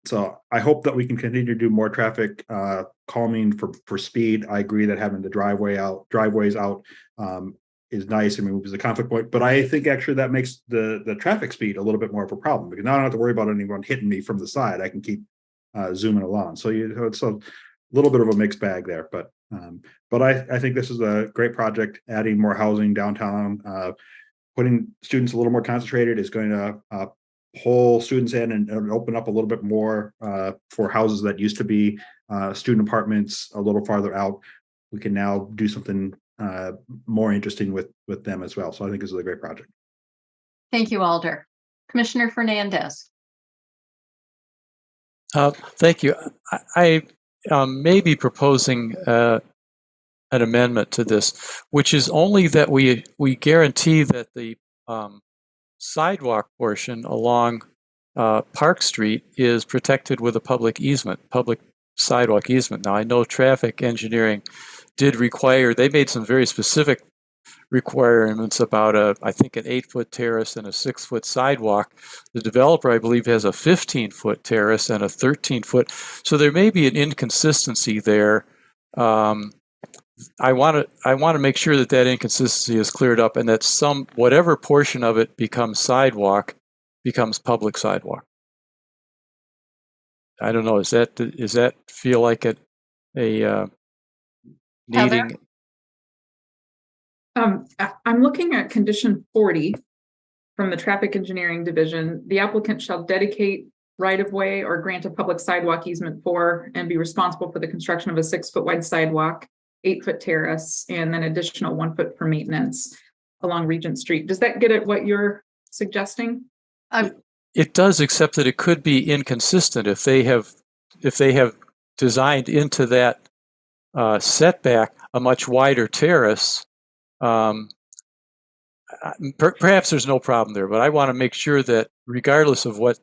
So I hope that we can continue to do more traffic calming for speed. I agree that having the driveways out is nice and removes the conflict point. But I think actually that makes the traffic speed a little bit more of a problem, because now I don't have to worry about anyone hitting me from the side. I can keep zooming along. So it's a little bit of a mixed bag there. But I think this is a great project. Adding more housing downtown, putting students a little more concentrated is going to pull students in and open up a little bit more for houses that used to be student apartments a little farther out. We can now do something more interesting with them as well. So I think this is a great project. Thank you, Alder. Commissioner Fernandez. Thank you. I may be proposing an amendment to this, which is only that we guarantee that the sidewalk portion along Park Street is protected with a public sidewalk easement. Now, I know traffic engineering did require, they made some very specific requirements about I think an 8-foot terrace and a 6-foot sidewalk. The developer, I believe, has a 15-foot terrace and a 13-foot. So there may be an inconsistency there. I want to make sure that inconsistency is cleared up, and that whatever portion of it becomes sidewalk becomes public sidewalk. I don't know. Does that feel like a needing? I'm looking at condition 40 from the Traffic Engineering Division. The applicant shall dedicate right-of-way or grant a public sidewalk easement for and be responsible for the construction of a 6-foot wide sidewalk, 8-foot terrace, and then additional 1 foot for maintenance along Regent Street. Does that get at what you're suggesting? It does, except that it could be inconsistent if they have designed into that setback a much wider terrace. Perhaps there's no problem there, but I want to make sure that regardless of what,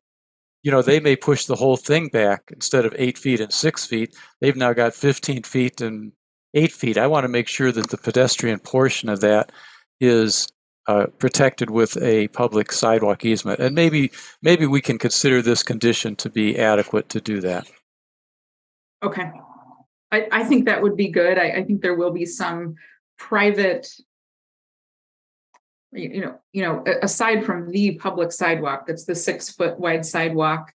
they may push the whole thing back. Instead of 8 feet and 6 feet, they've now got 15 feet and 8 feet. I want to make sure that the pedestrian portion of that is protected with a public sidewalk easement. And maybe we can consider this condition to be adequate to do that. Okay. I think that would be good. I think there will be some private, aside from the public sidewalk, that's the 6-foot wide sidewalk,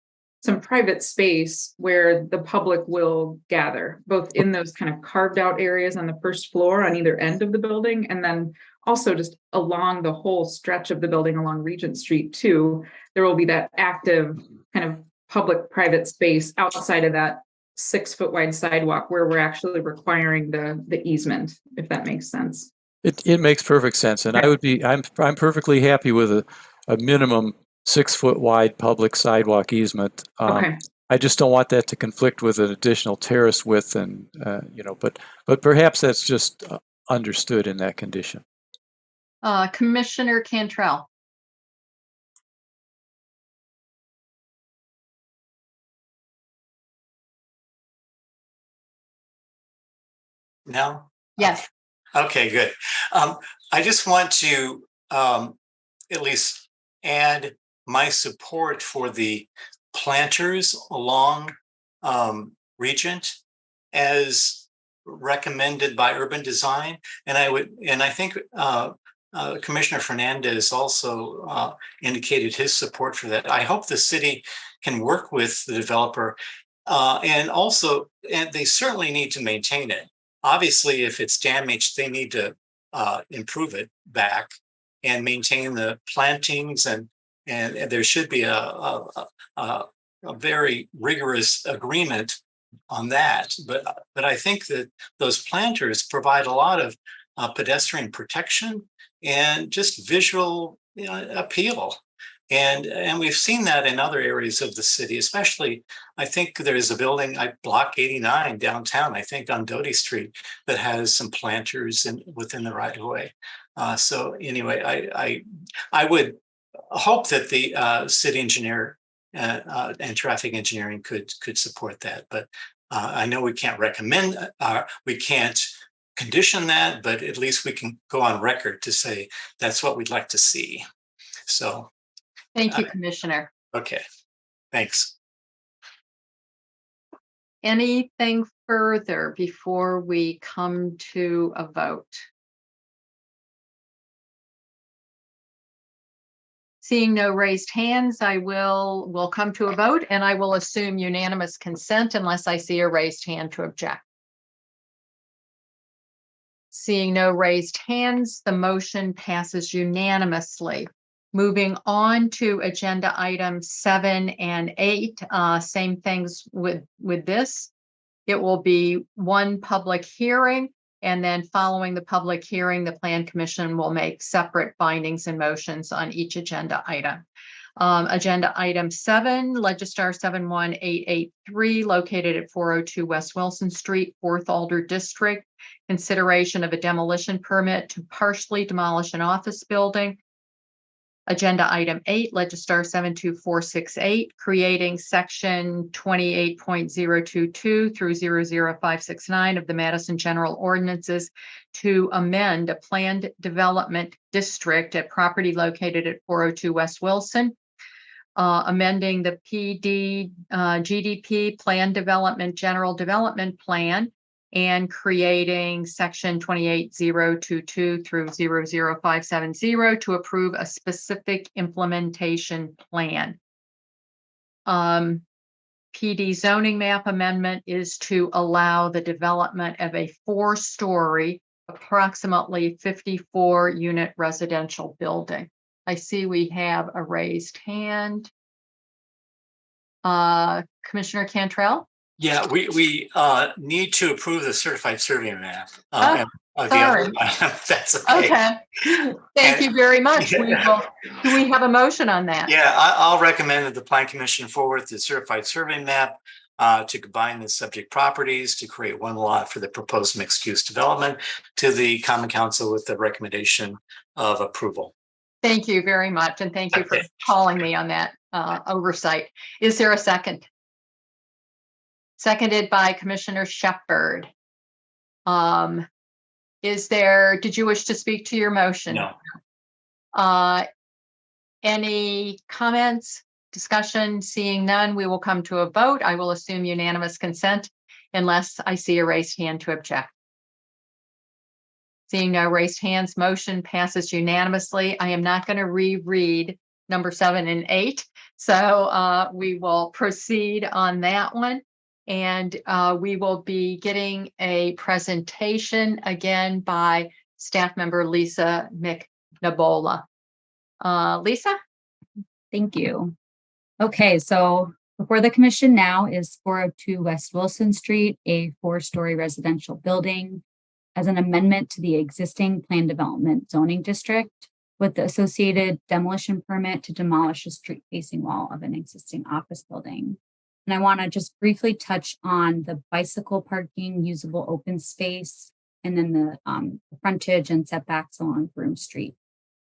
some private space where the public will gather, both in those kind of carved out areas on the first floor on either end of the building, and then also just along the whole stretch of the building along Regent Street too. There will be that active kind of public private space outside of that 6-foot wide sidewalk where we're actually requiring the easement, if that makes sense. It makes perfect sense, and I'm perfectly happy with a minimum 6-foot wide public sidewalk easement. Okay. I just don't want that to conflict with an additional terrace width, and but perhaps that's just understood in that condition. Commissioner Cantrell. No? Yes. Okay, good. I just want to at least add my support for the planters along Regent. as recommended by urban design. And I think Commissioner Fernandez also indicated his support for that. I hope the city can work with the developer, and they certainly need to maintain it. Obviously, if it's damaged, they need to improve it back and maintain the plantings, and there should be a very rigorous agreement on that. But I think that those planters provide a lot of pedestrian protection and just visual appeal. And we've seen that in other areas of the city, especially, I think there is a building, Block 89 downtown, I think on Doty Street, that has some planters within the right of way. So anyway, I would hope that the city engineer and traffic engineering could support that. But I know we can't recommend, we can't condition that, but at least we can go on record to say that's what we'd like to see. So. Thank you, Commissioner. Okay, thanks. Anything further before we come to a vote? Seeing no raised hands, we'll come to a vote, and I will assume unanimous consent unless I see a raised hand to object. Seeing no raised hands, the motion passes unanimously. Moving on to agenda items 7 and 8, same things with this. It will be one public hearing, and then following the public hearing, the Plan Commission will make separate findings and motions on each agenda item. Agenda item 7, Registrar 71883, located at 402 West Wilson Street, 4th Alder District. Consideration of a demolition permit to partially demolish an office building. Agenda item 8, Registrar 72468, creating section 28.022 through 00569 of the Madison General Ordinances to amend a planned development district at property located at 402 West Wilson. Amending the GDP Plan Development General Development Plan and creating section 28022 through 00570 to approve a specific implementation plan. PD zoning map amendment is to allow the development of a 4-story, approximately 54-unit residential building. I see we have a raised hand. Commissioner Cantrell? Yeah, we need to approve the certified survey map. Sorry. That's okay. Thank you very much. Yeah. Do we have a motion on that? Yeah, I'll recommend that the Plan Commission forward the certified survey map to combine the subject properties to create one lot for the proposed mixed-use development to the Common Council with the recommendation of approval. Thank you very much, and thank you for calling me on that oversight. Is there a second? Seconded by Commissioner Shepard. Did you wish to speak to your motion? No. Any comments, discussion? Seeing none, we will come to a vote. I will assume unanimous consent unless I see a raised hand to object. Seeing no raised hands, motion passes unanimously. I am not going to reread number 7 and 8. So we will proceed on that one. And we will be getting a presentation again by staff member Lisa McNabola. Lisa? Thank you. Okay, so before the commission now is 402 West Wilson Street, a 4-story residential building as an amendment to the existing planned development zoning district with the associated demolition permit to demolish a street-facing wall of an existing office building. And I want to just briefly touch on the bicycle parking, usable open space, and then the frontage and setbacks along Broome Street.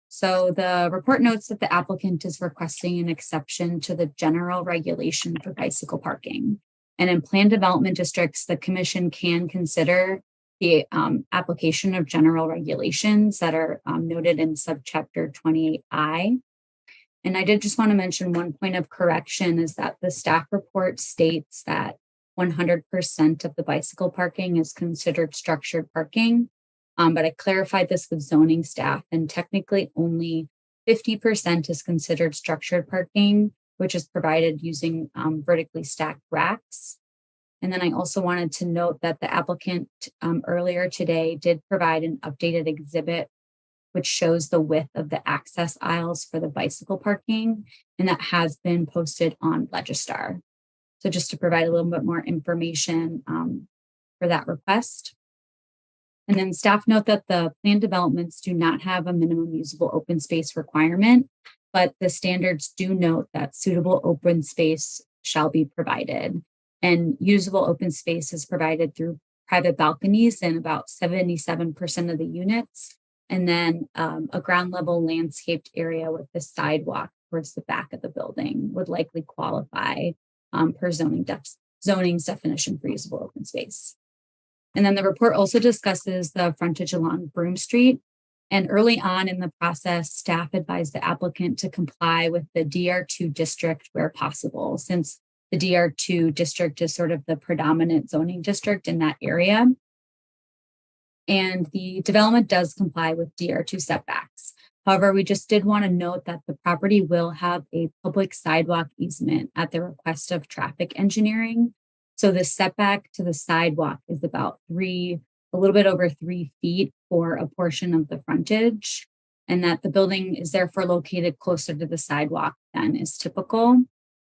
So the report notes that the applicant is requesting an exception to the general regulation for bicycle parking. And in planned development districts, the commission can consider the application of general regulations that are noted in subchapter 28I. And I did just want to mention one point of correction is that the staff report states that 100% of the bicycle parking is considered structured parking. But I clarified this with zoning staff, and technically only 50% is considered structured parking, which is provided using vertically stacked racks. And then I also wanted to note that the applicant earlier today did provide an updated exhibit which shows the width of the access aisles for the bicycle parking, and that has been posted on Registrar. So just to provide a little bit more information for that request. And then staff note that the planned developments do not have a minimum usable open space requirement, but the standards do note that suitable open space shall be provided. And usable open space is provided through private balconies in about 77% of the units. And then a ground level landscaped area with the sidewalk towards the back of the building would likely qualify per zoning's definition for usable open space. And then the report also discusses the frontage along Broome Street. And early on in the process, staff advised the applicant to comply with the DR2 district where possible, since the DR2 district is sort of the predominant zoning district in that area. And the development does comply with DR2 setbacks. However, we just did want to note that the property will have a public sidewalk easement at the request of traffic engineering. So the setback to the sidewalk is about a little bit over 3 feet for a portion of the frontage, and that the building is therefore located closer to the sidewalk than is typical.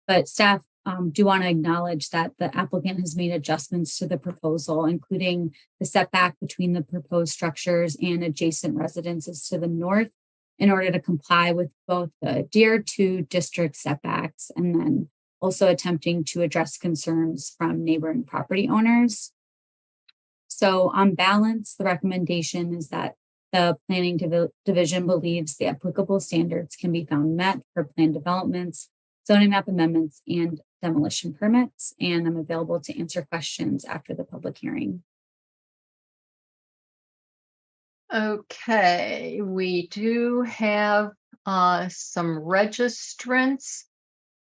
But staff do want to acknowledge that the applicant has made adjustments to the proposal, including the setback between the proposed structures and adjacent residences to the north, in order to comply with both the DR2 district setbacks and then also attempting to address concerns from neighboring property owners. So on balance, the recommendation is that the planning division believes the applicable standards can be found met for planned developments, zoning map amendments, and demolition permits. And I'm available to answer questions after the public hearing. Okay, we do have some registrants.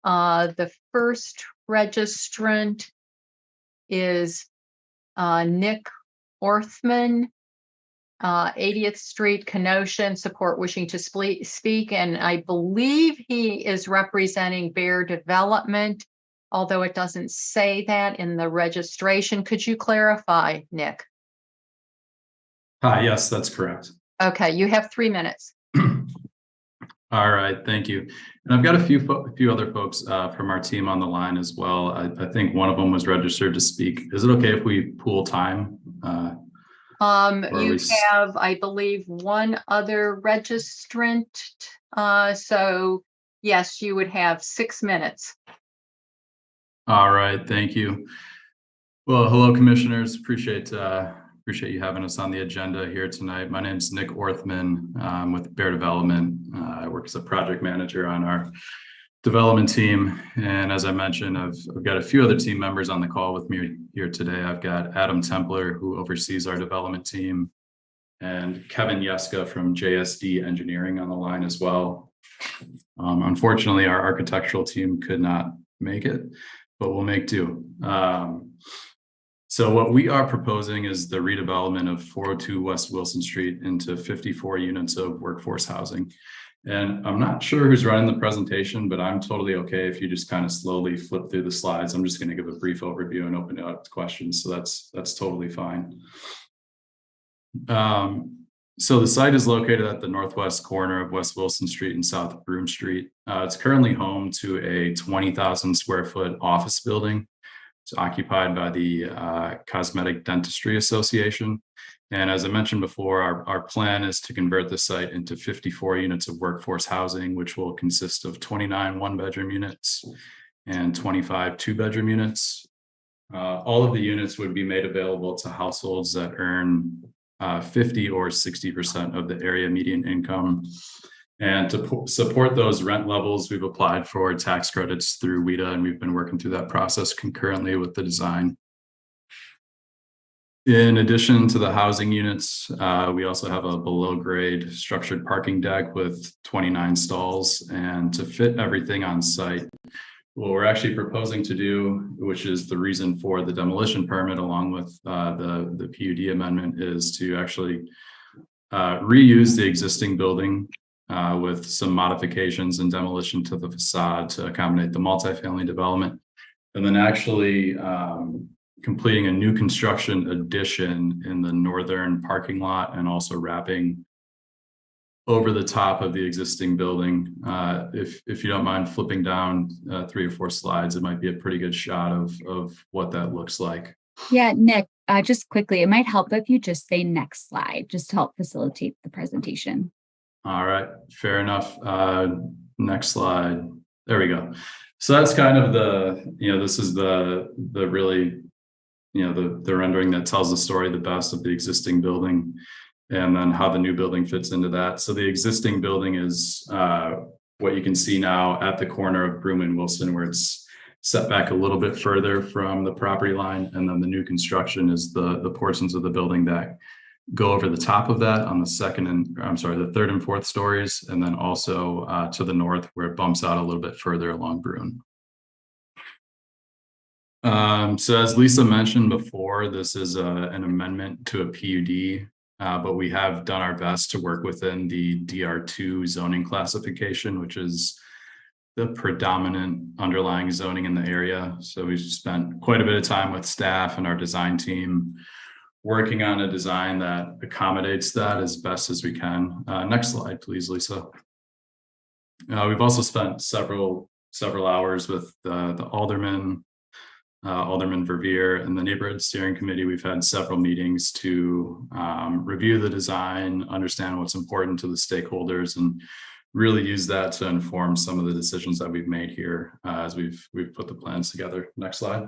The first registrant is Nick Orthman, 80th Street, Kenosha, support wishing to speak. And I believe he is representing Bear Development, although it doesn't say that in the registration. Could you clarify, Nick? Hi, yes, that's correct. Okay, you have 3 minutes. All right, thank you. And I've got a few other folks from our team on the line as well. I think one of them was registered to speak. Is it okay if we pool time? You have, I believe, one other registrant. So yes, you would have 6 minutes. All right, thank you. Well, hello, commissioners. Appreciate you having us on the agenda here tonight. My name is Nick Orthman. I'm with Bear Development. I work as a project manager on our development team. And as I mentioned, I've got a few other team members on the call with me here today. I've got Adam Templer, who oversees our development team, and Kevin Yeska from JSD Engineering on the line as well. Unfortunately, our architectural team could not make it, but we'll make do. So what we are proposing is the redevelopment of 402 West Wilson Street into 54 units of workforce housing. And I'm not sure who's running the presentation, but I'm totally okay if you just kind of slowly flip through the slides. I'm just going to give a brief overview and open it up to questions. So that's totally fine. So the site is located at the northwest corner of West Wilson Street and South Broome Street. It's currently home to a 20,000 square foot office building. It's occupied by the Cosmetic Dentistry Association. And as I mentioned before, our plan is to convert the site into 54 units of workforce housing, which will consist of 29 one-bedroom units and 25 two-bedroom units. All of the units would be made available to households that earn 50 or 60% of the area median income. And to support those rent levels, we've applied for tax credits through WIDA, and we've been working through that process concurrently with the design. In addition to the housing units, we also have a below grade structured parking deck with 29 stalls. And to fit everything on site, what we're actually proposing to do, which is the reason for the demolition permit along with the PUD amendment, is to actually reuse the existing building with some modifications and demolition to the facade to accommodate the multifamily development. And then actually completing a new construction addition in the northern parking lot and also wrapping over the top of the existing building. If you don't mind flipping down 3 or 4 slides, it might be a pretty good shot of what that looks like. Yeah, Nick, just quickly, it might help if you just say next slide, just to help facilitate the presentation. All right, fair enough. Next slide. There we go. So that's kind of this is the really, the rendering that tells the story the best of the existing building, and then how the new building fits into that. So the existing building is what you can see now at the corner of Broome and Wilson, where it's set back a little bit further from the property line. And then the new construction is the portions of the building that go over the top of that on the the 3rd and 4th stories. And then also to the north, where it bumps out a little bit further along Broome. So as Lisa mentioned before, this is an amendment to a PUD. But we have done our best to work within the DR2 zoning classification, which is the predominant underlying zoning in the area. So we've spent quite a bit of time with staff and our design team working on a design that accommodates that as best as we can. Next slide, please, Lisa. We've also spent several hours with the alderman, Alderman Verveer, and the neighborhood steering committee. We've had several meetings to review the design, understand what's important to the stakeholders, and really use that to inform some of the decisions that we've made here as we've put the plans together. Next slide.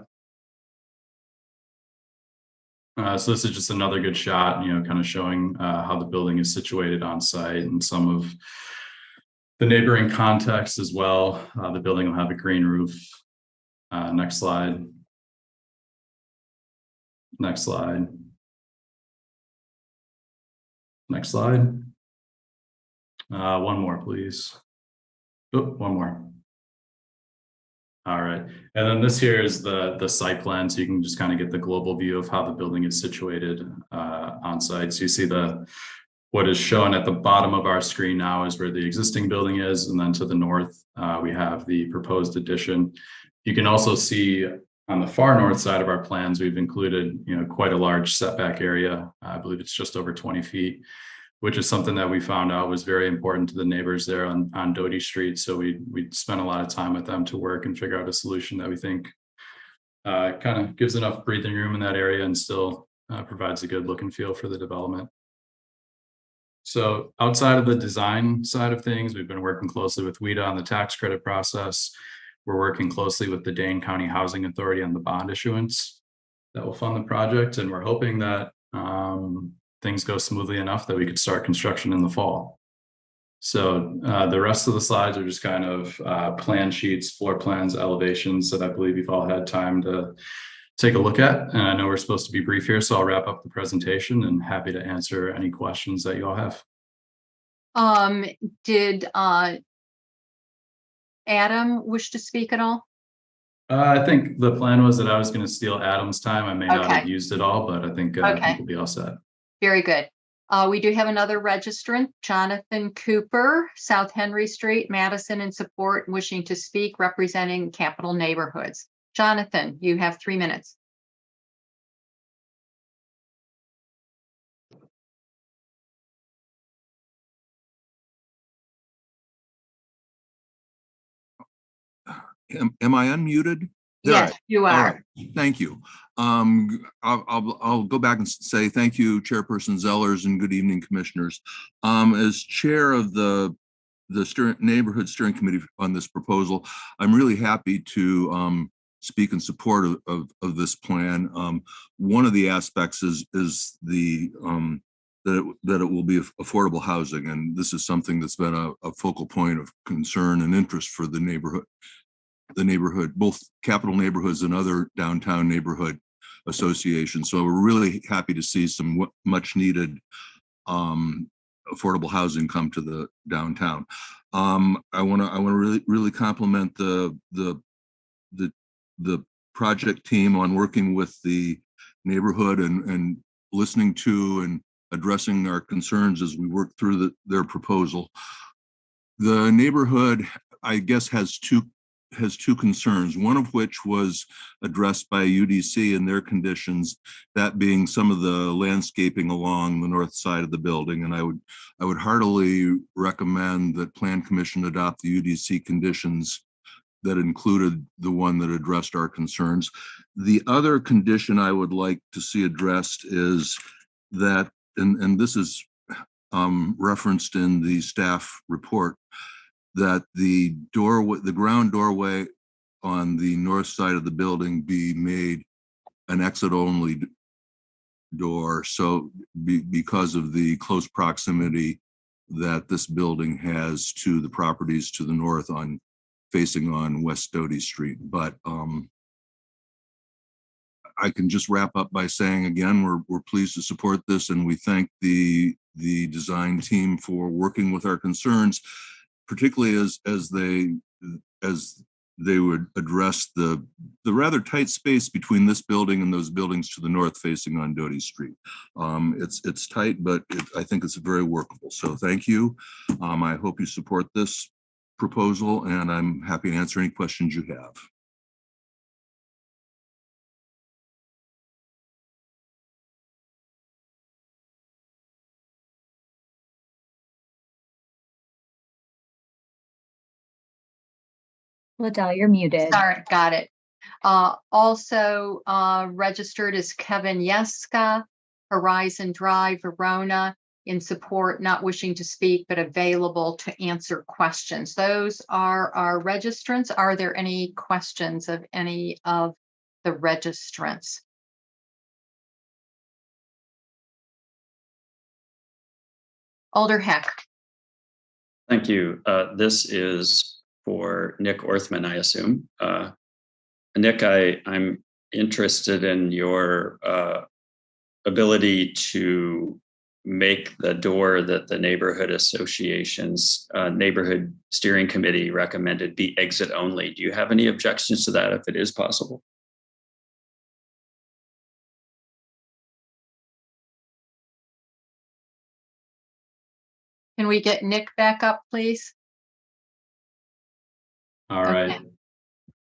So this is just another good shot, kind of showing how the building is situated on site and some of the neighboring context as well. The building will have a green roof. Next slide. Next slide. Next slide. One more, please. Oh, one more. All right. And then this here is the site plan. So you can just kind of get the global view of how the building is situated on site. So you see what is shown at the bottom of our screen now is where the existing building is. And then to the north, we have the proposed addition. You can also see on the far north side of our plans, we've included, quite a large setback area. I believe it's just over 20 feet, which is something that we found out was very important to the neighbors there on Doty Street. So we spent a lot of time with them to work and figure out a solution that we think kind of gives enough breathing room in that area and still provides a good look and feel for the development. So outside of the design side of things, we've been working closely with WIDA on the tax credit process. We're working closely with the Dane County Housing Authority on the bond issuance that will fund the project. And we're hoping that things go smoothly enough that we could start construction in the fall. So the rest of the slides are just kind of plan sheets, floor plans, elevations that I believe you've all had time to take a look at. And I know we're supposed to be brief here, so I'll wrap up the presentation and happy to answer any questions that you all have. Did Adam wish to speak at all? I think the plan was that I was going to steal Adam's time. I may not have used it all, but I think we'll be all set. Very good. We do have another registrant, Jonathan Cooper, South Henry Street, Madison, in support, wishing to speak, representing Capital Neighborhoods. Jonathan, you have 3 minutes. Am I unmuted? Yes, you are. All right. Thank you. I'll go back and say thank you, Chairperson Zellers, and good evening, Commissioners. As chair of the Neighborhood Steering Committee on this proposal, I'm really happy to speak in support of this plan. One of the aspects is the that it will be affordable housing, and this is something that's been a focal point of concern and interest for the neighborhood, both Capital Neighborhoods and other downtown neighborhood associations. So we're really happy to see some much needed affordable housing come to the downtown. I want to really compliment the the project team on working with the neighborhood and listening to and addressing our concerns as we work through their proposal. The neighborhood, I guess, has two concerns, one of which was addressed by UDC and their conditions, that being some of the landscaping along the north side of the building. And I would heartily recommend that Plan Commission adopt the UDC conditions that included the one that addressed our concerns. The other condition I would like to see addressed is that, and this is referenced in the staff report, that the ground doorway on the north side of the building be made an exit only door. So because of the close proximity that this building has to the properties to the north facing on West Doty Street. But I can just wrap up by saying again, we're pleased to support this, and we thank the design team for working with our concerns, particularly as they would address the rather tight space between this building and those buildings to the north facing on Doty Street. It's tight, but I think it's very workable. So thank you. I hope you support this proposal, and I'm happy to answer any questions you have. Liddell, you're muted. Sorry, got it. Also registered is Kevin Yeska, Horizon Drive, Verona, in support, not wishing to speak, but available to answer questions. Those are our registrants. Are there any questions of any of the registrants? Alder Heck. Thank you. This is for Nick Orthman, I assume. Nick, I'm interested in your ability to make the door that the neighborhood association's neighborhood steering committee recommended be exit only. Do you have any objections to that if it is possible? Can we get Nick back up, please? All right.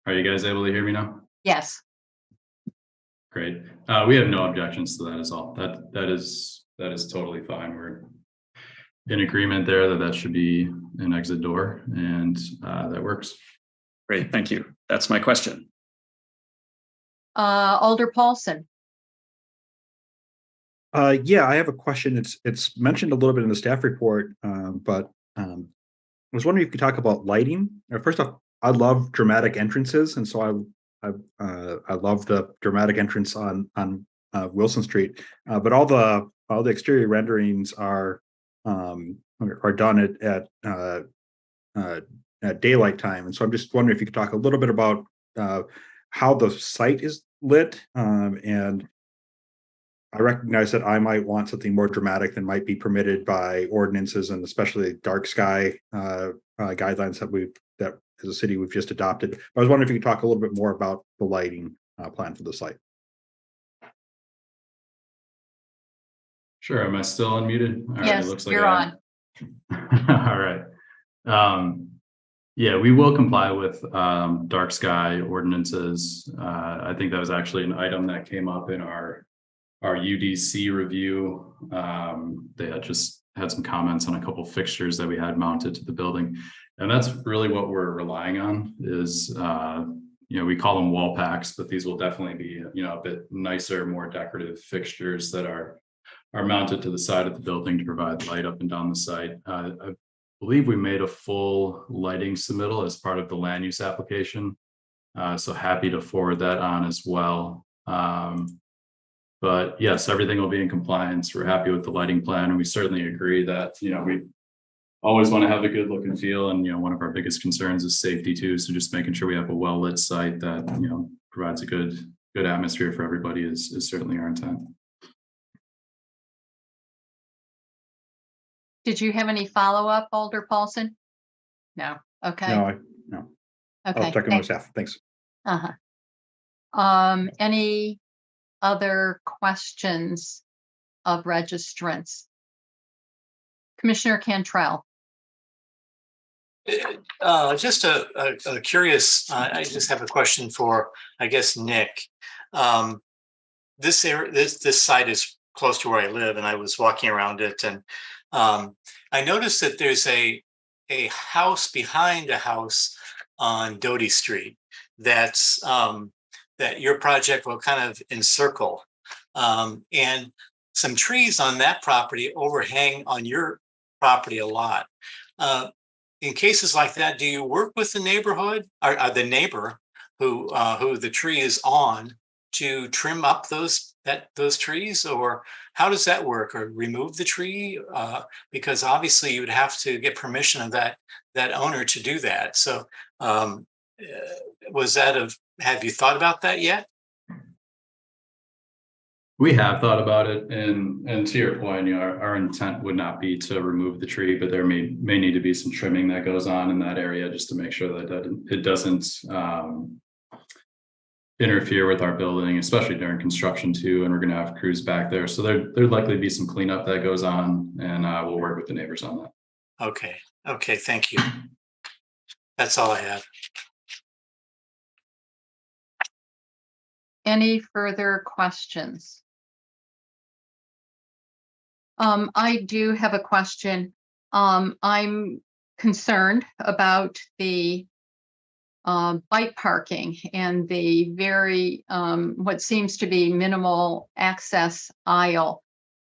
Are you guys able to hear me now? Yes. Great. We have no objections to that as all. That is totally fine. We're in agreement there that should be an exit door, and that works. Great, thank you. That's my question. Alder Paulson. Yeah, I have a question. It's mentioned a little bit in the staff report, but I was wondering if you could talk about lighting. First off, I love dramatic entrances, and so I love the dramatic entrance on Wilson Street. But all the exterior renderings are done at daylight time, and so I'm just wondering if you could talk a little bit about how the site is lit. And I recognize that I might want something more dramatic than might be permitted by ordinances, and especially dark sky guidelines that as a city we've just adopted. I was wondering if you could talk a little bit more about the lighting plan for the site. Sure. Am I still unmuted? All right, yes, it looks like you're on. All right. Yeah, we will comply with dark sky ordinances. I think that was actually an item that came up in our UDC review. They had just had some comments on a couple fixtures that we had mounted to the building. And that's really what we're relying on is, we call them wall packs, but these will definitely be, a bit nicer, more decorative fixtures that are mounted to the side of the building to provide light up and down the site. I believe we made a full lighting submittal as part of the land use application. So happy to forward that on as well. But yes, everything will be in compliance. We're happy with the lighting plan, and we certainly agree that, we always want to have a good look and feel. And, one of our biggest concerns is safety too. So just making sure we have a well-lit site that, provides a good atmosphere for everybody is certainly our intent. Did you have any follow-up, Alder Paulson? No. Okay. No. Okay. I'll check in with staff. Thanks. Uh-huh. Any other questions of registrants? Commissioner Cantrell. Just a curious, I just have a question for, I guess, Nick. This site is close to where I live, and I was walking around it, and I noticed that there's a house behind a house on Doty Street that's that your project will kind of encircle, and some trees on that property overhang on your property a lot. In cases like that, do you work with the neighborhood or the neighbor who the tree is on to trim up those trees, or how does that work? Or remove the tree, because obviously you would have to get permission of that owner to do that. So have you thought about that yet? We have thought about it, and to your point, our intent would not be to remove the tree, but there may need to be some trimming that goes on in that area just to make sure that it doesn't interfere with our building, especially during construction too. And we're going to have crews back there, so there'd likely be some cleanup that goes on, and we'll work with the neighbors on that. Okay, thank you. That's all I have. Any further questions? I do have a question. I'm concerned about the bike parking and the very what seems to be minimal access aisle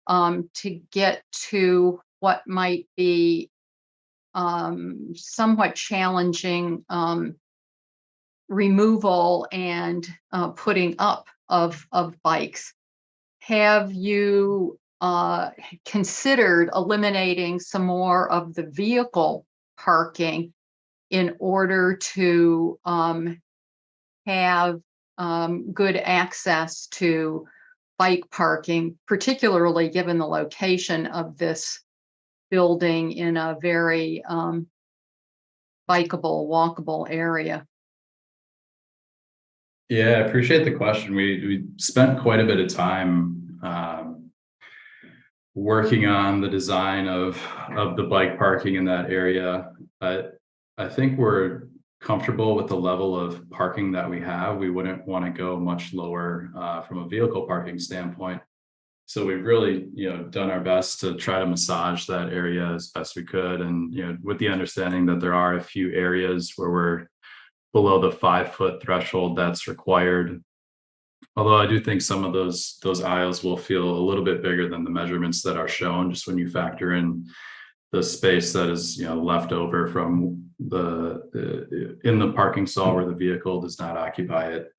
to get to what might be somewhat challenging removal and putting up of bikes. Have you considered eliminating some more of the vehicle parking in order to have good access to bike parking, particularly given the location of this building in a very bikeable, walkable area? Yeah, I appreciate the question. We spent quite a bit of time working on the design of the bike parking in that area. I think we're comfortable with the level of parking that we have. We wouldn't want to go much lower from a vehicle parking standpoint. So we've really, done our best to try to massage that area as best we could, and with the understanding that there are a few areas where we're below the 5-foot threshold that's required. Although I do think some of those aisles will feel a little bit bigger than the measurements that are shown, just when you factor in the space that is left over from in the parking stall where the vehicle does not occupy it.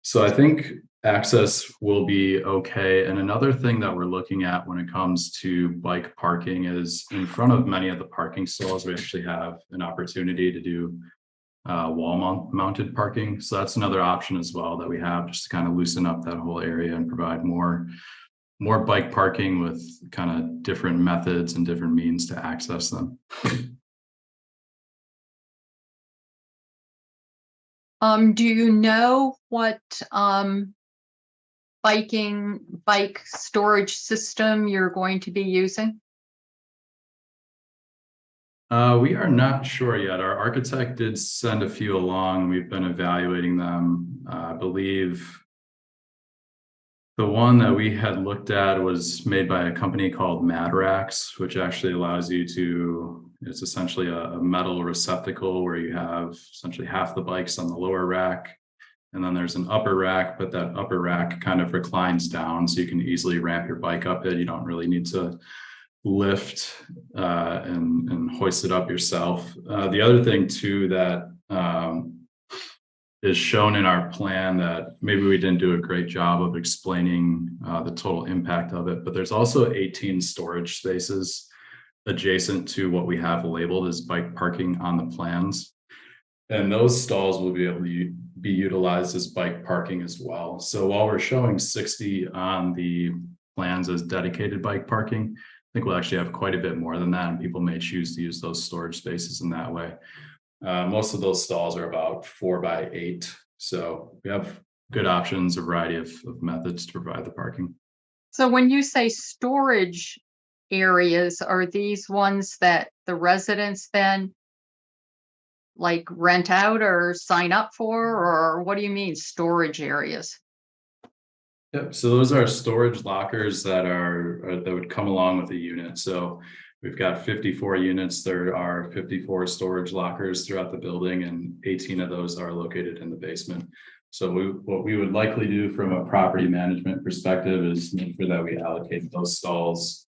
So I think access will be okay. And another thing that we're looking at when it comes to bike parking is in front of many of the parking stalls, we actually have an opportunity to do wall mounted parking. So that's another option as well that we have, just to kind of loosen up that whole area and provide more bike parking with kind of different methods and different means to access them. Do you know what bike storage system you're going to be using? We are not sure yet. Our architect did send a few along. We've been evaluating them. I believe the one that we had looked at was made by a company called Madrax, which actually allows you to, it's essentially a metal receptacle where you have essentially half the bikes on the lower rack. And then there's an upper rack, but that upper rack kind of reclines down, so you can easily ramp your bike up it. You don't really need to lift and hoist it up yourself. The other thing too that is shown in our plan that maybe we didn't do a great job of explaining the total impact of it, but there's also 18 storage spaces adjacent to what we have labeled as bike parking on the plans. And those stalls will be able to be utilized as bike parking as well. So while we're showing 60 on the plans as dedicated bike parking, I think we'll actually have quite a bit more than that, and people may choose to use those storage spaces in that way. Most of those stalls are about 4 by 8. So we have good options, a variety of methods to provide the parking. So when you say storage areas, are these ones that the residents then like rent out or sign up for, or what do you mean storage areas? Yep. So those are storage lockers that that would come along with the unit. So we've got 54 units. There are 54 storage lockers throughout the building, and 18 of those are located in the basement. So what we would likely do from a property management perspective is make sure that we allocate those stalls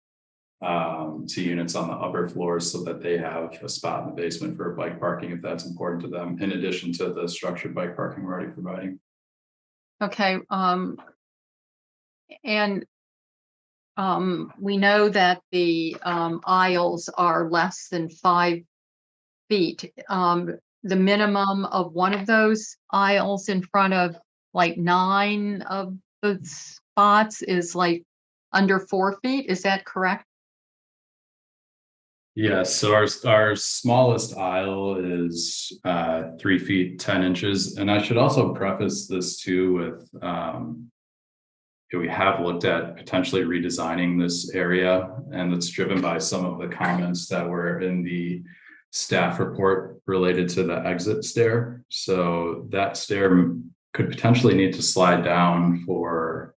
to units on the upper floors so that they have a spot in the basement for bike parking if that's important to them, in addition to the structured bike parking we're already providing. Okay. And we know that the aisles are less than 5 feet. The minimum of one of those aisles in front of like 9 of the spots is like under 4 feet. Is that correct? Yes, so our smallest aisle is 3 feet 10 inches, and I should also preface this too with we have looked at potentially redesigning this area, and it's driven by some of the comments that were in the staff report related to the exit stair. So that stair could potentially need to slide down for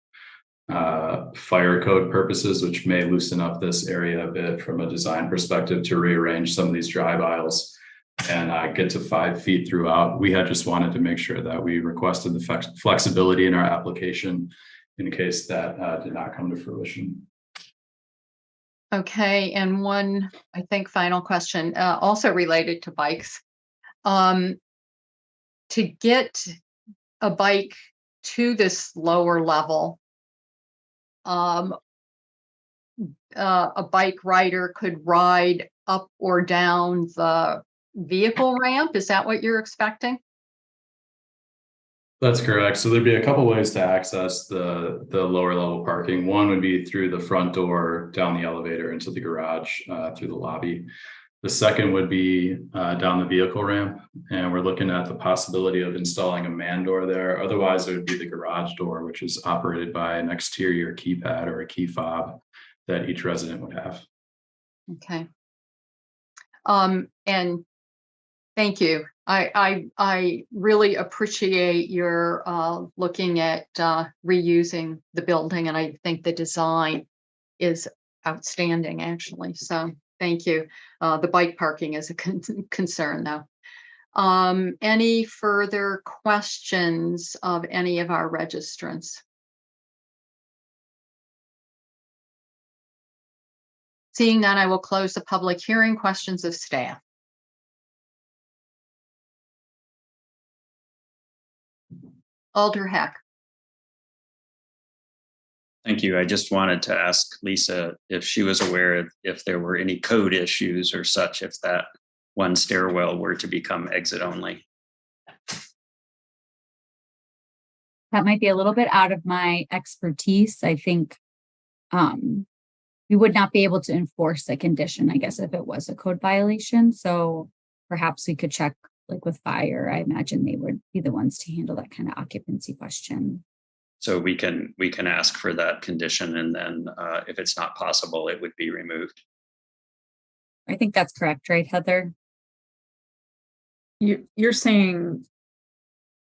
fire code purposes, which may loosen up this area a bit from a design perspective to rearrange some of these drive aisles and get to 5 feet throughout. We had just wanted to make sure that we requested the flexibility in our application in case that did not come to fruition. Okay, and one, I think, final question, also related to bikes. To get a bike to this lower level, a bike rider could ride up or down the vehicle ramp. Is that what you're expecting? That's correct. So there'd be a couple ways to access the lower level parking. One would be through the front door, down the elevator into the garage, through the lobby. The second would be down the vehicle ramp, and we're looking at the possibility of installing a man door there. Otherwise, it would be the garage door, which is operated by an exterior keypad or a key fob that each resident would have. Okay. And thank you. I really appreciate your looking at reusing the building, and I think the design is outstanding, actually. So thank you. The bike parking is a concern, though. Any further questions of any of our registrants? Seeing none, I will close the public hearing. Questions of staff? Alder Heck. Thank you. I just wanted to ask Lisa if she was aware if there were any code issues or such, if that one stairwell were to become exit only. That might be a little bit out of my expertise. I think we would not be able to enforce a condition, I guess, if it was a code violation. So perhaps we could check like with fire. I imagine they would be the ones to handle that kind of occupancy question. So we can ask for that condition, and then if it's not possible, it would be removed. I think that's correct, right, Heather? You're saying,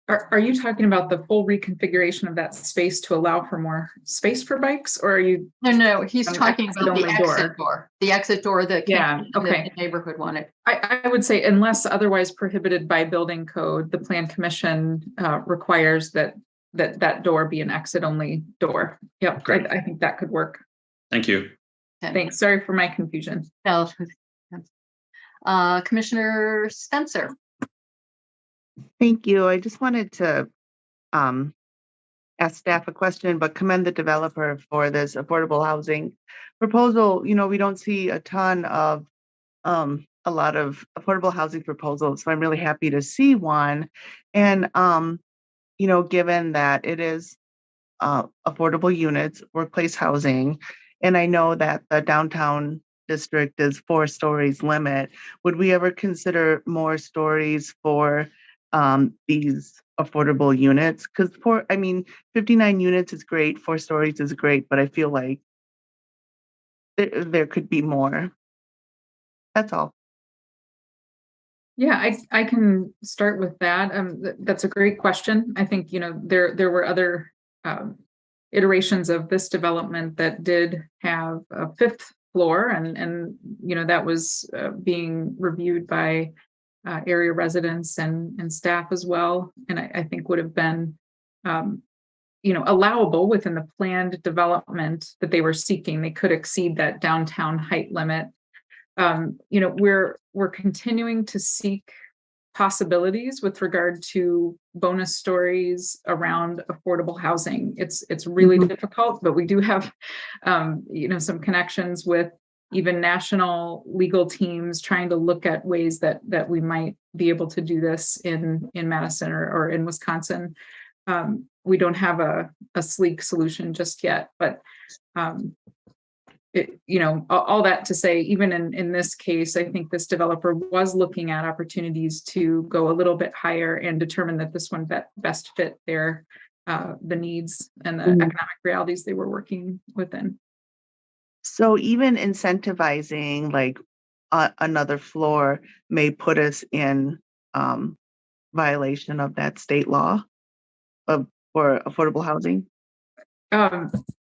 are you talking about the full reconfiguration of that space to allow for more space for bikes, or are you? No, he's talking about the exit door. The exit door that the neighborhood wanted. I would say unless otherwise prohibited by building code, the Plan Commission requires that door be an exit only door. Yep, I think that could work. Thank you. Thanks. Sorry for my confusion. No. Commissioner Spencer. Thank you. I just wanted to ask staff a question, but commend the developer for this affordable housing proposal. You know, we don't see a ton of a lot of affordable housing proposals, so I'm really happy to see one. And you know, given that it is affordable units, workplace housing, and I know that the downtown district is 4 stories limit. Would we ever consider more stories for these affordable units? Because 59 units is great, 4 stories is great, but I feel like there could be more. That's all. Yeah, I can start with that. That's a great question. I think, there were other iterations of this development that did have a 5th floor, and that was being reviewed by area residents and staff as well, and I think would have been allowable within the planned development that they were seeking. They could exceed that downtown height limit. We're continuing to seek possibilities with regard to bonus stories around affordable housing. It's really difficult, but we do have some connections with even national legal teams trying to look at ways that we might be able to do this in Madison or in Wisconsin. We don't have a sleek solution just yet, but all that to say, even in this case, I think this developer was looking at opportunities to go a little bit higher and determine that this one best fit their the needs and the economic realities they were working within. So even incentivizing like another floor may put us in violation of that state law for affordable housing.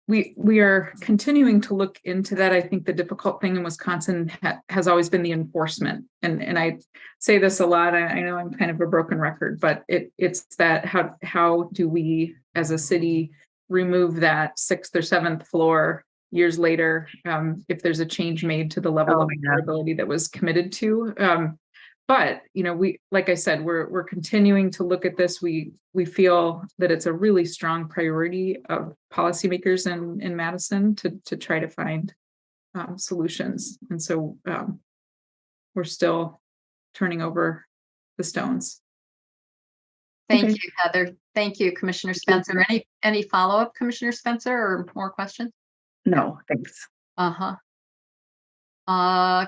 We are continuing to look into that. I think the difficult thing in Wisconsin has always been the enforcement, and I say this a lot. I know I'm kind of a broken record, but it's that how do we as a city remove that 6th or 7th floor years later if there's a change made to the level of affordability that was committed to. But we, like I said, we're continuing to look at this. We feel that it's a really strong priority of policymakers in Madison to try to find solutions, and so we're still turning over the stones. Thank you, Heather. Thank you, Commissioner Spencer. Any follow-up, Commissioner Spencer, or more questions? No, thanks.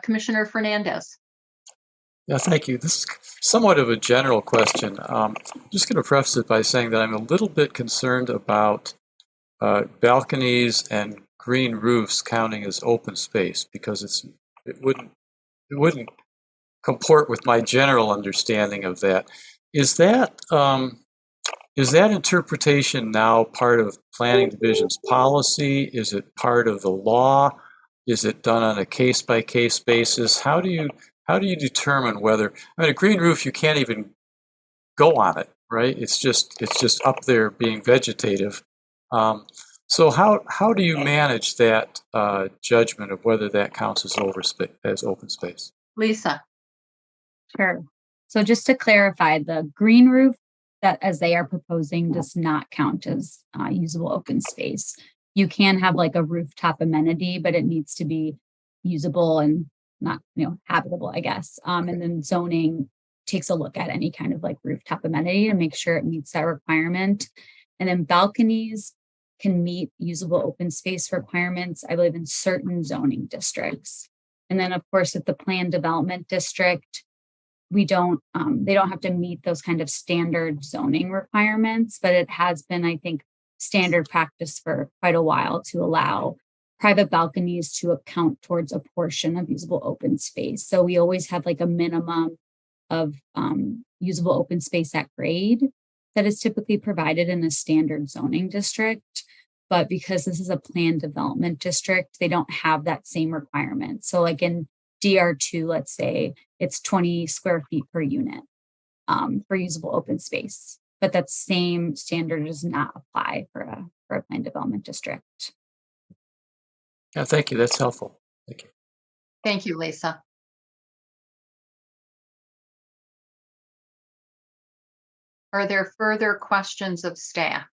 Commissioner Fernandez. Yeah, thank you. This is somewhat of a general question. I'm just going to preface it by saying that I'm a little bit concerned about balconies and green roofs counting as open space, because it wouldn't comport with my general understanding of that. Is that interpretation now part of Planning Division's policy? Is it part of the law? Is it done on a case-by-case basis? How do you determine whether, a green roof, you can't even go on it, right? It's just up there being vegetative. So how do you manage that judgment of whether that counts as open space? Lisa. Sure. So just to clarify, the green roof that as they are proposing does not count as usable open space. You can have like a rooftop amenity, but it needs to be usable and not, habitable, I guess. And then zoning takes a look at any kind of like rooftop amenity to make sure it meets that requirement. And then balconies can meet usable open space requirements, I believe, in certain zoning districts. And then, of course, at the planned development district, they don't have to meet those kind of standard zoning requirements, but it has been, I think, standard practice for quite a while to allow private balconies to account towards a portion of usable open space. So we always have like a minimum of usable open space at grade that is typically provided in a standard zoning district. But because this is a planned development district, they don't have that same requirement. So like in DR2, let's say it's 20 square feet per unit for usable open space. But that same standard does not apply for a planned development district. Yeah, thank you. That's helpful. Thank you. Thank you, Lisa. Are there further questions of staff?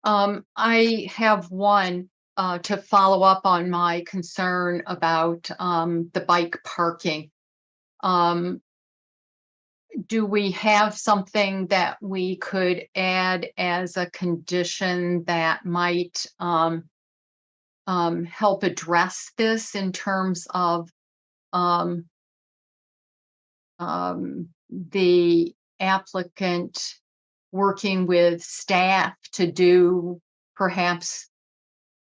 I have one to follow up on my concern about the bike parking. do we have something that we could add as a condition that might help address this in terms of the applicant working with staff to do perhaps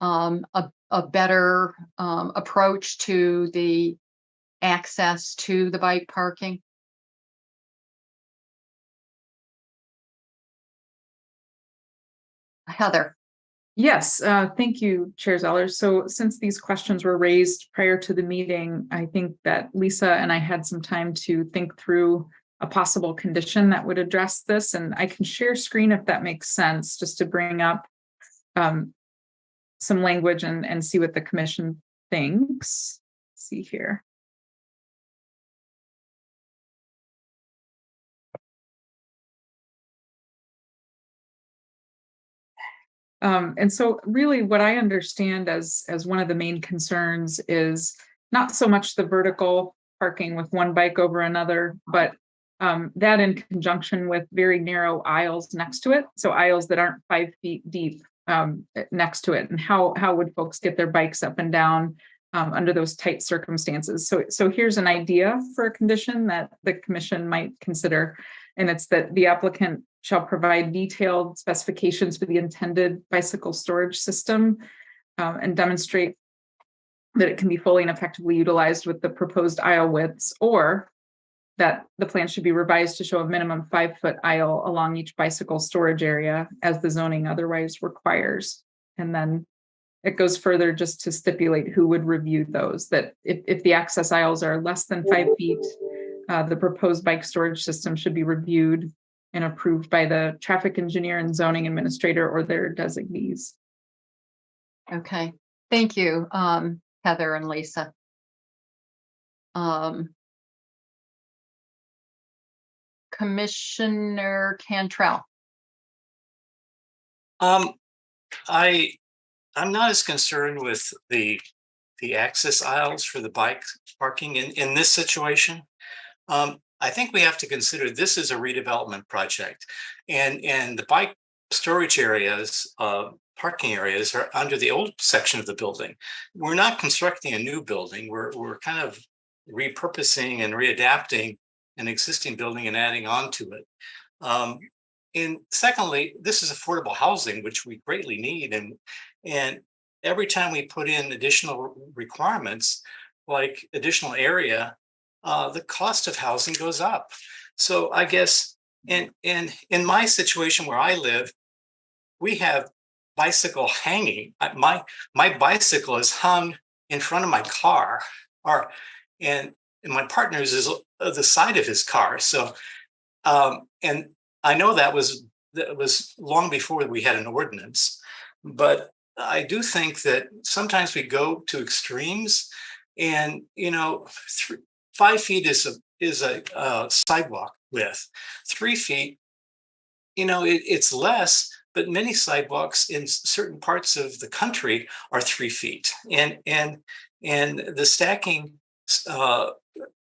a better approach to the access to the bike parking? Heather. Yes, thank you, Chair Zeller. So since these questions were raised prior to the meeting, I think that Lisa and I had some time to think through a possible condition that would address this. And I can share screen if that makes sense, just to bring up some language and see what the commission thinks. Let's see here. And so really what I understand as one of the main concerns is not so much the vertical parking with one bike over another, but that in conjunction with very narrow aisles next to it. So aisles that aren't 5 feet deep next to it. And how would folks get their bikes up and down under those tight circumstances? So here's an idea for a condition that the commission might consider. And it's that the applicant shall provide detailed specifications for the intended bicycle storage system and demonstrate that it can be fully and effectively utilized with the proposed aisle widths, or that the plan should be revised to show a minimum 5-foot aisle along each bicycle storage area as the zoning otherwise requires. And then it goes further just to stipulate who would review those, that if the access aisles are less than 5 feet, the proposed bike storage system should be reviewed and approved by the traffic engineer and zoning administrator or their designees. Okay, thank you, Heather and Lisa. Commissioner Cantrell. I'm not as concerned with the access aisles for the bike parking in this situation. I think we have to consider this is a redevelopment project, and the bike storage areas, parking areas are under the old section of the building. We're not constructing a new building. We're kind of repurposing and readapting an existing building and adding on to it. And secondly, this is affordable housing, which we greatly need. And every time we put in additional requirements, like additional area, the cost of housing goes up. So I guess in my situation where I live, we have bicycle hanging. My bicycle is hung in front of my car, and my partner's is the side of his car. So and I know that was long before we had an ordinance, but I do think that sometimes we go to extremes, and 5 feet is a sidewalk width. 3 feet, it's less, but many sidewalks in certain parts of the country are 3 feet, and the stacking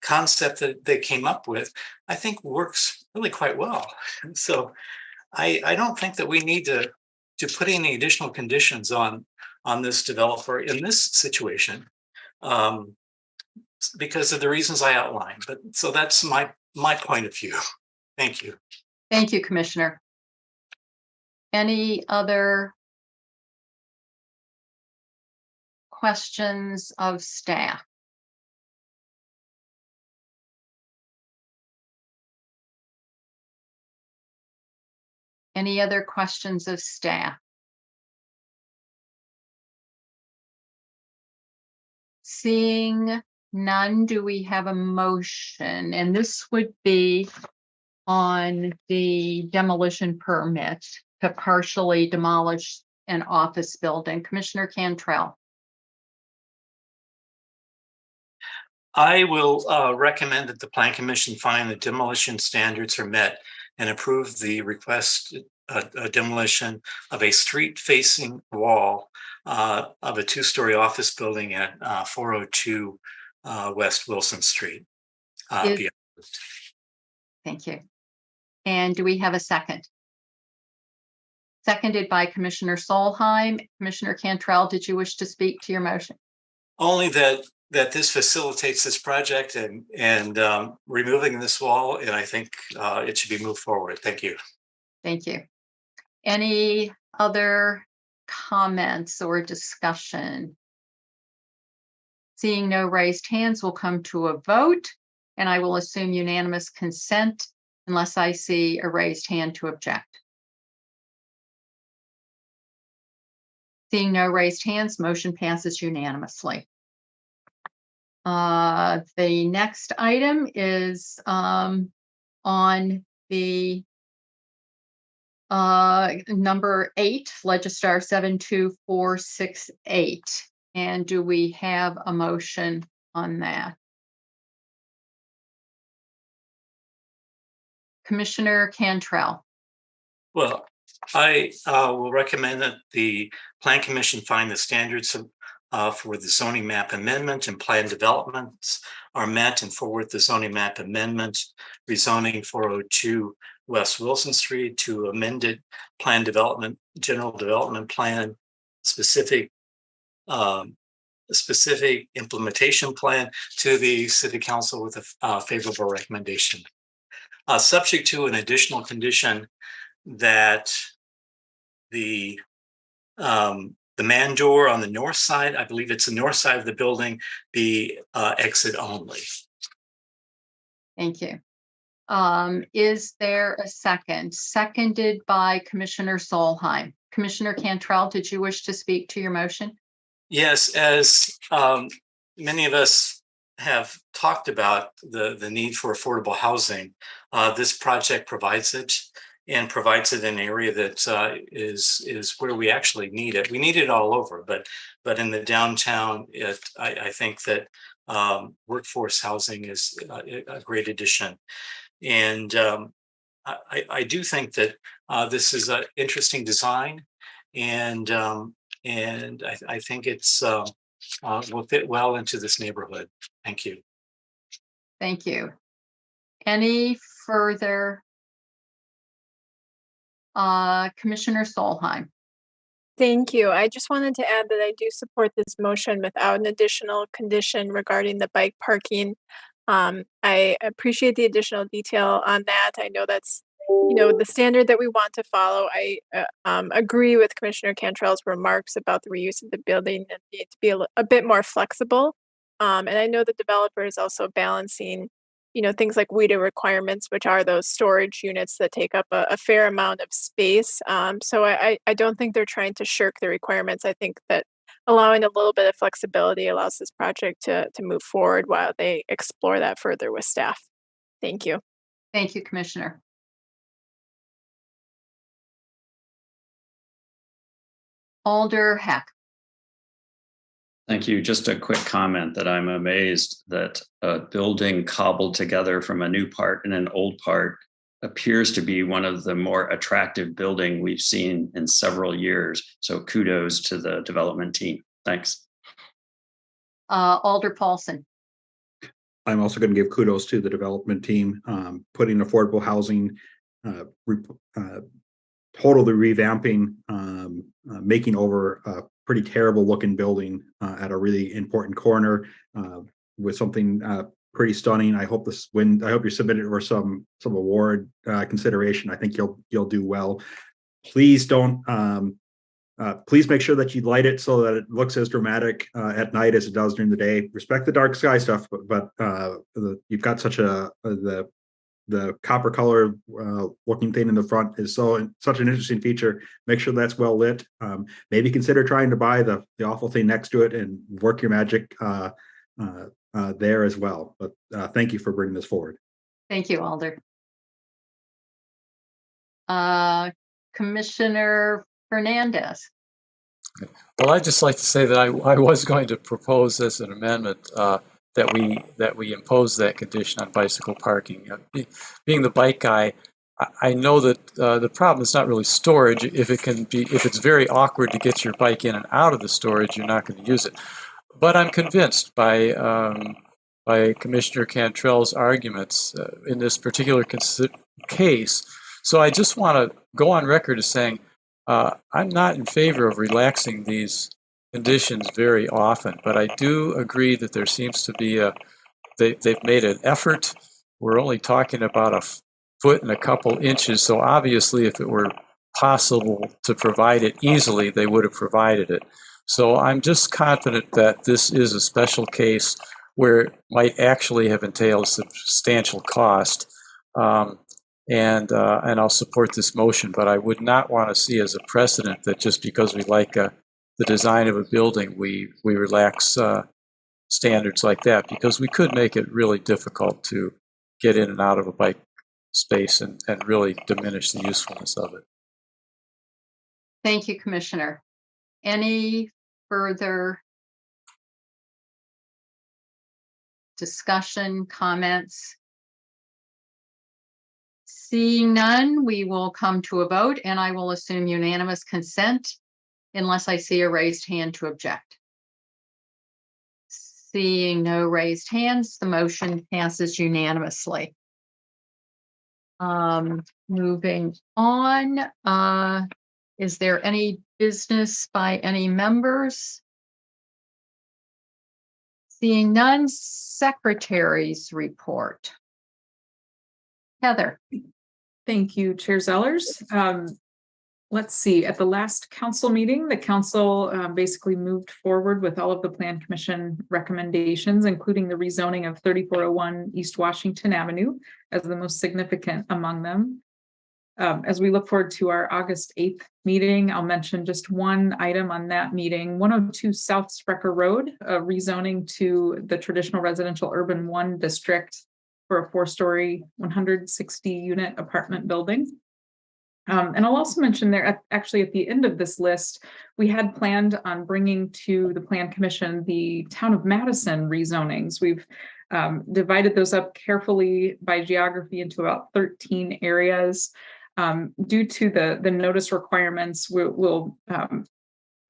concept that they came up with, I think, works really quite well. So I don't think that we need to put any additional conditions on this developer in this situation, because of the reasons I outlined. But so that's my point of view. Thank you. Thank you, Commissioner. Any other questions of staff? Any other questions of staff? Seeing none, do we have a motion? And this would be on the demolition permit to partially demolish an office building. Commissioner Cantrell. I will recommend that the Plan Commission find the demolition standards are met and approve the request demolition of a street-facing wall of a 2-story office building at 402 West Wilson Street. Thank Thank you. And do we have a second? Seconded by Commissioner Solheim. Commissioner Cantrell, did you wish to speak to your motion? Only that this facilitates this project and removing this wall, and I think it should be moved forward. Thank you. Thank you. Any other comments or discussion? Seeing no raised hands, we'll come to a vote, and I will assume unanimous consent unless I see a raised hand to object. Seeing no raised hands, motion passes unanimously. The next item is on the number 8, Registrar 72468. And do we have a motion on that? Commissioner Cantrell. Well, I will recommend that the Plan Commission find the standards for the zoning map amendment and plan developments are met and forward the zoning map amendment rezoning 402 West Wilson Street to amended plan development, general development plan, specific implementation plan to the City Council with a favorable recommendation. Subject to an additional condition that the man door on the north side, I believe it's the north side of the building, be exit only. Thank you. Is there a second? Seconded by Commissioner Solheim. Commissioner Cantrell, did you wish to speak to your motion? Yes, as many of us have talked about the need for affordable housing, this project provides it, and provides it in an area that is where we actually need it. We need it all over, but in the downtown, I think that workforce housing is a great addition. And I do think that this is an interesting design, and I think it's will fit well into this neighborhood. Thank you. Thank you. Any further? Commissioner Solheim. Thank you. I just wanted to add that I do support this motion without an additional condition regarding the bike parking. I appreciate the additional detail on that. I know that's, the standard that we want to follow. I agree with Commissioner Cantrell's remarks about the reuse of the building and need to be a bit more flexible. And I know the developer is also balancing things like WIDA requirements, which are those storage units that take up a fair amount of space. So I don't think they're trying to shirk the requirements. I think that allowing a little bit of flexibility allows this project to move forward while they explore that further with staff. Thank you. Thank you, Commissioner. Alder Heck. Thank you. Just a quick comment that I'm amazed that a building cobbled together from a new part and an old part appears to be one of the more attractive building we've seen in several years. So kudos to the development team. Thanks. Alder Paulson. I'm also going to give kudos to the development team, putting affordable housing, totally revamping, making over a pretty terrible looking building at a really important corner with something pretty stunning. I hope I hope you're submitted for some award consideration. I think you'll do well. Please don't. Please make sure that you light it so that it looks as dramatic at night as it does during the day. Respect the dark sky stuff, but you've got such the copper color looking thing in the front is such an interesting feature. Make sure that's well lit. Maybe consider trying to buy the awful thing next to it and work your magic there as well. But thank you for bringing this forward. Thank you, Alder. Commissioner Fernandez. Well, I'd just like to say that I was going to propose as an amendment that we impose that condition on bicycle parking. Being the bike guy, I know that the problem is not really storage. If it's very awkward to get your bike in and out of the storage, you're not going to use it. But I'm convinced by by Commissioner Cantrell's arguments in this particular case. So I just want to go on record as saying I'm not in favor of relaxing these conditions very often, but I do agree that there seems to be they've made an effort. We're only talking about a foot and a couple inches, so obviously if it were possible to provide it easily, they would have provided it. So I'm just confident that this is a special case where it might actually have entailed substantial cost. And I'll support this motion, but I would not want to see as a precedent that just because we like the design of a building, we relax standards like that, because we could make it really difficult to get in and out of a bike space and really diminish the usefulness of it. Thank you, Commissioner. Any further discussion, comments? Seeing none, we will come to a vote, and I will assume unanimous consent unless I see a raised hand to object. Seeing no raised hands, the motion passes unanimously. Moving on, is there any business by any members? Seeing none, secretary's report. Heather. Thank you, Chair Zellers. Let's see, at the last council meeting, the council basically moved forward with all of the Plan Commission recommendations, including the rezoning of 3401 East Washington Avenue as the most significant among them. As we look forward to our August 8th meeting, I'll mention just one item on that meeting, 102 South Sprecher Road, rezoning to the traditional residential urban 1 district for a 4-story, 160 unit apartment building. And I'll also mention there, actually at the end of this list, we had planned on bringing to the Plan Commission the Town of Madison rezonings. We've divided those up carefully by geography into about 13 areas. Due to the notice requirements, we'll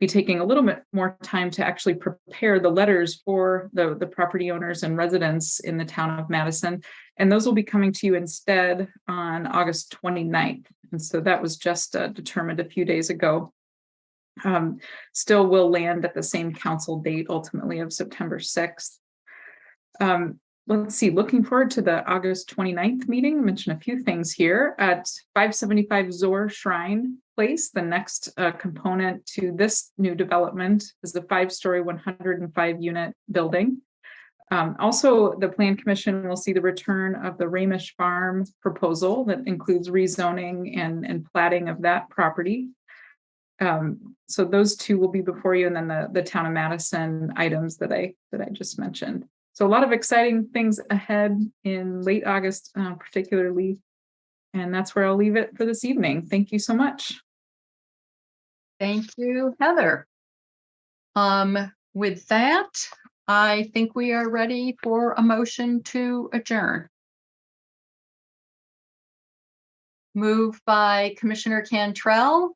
be taking a little bit more time to actually prepare the letters for the property owners and residents in the town of Madison. And those will be coming to you instead on August 29th. And so that was just determined a few days ago. Still will land at the same council date ultimately of September 6th. Let's see, looking forward to the August 29th meeting. Mention a few things here at 575 Zor Shrine Place. The next component to this new development is the 5-story, 105 unit building. Also, the Plan Commission will see the return of the Ramish Farm proposal that includes rezoning and platting of that property. So those two will be before you, and then the Town of Madison items that I just mentioned. So a lot of exciting things ahead in late August, particularly, and that's where I'll leave it for this evening. Thank you so much. Thank you, Heather. With that, I think we are ready for a motion to adjourn. Moved by Commissioner Cantrell.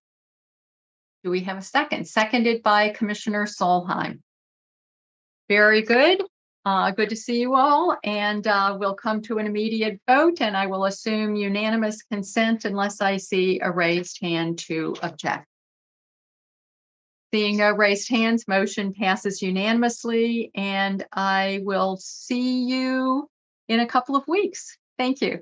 Do we have a second? Seconded by Commissioner Solheim. Very good. Good to see you all, and we'll come to an immediate vote, and I will assume unanimous consent unless I see a raised hand to object. Seeing no raised hands, motion passes unanimously, and I will see you in a couple of weeks. Thank you.